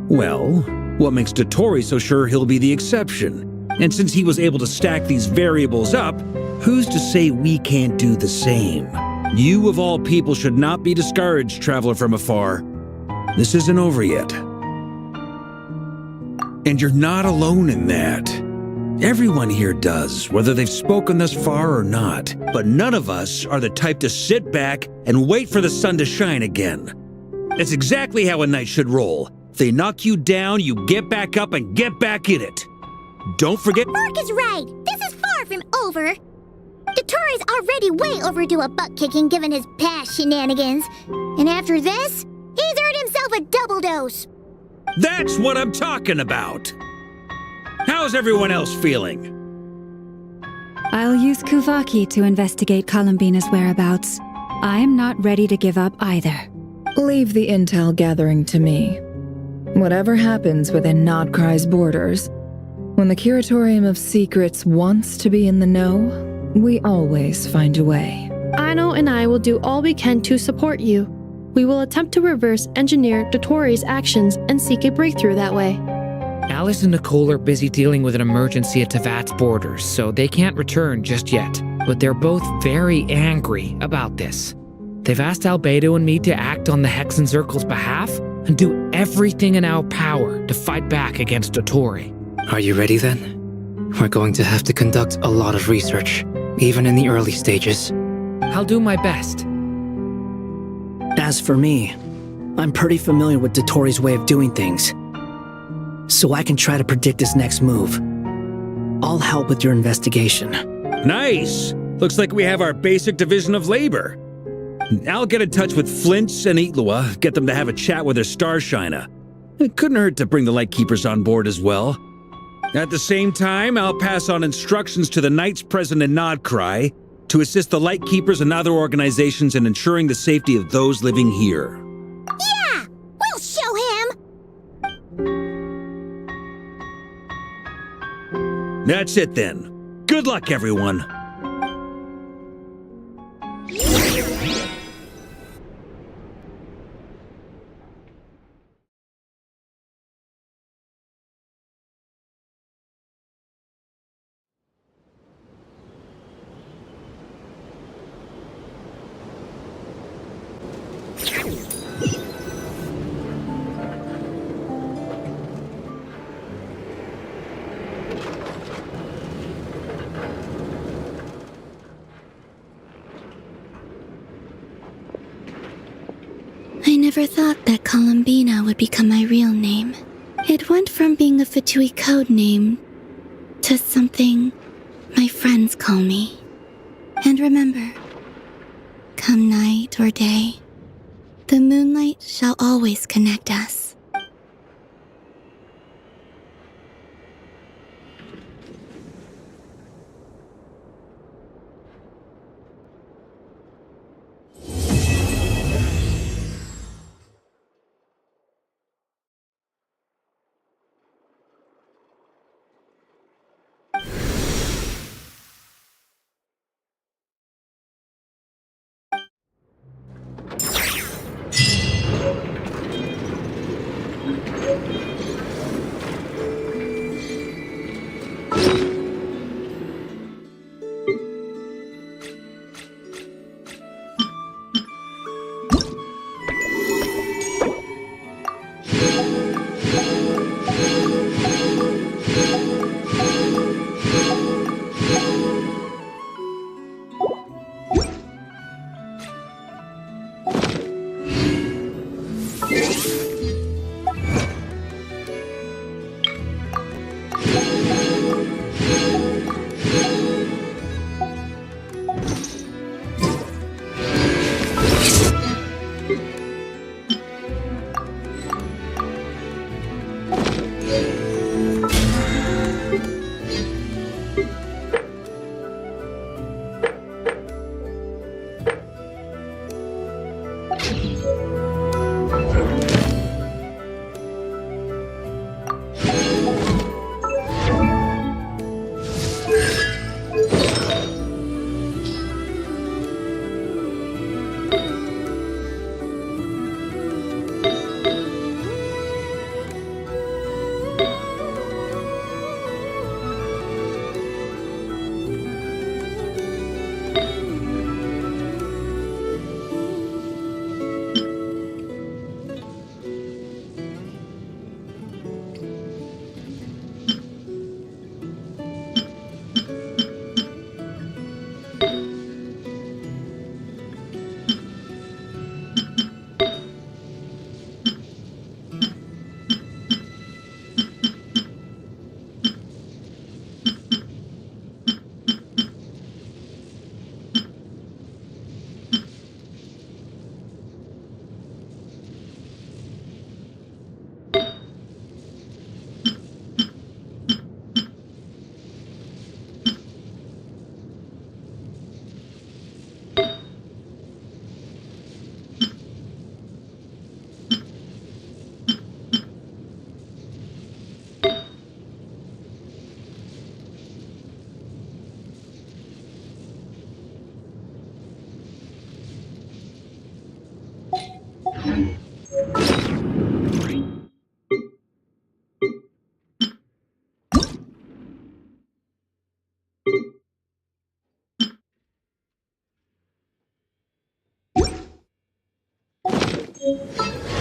S2: Well, what makes Dotori so sure he'll be the exception? And since he was able to stack these variables up, who's to say we can't do the same? You of all people should not be discouraged, traveler from afar. This isn't over yet. And you're not alone in that. Everyone here does, whether they've spoken thus far or not. But none of us are the type to sit back and wait for the sun to shine again. That's exactly how a knight should roll. If they knock you down, you get back up and get back in it. Don't forget—
S3: Mark is right. This is far from over. Dotori's already way overdue a butt-kicking given his past shenanigans. And after this, he's earned himself a double dose.
S2: That's what I'm talking about. How's everyone else feeling?
S12: I'll use Kuvaki to investigate Columbina's whereabouts. I'm not ready to give up either.
S6: Leave the intel gathering to me. Whatever happens within Nodcry's borders, when the Curatorium of Secrets wants to be in the know, we always find a way.
S5: Aino and I will do all we can to support you. We will attempt to reverse engineer Dotori's actions and seek a breakthrough that way.
S14: Alice and Nicole are busy dealing with an emergency at Tevat's borders, so they can't return just yet. But they're both very angry about this. They've asked Albedo and me to act on the Hexencircle's behalf and do everything in our power to fight back against Dotori.
S16: Are you ready then? We're going to have to conduct a lot of research, even in the early stages.
S14: I'll do my best.
S15: As for me, I'm pretty familiar with Dotori's way of doing things, so I can try to predict his next move. I'll help with your investigation.
S2: Nice! Looks like we have our basic division of labor. I'll get in touch with Flints and Itlua, get them to have a chat with their Starshiner. It couldn't hurt to bring the Lightkeepers on board as well. At the same time, I'll pass on instructions to the knights present in Nodcry to assist the Lightkeepers and other organizations in ensuring the safety of those living here.
S3: Yeah! We'll show him!
S2: That's it then. Good luck, everyone.
S9: I never thought that Columbina would become my real name. It went from being a Fatui code name to something my friends call me. And remember, come night or day, the moonlight shall always connect us.
S3: Huh?